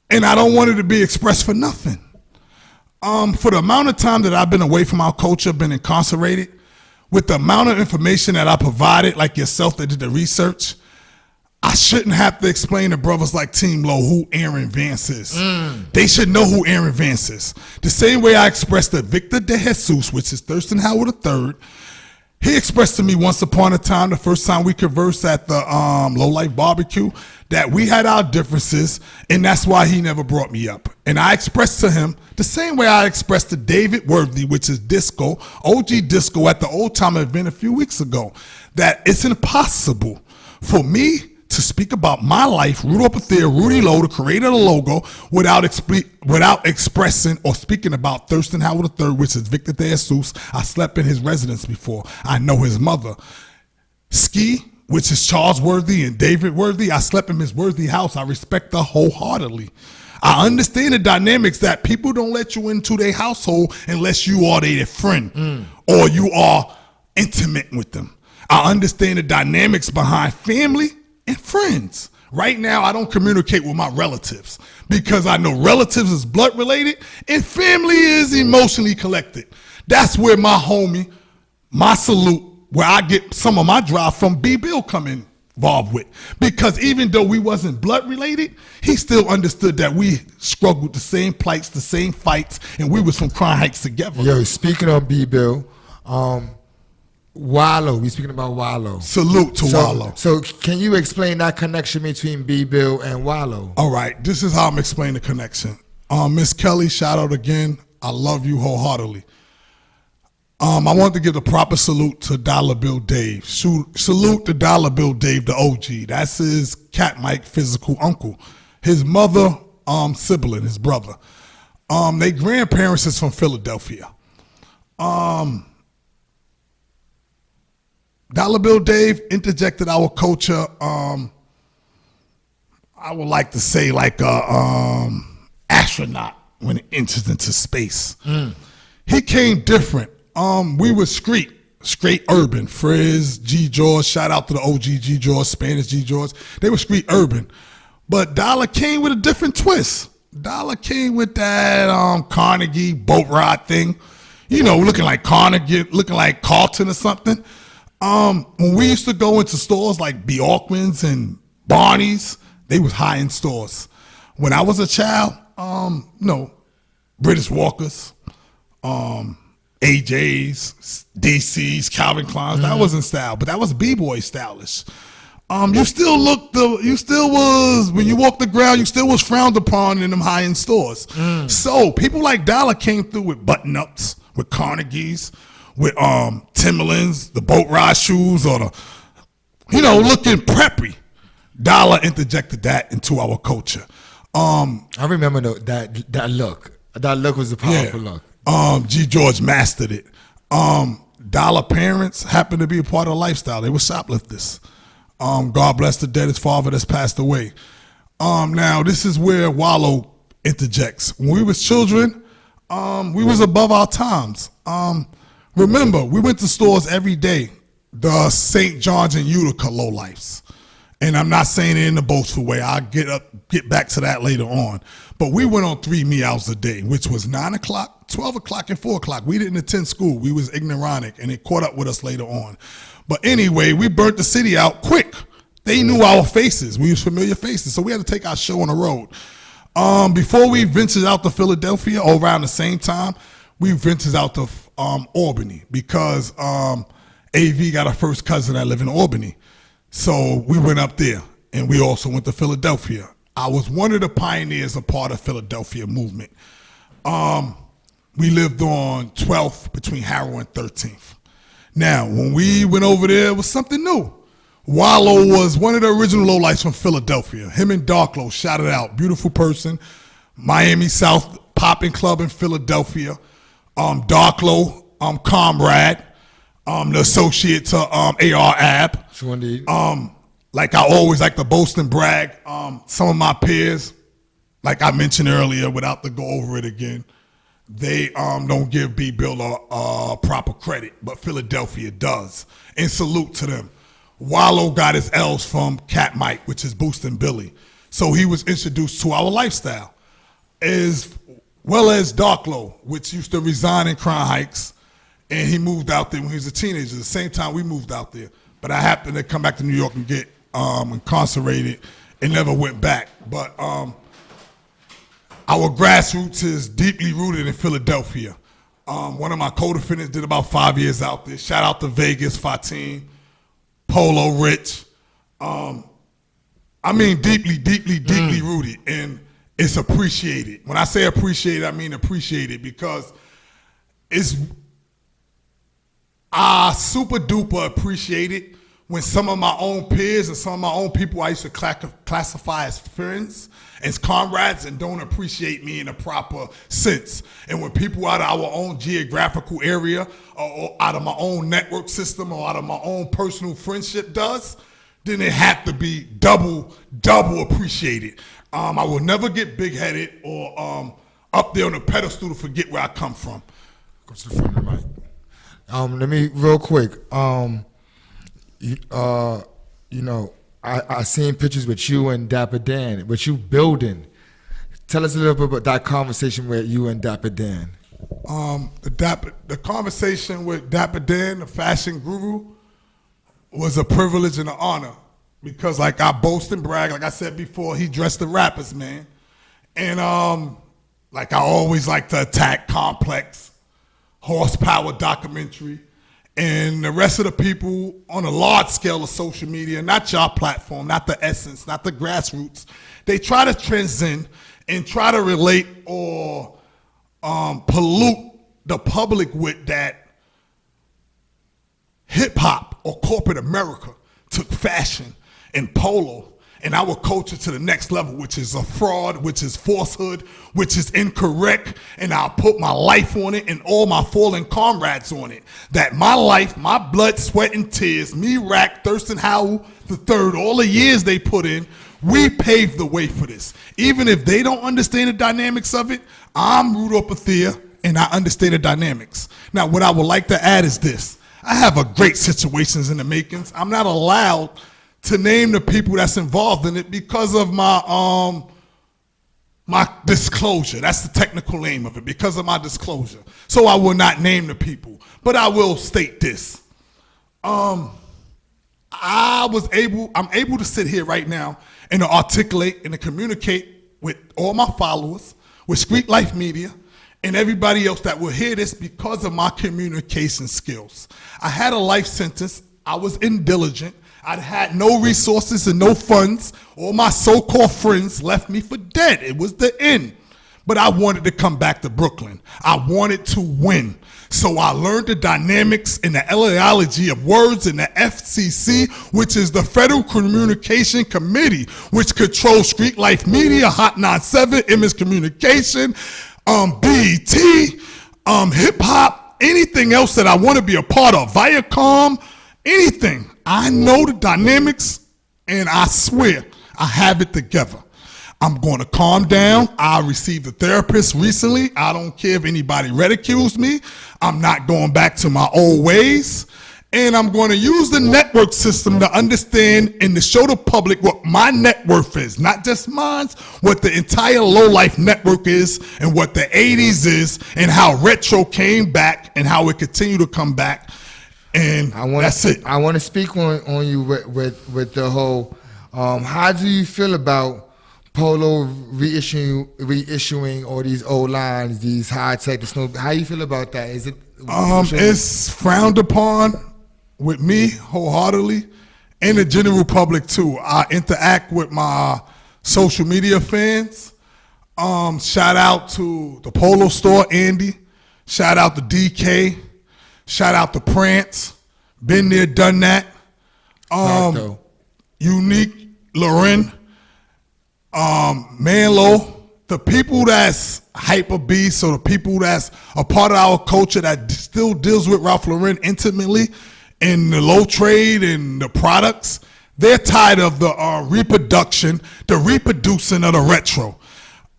And I don't want it to be expressed for nothing. For the amount of time that I've been away from our culture, been incarcerated, with the amount of information that I provided, like yourself that did the research, I shouldn't have to explain to brothers like Team Low who Aaron Vance is. They should know who Aaron Vance is. The same way I expressed to Victor De Jesus, which is Thurston Howard III, He expressed to me once upon a time, the first time we conversed at the Low Life Barbecue, that we had our differences, and that's why he never brought me up. And I expressed to him the same way I expressed to David Worthy, which is Disco, OG Disco, at the Old Time event a few weeks ago, that it's impossible for me to speak about my life, Rudolph Athea, Rudy Lowe, the creator of the logo, without expressing or speaking about Thurston Howard III, which is Victor De Jesus. I slept in his residence before. I know his mother. Ski, which is Charles Worthy and David Worthy. I slept in Miss Worthy house. I respect her wholeheartedly. I understand the dynamics that people don't let you into their household unless you are their friend or you are intimate with them. I understand the dynamics behind family and friends. Right now, I don't communicate with my relatives because I know relatives is blood related and family is emotionally connected. That's where my homie, my salute, where I get some of my drive from B. Bill come involved with. Because even though we wasn't blood related, he still understood that we struggled the same plights, the same fights, and we was from Crown Heights together. Yo, speaking of B. Bill, Wallow, we speaking about Wallow. Salute to Wallow. So can you explain that connection between B. Bill and Wallow? All right, this is how I'm explaining the connection. Miss Kelly, shout out again. I love you wholeheartedly. I want to give the proper salute to Dollar Bill Dave. Salute to Dollar Bill Dave, the OG. That's his Cat Mike physical uncle. His mother, sibling, his brother. They grandparents is from Philadelphia. Dollar Bill Dave interjected our culture. I would like to say like a astronaut when it enters into space. He came different. We were straight urban. Frizz, G George, shout out to the OG G George, Spanish G George. They were street urban. But Dollar came with a different twist. Dollar came with that Carnegie boat ride thing. You know, looking like Carnegie, looking like Carlton or something. When we used to go into stores like Bjorkman's and Barney's, they was high-end stores. When I was a child, British Walkers, AJ's, DC's, Calvin Klein's, that wasn't style, but that was B-boy stylish. You still was, when you walked the ground, you still was frowned upon in them high-end stores. So people like Dollar came through with button-ups, with Carnegies, with Timberlands, the boat ride shoes, or the, looking preppy. Dollar interjected that into our culture. I remember that look. That look was a powerful look. G. George mastered it. Dollar parents happened to be a part of the lifestyle. They were shoplifters. God bless the dead, his father that's passed away. Now, this is where Wallow interjects. When we was children, we was above our times. Remember, we went to stores every day, the St. John's and Utica lowlifes. And I'm not saying it in a boastful way. I'll get back to that later on. But we went on 3 meals a day, which was 9 o'clock, 12 o'clock, and 4 o'clock. We didn't attend school. We was ignorant, and it caught up with us later on. But anyway, we burnt the city out quick. They knew our faces. We was familiar faces, so we had to take our show on the road. Before we ventured out to Philadelphia, or around the same time, we ventured out to Albany because AV got a first cousin that lived in Albany. So we went up there, and we also went to Philadelphia. I was one of the pioneers, a part of Philadelphia movement. We lived on 12th between Harrow and 13th. Now, when we went over there, it was something new. Wallow was one of the original lowlights from Philadelphia. Him and Darklow shouted out, beautiful person. Miami South Popping Club in Philadelphia. Darklow, comrade, the associate to AR Ab. Sure indeed. Like I always like to boast and brag. Some of my peers, like I mentioned earlier, without to go over it again, they don't give B. Bill a proper credit, but Philadelphia does. And salute to them. Wallow got his L's from Cat Mike, which is Boostin' Billy. So he was introduced to our lifestyle. As well as Darklow, which used to reside in Crown Heights, and he moved out there when he was a teenager. The same time we moved out there. But I happened to come back to New York and get incarcerated and never went back. But our grassroots is deeply rooted in Philadelphia. One of my co-defendants did about 5 years out there. Shout out to Vegas, Fatim, Polo, Rich. I mean deeply Rudy, and it's appreciated. When I say appreciated, I mean appreciated because I super duper appreciate it when some of my own peers and some of my own people I used to classify as friends, as comrades, and don't appreciate me in a proper sense. And when people out of our own geographical area or out of my own network system or out of my own personal friendship does, then it had to be double appreciated. I will never get big-headed or up there on a pedestal to forget where I come from. Go to the front of the mic. Let me real quick. You know, I seen pictures with you and Dapper Dan, with you building. Tell us a little bit about that conversation with you and Dapper Dan. The conversation with Dapper Dan, the fashion guru, was a privilege and an honor because, like, I boast and brag, like I said before, he dressed the rappers, man. And like I always like to attack Complex, Horsepower documentary, and the rest of the people on a large scale of social media, not your platform, not the essence, not the grassroots. They try to transcend and try to relate or pollute the public with that hip-hop or corporate America took fashion and polo and our culture to the next level, which is a fraud, which is falsehood, which is incorrect, and I'll put my life on it and all my fallen comrades on it. That my life, my blood, sweat, and tears, me, Rack, Thurston Howell III, all the years they put in, we paved the way for this. Even if they don't understand the dynamics of it, I'm Rudy Pathia, and I understand the dynamics. Now, what I would like to add is this. I have a great situations in the makings. I'm not allowed to name the people that's involved in it because of my my disclosure. That's the technical name of it, because of my disclosure. So I will not name the people, but I will state this. I'm able to sit here right now and to articulate and to communicate with all my followers, with Street Life Media, and everybody else that will hear this because of my communication skills. I had a life sentence. I was indiligent. I'd had no resources and no funds. All my so-called friends left me for dead. It was the end. But I wanted to come back to Brooklyn. I wanted to win. So I learned the dynamics and the eleology of words in the FCC, which is the Federal Communication Committee, which controls Street Life Media, Hot 97, Image Communication, BET, hip-hop, anything else that I want to be a part of, Viacom, anything. I know the dynamics, and I swear I have it together. I'm going to calm down. I received a therapist recently. I don't care if anybody ridicules me. I'm not going back to my old ways. And I'm going to use the network system to understand and to show the public what my net worth is. Not just mine, what the entire low-life network is and what the 80s is and how retro came back and how it continued to come back. And that's it. I want to speak on you with the whole, how do you feel about Polo reissuing all these old lines, these high-tech, how you feel about that? Is it? It's frowned upon with me wholeheartedly and the general public too. I interact with my social media fans. Shout out to the Polo Store, Andy. Shout out to DK. Shout out to Prance. Been there, done that. Unique, Loren, Manlo, the people that's hyper beast, or the people that's a part of our culture that still deals with Ralph Lauren intimately in the low trade and the products, they're tired of the reproduction, the reproducing of the retro.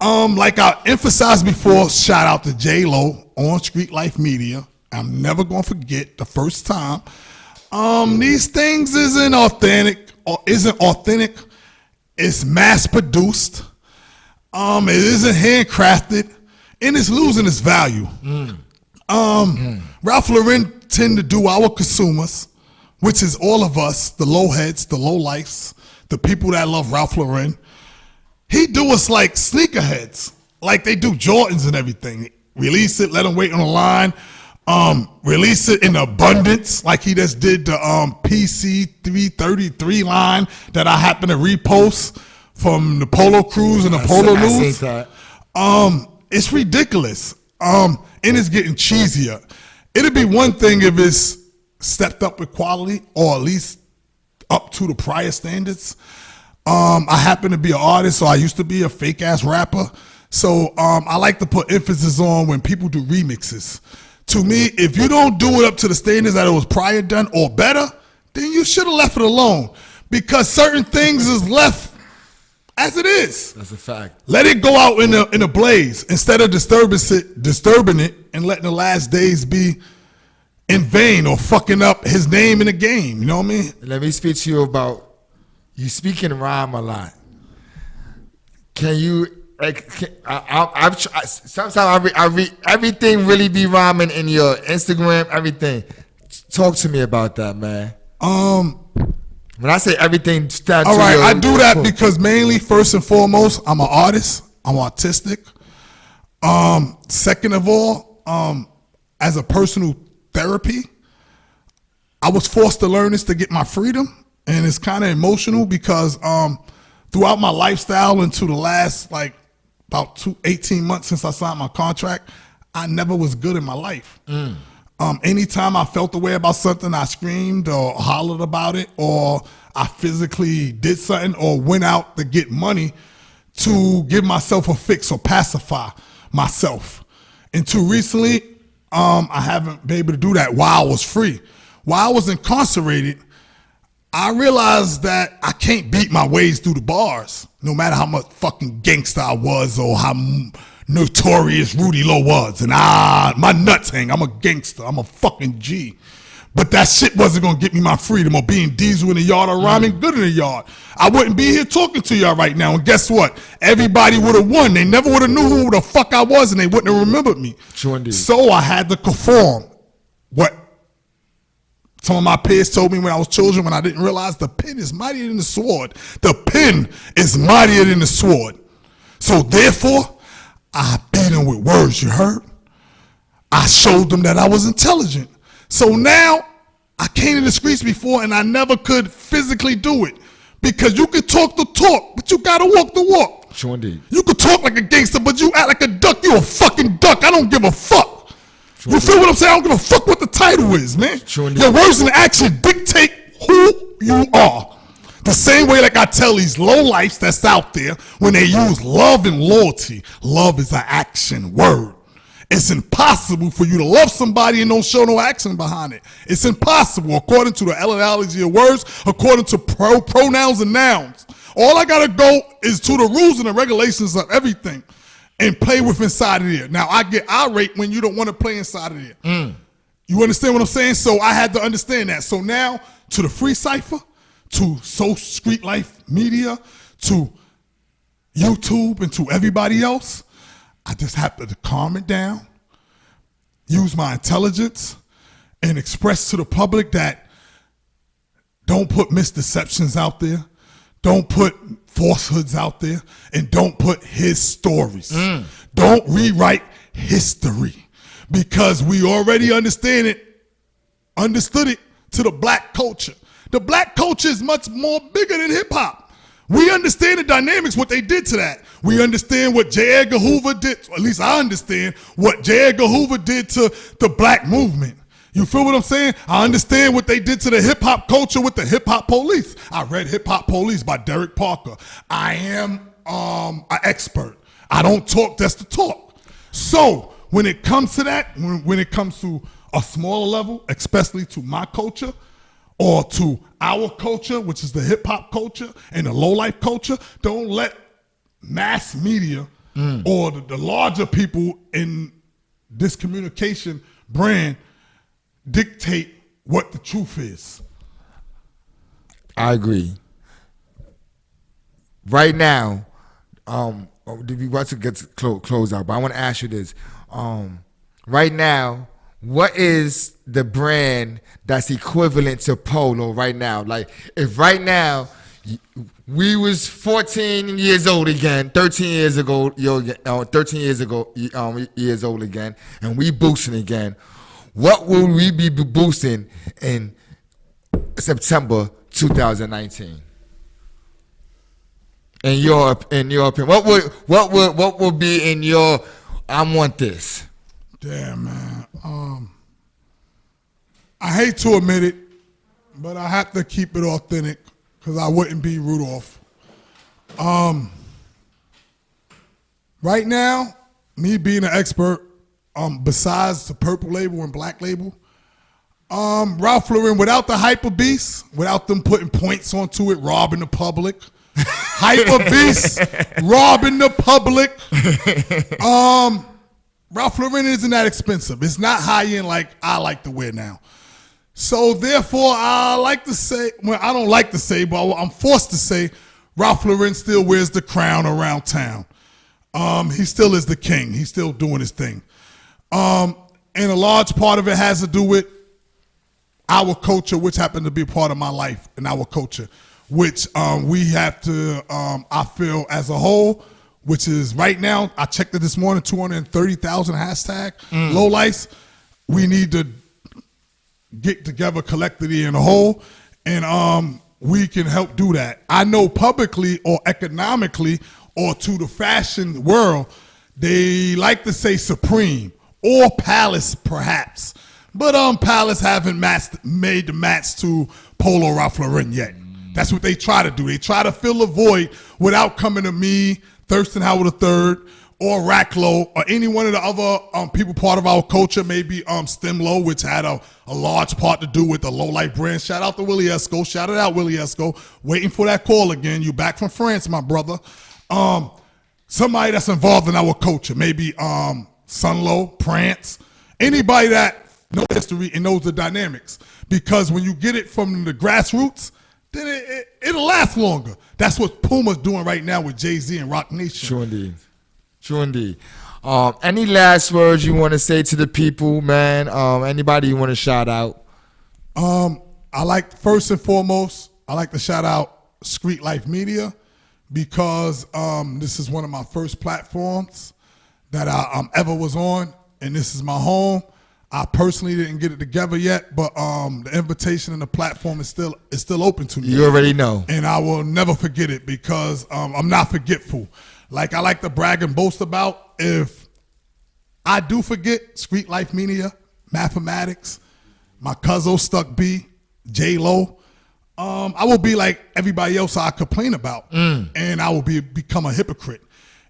Like I emphasized before, shout out to J-Lo on Street Life Media. I'm never gonna forget the first time. These things isn't authentic. It's mass produced. It isn't handcrafted, and it's losing its value. Ralph Lauren tend to do our consumers, which is all of us, the low heads, the low lifes, the people that love Ralph Lauren. He do us like sneakerheads, like they do Jordans and everything. release it, let them wait on the line. Release it in abundance, like he just did the PC 333 line that I happen to repost from the Polo Cruise and the Polo News. It's ridiculous. And it's getting cheesier. It'd be one thing if it's stepped up with quality, or at least up to the prior standards. I happen to be an artist, so I used to be a fake ass rapper. So I like to put emphasis on when people do remixes. To me, if you don't do it up to the standards that it was prior done or better, then you should have left it alone, because certain things is left as it is. That's a fact. Let it go out in a blaze instead of disturbing it and letting the last days be in vain or fucking up his name in the game. You know what I mean? Let me speak to you about, you speak in rhyme a lot. Can you, like, sometimes I read everything really be rhyming in your Instagram, everything. Talk to me about that, man. When I say everything, stand all to right, your, I do that because mainly, first and foremost, I'm an artist. I'm artistic. Second of all, as a personal therapy, I was forced to learn this to get my freedom, and it's kind of emotional because throughout my lifestyle into the last about 18 months since I signed my contract, I never was good in my life. Anytime I felt the way about something, I screamed or hollered about it, or I physically did something or went out to get money to give myself a fix or pacify myself. Until recently, I haven't been able to do that while I was free. While I was incarcerated, I realized that I can't beat my ways through the bars, no matter how much fucking gangster I was or how notorious Rudy Lowe was. And my nuts hang. I'm a gangster. I'm a fucking G. But that shit wasn't gonna get me my freedom, or being Diesel in the yard or rhyming good in the yard. I wouldn't be here talking to y'all right now. And guess what? Everybody would have won. They never would have knew who the fuck I was, and they wouldn't have remembered me. True indeed. So I had to conform what some of my peers told me when I was children, when I didn't realize the pen is mightier than the sword. The pen is mightier than the sword. So therefore, I beat them with words, you heard? I showed them that I was intelligent. So now, I came to the streets before and I never could physically do it. Because you can talk the talk, but you gotta walk the walk. True indeed. You can talk like a gangster, but you act like a duck. You a fucking duck. I don't give a fuck. You feel what I'm saying? I don't give a fuck what the title is, man. Your words and actions dictate who you are. The same way like I tell these lowlifes that's out there when they use love and loyalty. Love is an action word. It's impossible for you to love somebody and don't show no action behind it. It's impossible according to the etymology of words, according to pronouns and nouns. All I gotta go is to the rules and the regulations of everything and play with inside of there. Now, I get irate when you don't want to play inside of there. You understand what I'm saying? So I had to understand that. So now, to the Free Cypher, to Street Life Media, to YouTube, and to everybody else, I just have to calm it down, use my intelligence, and express to the public that don't put misdeceptions out there, don't put falsehoods out there, and don't put his stories. Don't rewrite history, because we already understood it to the black culture. The black culture is much more bigger than hip hop. We understand the dynamics, what they did to that. We understand what J. Edgar Hoover did, or at least I understand what J. Edgar Hoover did to the black movement. You feel what I'm saying? I understand what they did to the hip-hop culture with the hip-hop police. I read Hip-Hop Police by Derek Parker. I am an expert. I don't talk just to talk. So when it comes to that, when it comes to a smaller level, especially to my culture or to our culture, which is the hip-hop culture and the low-life culture, don't let mass media or the larger people in this communication brand dictate what the truth is. I agree. Right now, we want to get to close out, but I want to ask you this. Right now, what is the brand that's equivalent to Polo right now? Like, if right now We was 14 years old again, 13 years ago, 13 years old again, and we boosting again. What will we be boosting in September 2019? In your opinion, what would be in your? I want this. Damn, man. I hate to admit it, but I have to keep it authentic because I wouldn't be Rudolph. Right now, me being an expert, besides the purple label and black label, Ralph Lauren, without the hyper beast, without them putting points onto it, robbing the public, hyper beast, robbing the public. Ralph Lauren isn't that expensive. It's not high end like I like to wear now. So therefore, I like to say, well, I don't like to say, but I'm forced to say, Ralph Lauren still wears the crown around town. He still is the king. He's still doing his thing. And a large part of it has to do with our culture, which happened to be a part of my life and our culture, which we have to, I feel as a whole, which is right now, I checked it this morning, 230,000 hashtag lowlights. We need to get together collectively in a whole, and we can help do that. I know publicly or economically or to the fashion world, they like to say Supreme or Palace perhaps, but Palace haven't made the match to Polo Ralph Lauren yet. That's what they try to do. They try to fill a void without coming to me, Thurston Howard III, or Racklow, or any one of the other people part of our culture, maybe Stemlow, which had a large part to do with the low-life brand. Shout out to Willie Esco. Shout it out, Willie Esco. Waiting for that call again. You back from France, my brother. Somebody that's involved in our culture, maybe Sunlow, Prance, anybody that knows history and knows the dynamics. Because when you get it from the grassroots, then it'll last longer. That's what Puma's doing right now with Jay-Z and Rock Nation. True indeed. True indeed. Any last words you want to say to the people, man? Anybody you want to shout out? I like, first and foremost, I like to shout out Street Life Media because this is one of my first platforms that I ever was on, and this is my home. I personally didn't get it together yet, but the invitation and the platform is still open to me. You already know. And I will never forget it because I'm not forgetful. Like I like to brag and boast about, if I do forget Street Life Media, Mathematics, my cousin Stuck B, J-Lo, I will be like everybody else I complain about, and I will become a hypocrite.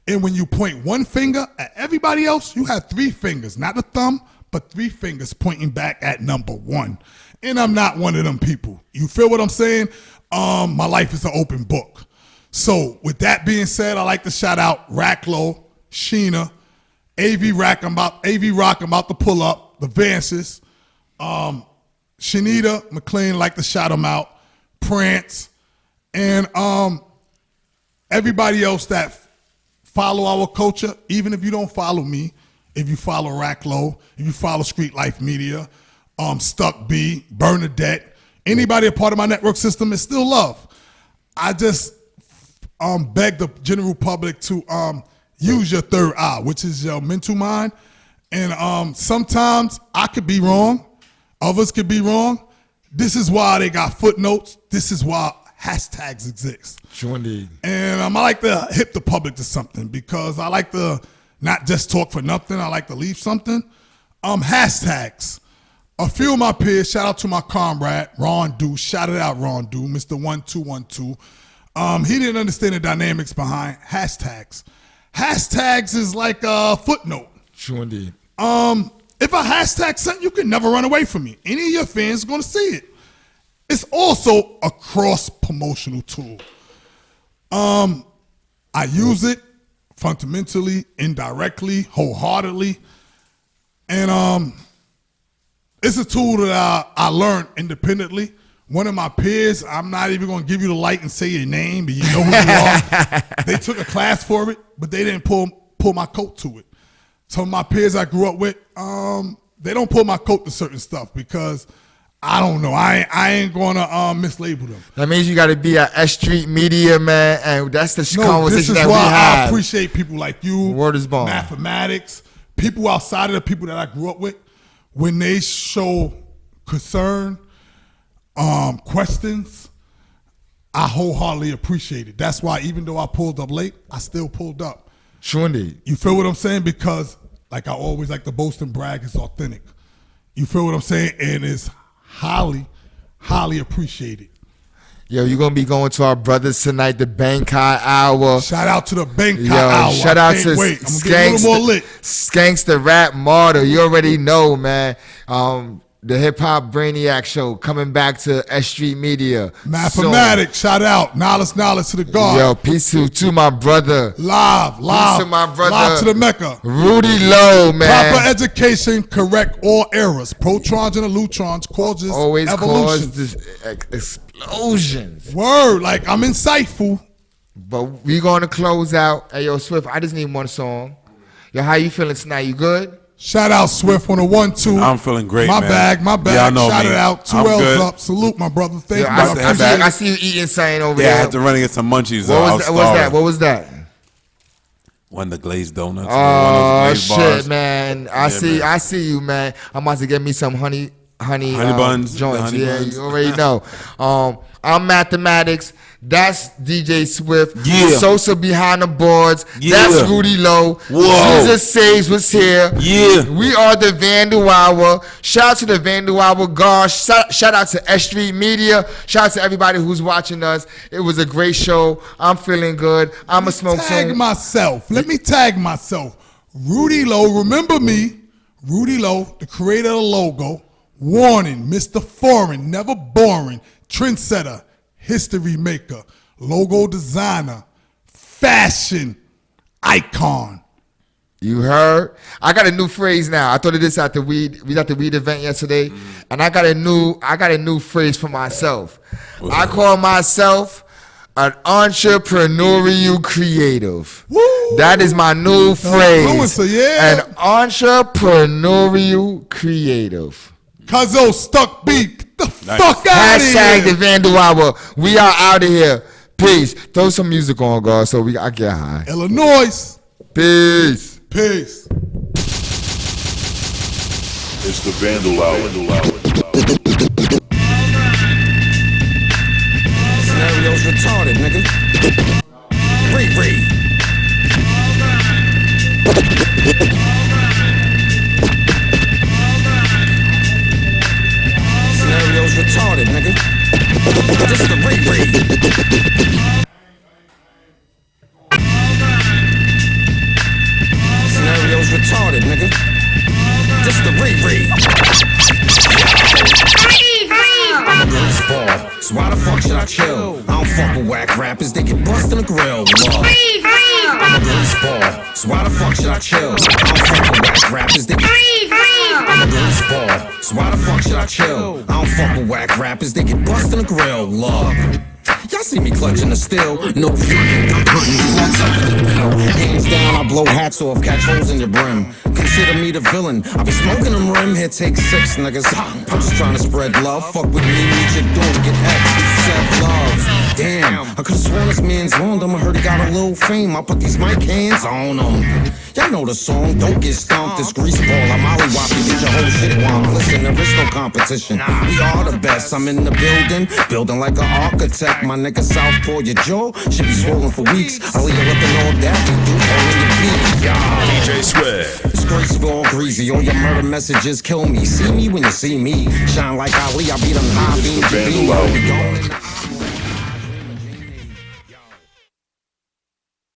And when you point one finger at everybody else, you have three fingers, not a thumb, but three fingers pointing back at number one. And I'm not one of them people. You feel what I'm saying? My life is an open book. So with that being said, I like to shout out Racklow, Sheena, AV Rock, I'm about to pull up, the Vances, Shanita McLean, like to shout them out, Prance, and everybody else that follow our culture, even if you don't follow me, if you follow Racklow, if you follow Street Life Media, Stuck B, Bernadette, anybody a part of my network system is still love. I just beg the general public to use your third eye, which is your mental mind. And sometimes I could be wrong. Others could be wrong. This is why they got footnotes. This is why hashtags exist. Sure indeed. And I like to hit the public to something because I like to not just talk for nothing. I like to leave something. Hashtags. A few of my peers, shout out to my comrade, Ron Du. Shout it out, Ron Du, Mr. 1212. He didn't understand the dynamics behind hashtags. Hashtags is like a footnote. Sure indeed. If a hashtag something, you can never run away from me. Any of your fans are going to see it. It's also a cross-promotional tool. I use it fundamentally, indirectly, wholeheartedly. And it's a tool that I learned independently. One of my peers, I'm not even going to give you the light and say your name, but you know who you are. They took a class for it, but they didn't pull my coat to it. Some of my peers I grew up with, they don't pull my coat to certain stuff because I don't know. I ain't gonna mislabel them. That means you got to be at S.STREET Media, man, and that's the conversation that we I have. appreciate people like you. Word is bond. Mathematics, people outside of the people that I grew up with, when they show concern, questions, I wholeheartedly appreciate it. That's why even though I pulled up late, I still pulled up. Sure indeed. You feel what I'm saying? Because like I always like to boast and brag, it's authentic. You feel what I'm saying? And it's highly, highly appreciated. Yo, you're going to be going to our brothers tonight, the Bangkok Hour. Shout out to the Bangkok Hour. Shout out to Skanks, the Rap Martyr. You already know, man. The Hip Hop Brainiac Show coming back to S.STREET Media. Mathematics, shout out. Knowledge to the God. Yo, peace to my brother. Live. Peace to my brother. Live to the Mecca. Rudy Lowe, man. Proper education, correct all errors. Protons and neutrons causes always evolution. Cause explosions. Word, like I'm insightful. But we gonna close out. Hey, yo, Swift, I just need one song. Yo, how you feeling tonight? You good? Shout out Swift on the 1-2. I'm feeling great, my man. My bag. Y'all know Shout me. it out. 2 I'm L's good. up. Salute, my brother. Thank you. I see you eating something over there. Yeah, I had to run and get some munchies. What was that? One of the glazed donuts. Oh shit, bars. man! I see you, man. I'm about to get me some honey buns joints. Honey buns. You already know. I'm Mathematics. That's DJ Swift. Yeah. Sosa behind the boards. Yeah. That's Rudy Lowe. Whoa. Jesus Saves was here. Yeah. We are the Vandal Hour. Shout out to the Vandal Hour guard. Shout out to S.STREET Media. Shout out to everybody who's watching us. It was a great show. I'm feeling good. I'm a smoke Let me tag myself. Rudy Lowe. Remember me. Rudy Lowe, the creator of the logo. Warning, Mr. Foreign, never boring. Trendsetter. History maker, logo designer, fashion icon. You heard? I got a new phrase now. I thought of this at the weed. We got the weed event yesterday, and I got a new phrase for myself. I call myself an entrepreneurial creative. Woo! That is my new phrase. Influencer, yeah. An entrepreneurial creative. Cuzzo stuck beat. The fuck out of here. Hashtag the Vandal Hour. We are out of here. Peace. Throw some music on, God, so I get high. Illinois. Peace. Peace. It's the Vandal Hour. Scenario's retarded, nigga. Free. Scenario's retarded, nigga. This is the Free. Scenario's retarded, nigga. This is the Free. I'm a greaseball, so why the fuck should I chill? I don't fuck with whack rappers, they get bust in the grill. Love. I'm a greaseball, so why the fuck should I chill? I don't fuck with whack rappers, they get I'm a greaseball, so why the fuck should I chill? I don't fuck with whack rappers, they get bust in the grill. Love. Y'all see me clutching the steel, no fear. I'm putting slugs up in the bill. Hands down, I blow hats off, catch holes in your brim. Consider me the villain. I be smoking them rim, here take 6 niggas. I'm just trying to spread love. Fuck with me, what you doing? Get X, self-love. Damn, I could've sworn this man's wrong. I heard he got a little fame. I put these mic hands on him. Y'all know the song, don't get stomped. This greaseball, I'm Ollywop, you get your whole shit wrong. Listen, there is no competition. We are the best. I'm in the building like an architect. My nigga Southpaw, your jaw should be swollen for weeks. I'll leave you looking all daffy, dude, all in your beat. DJ Swift. It's graceful, all greasy. All your murder messages kill me. See me when you see me. Shine like Ali, I beat them high beams.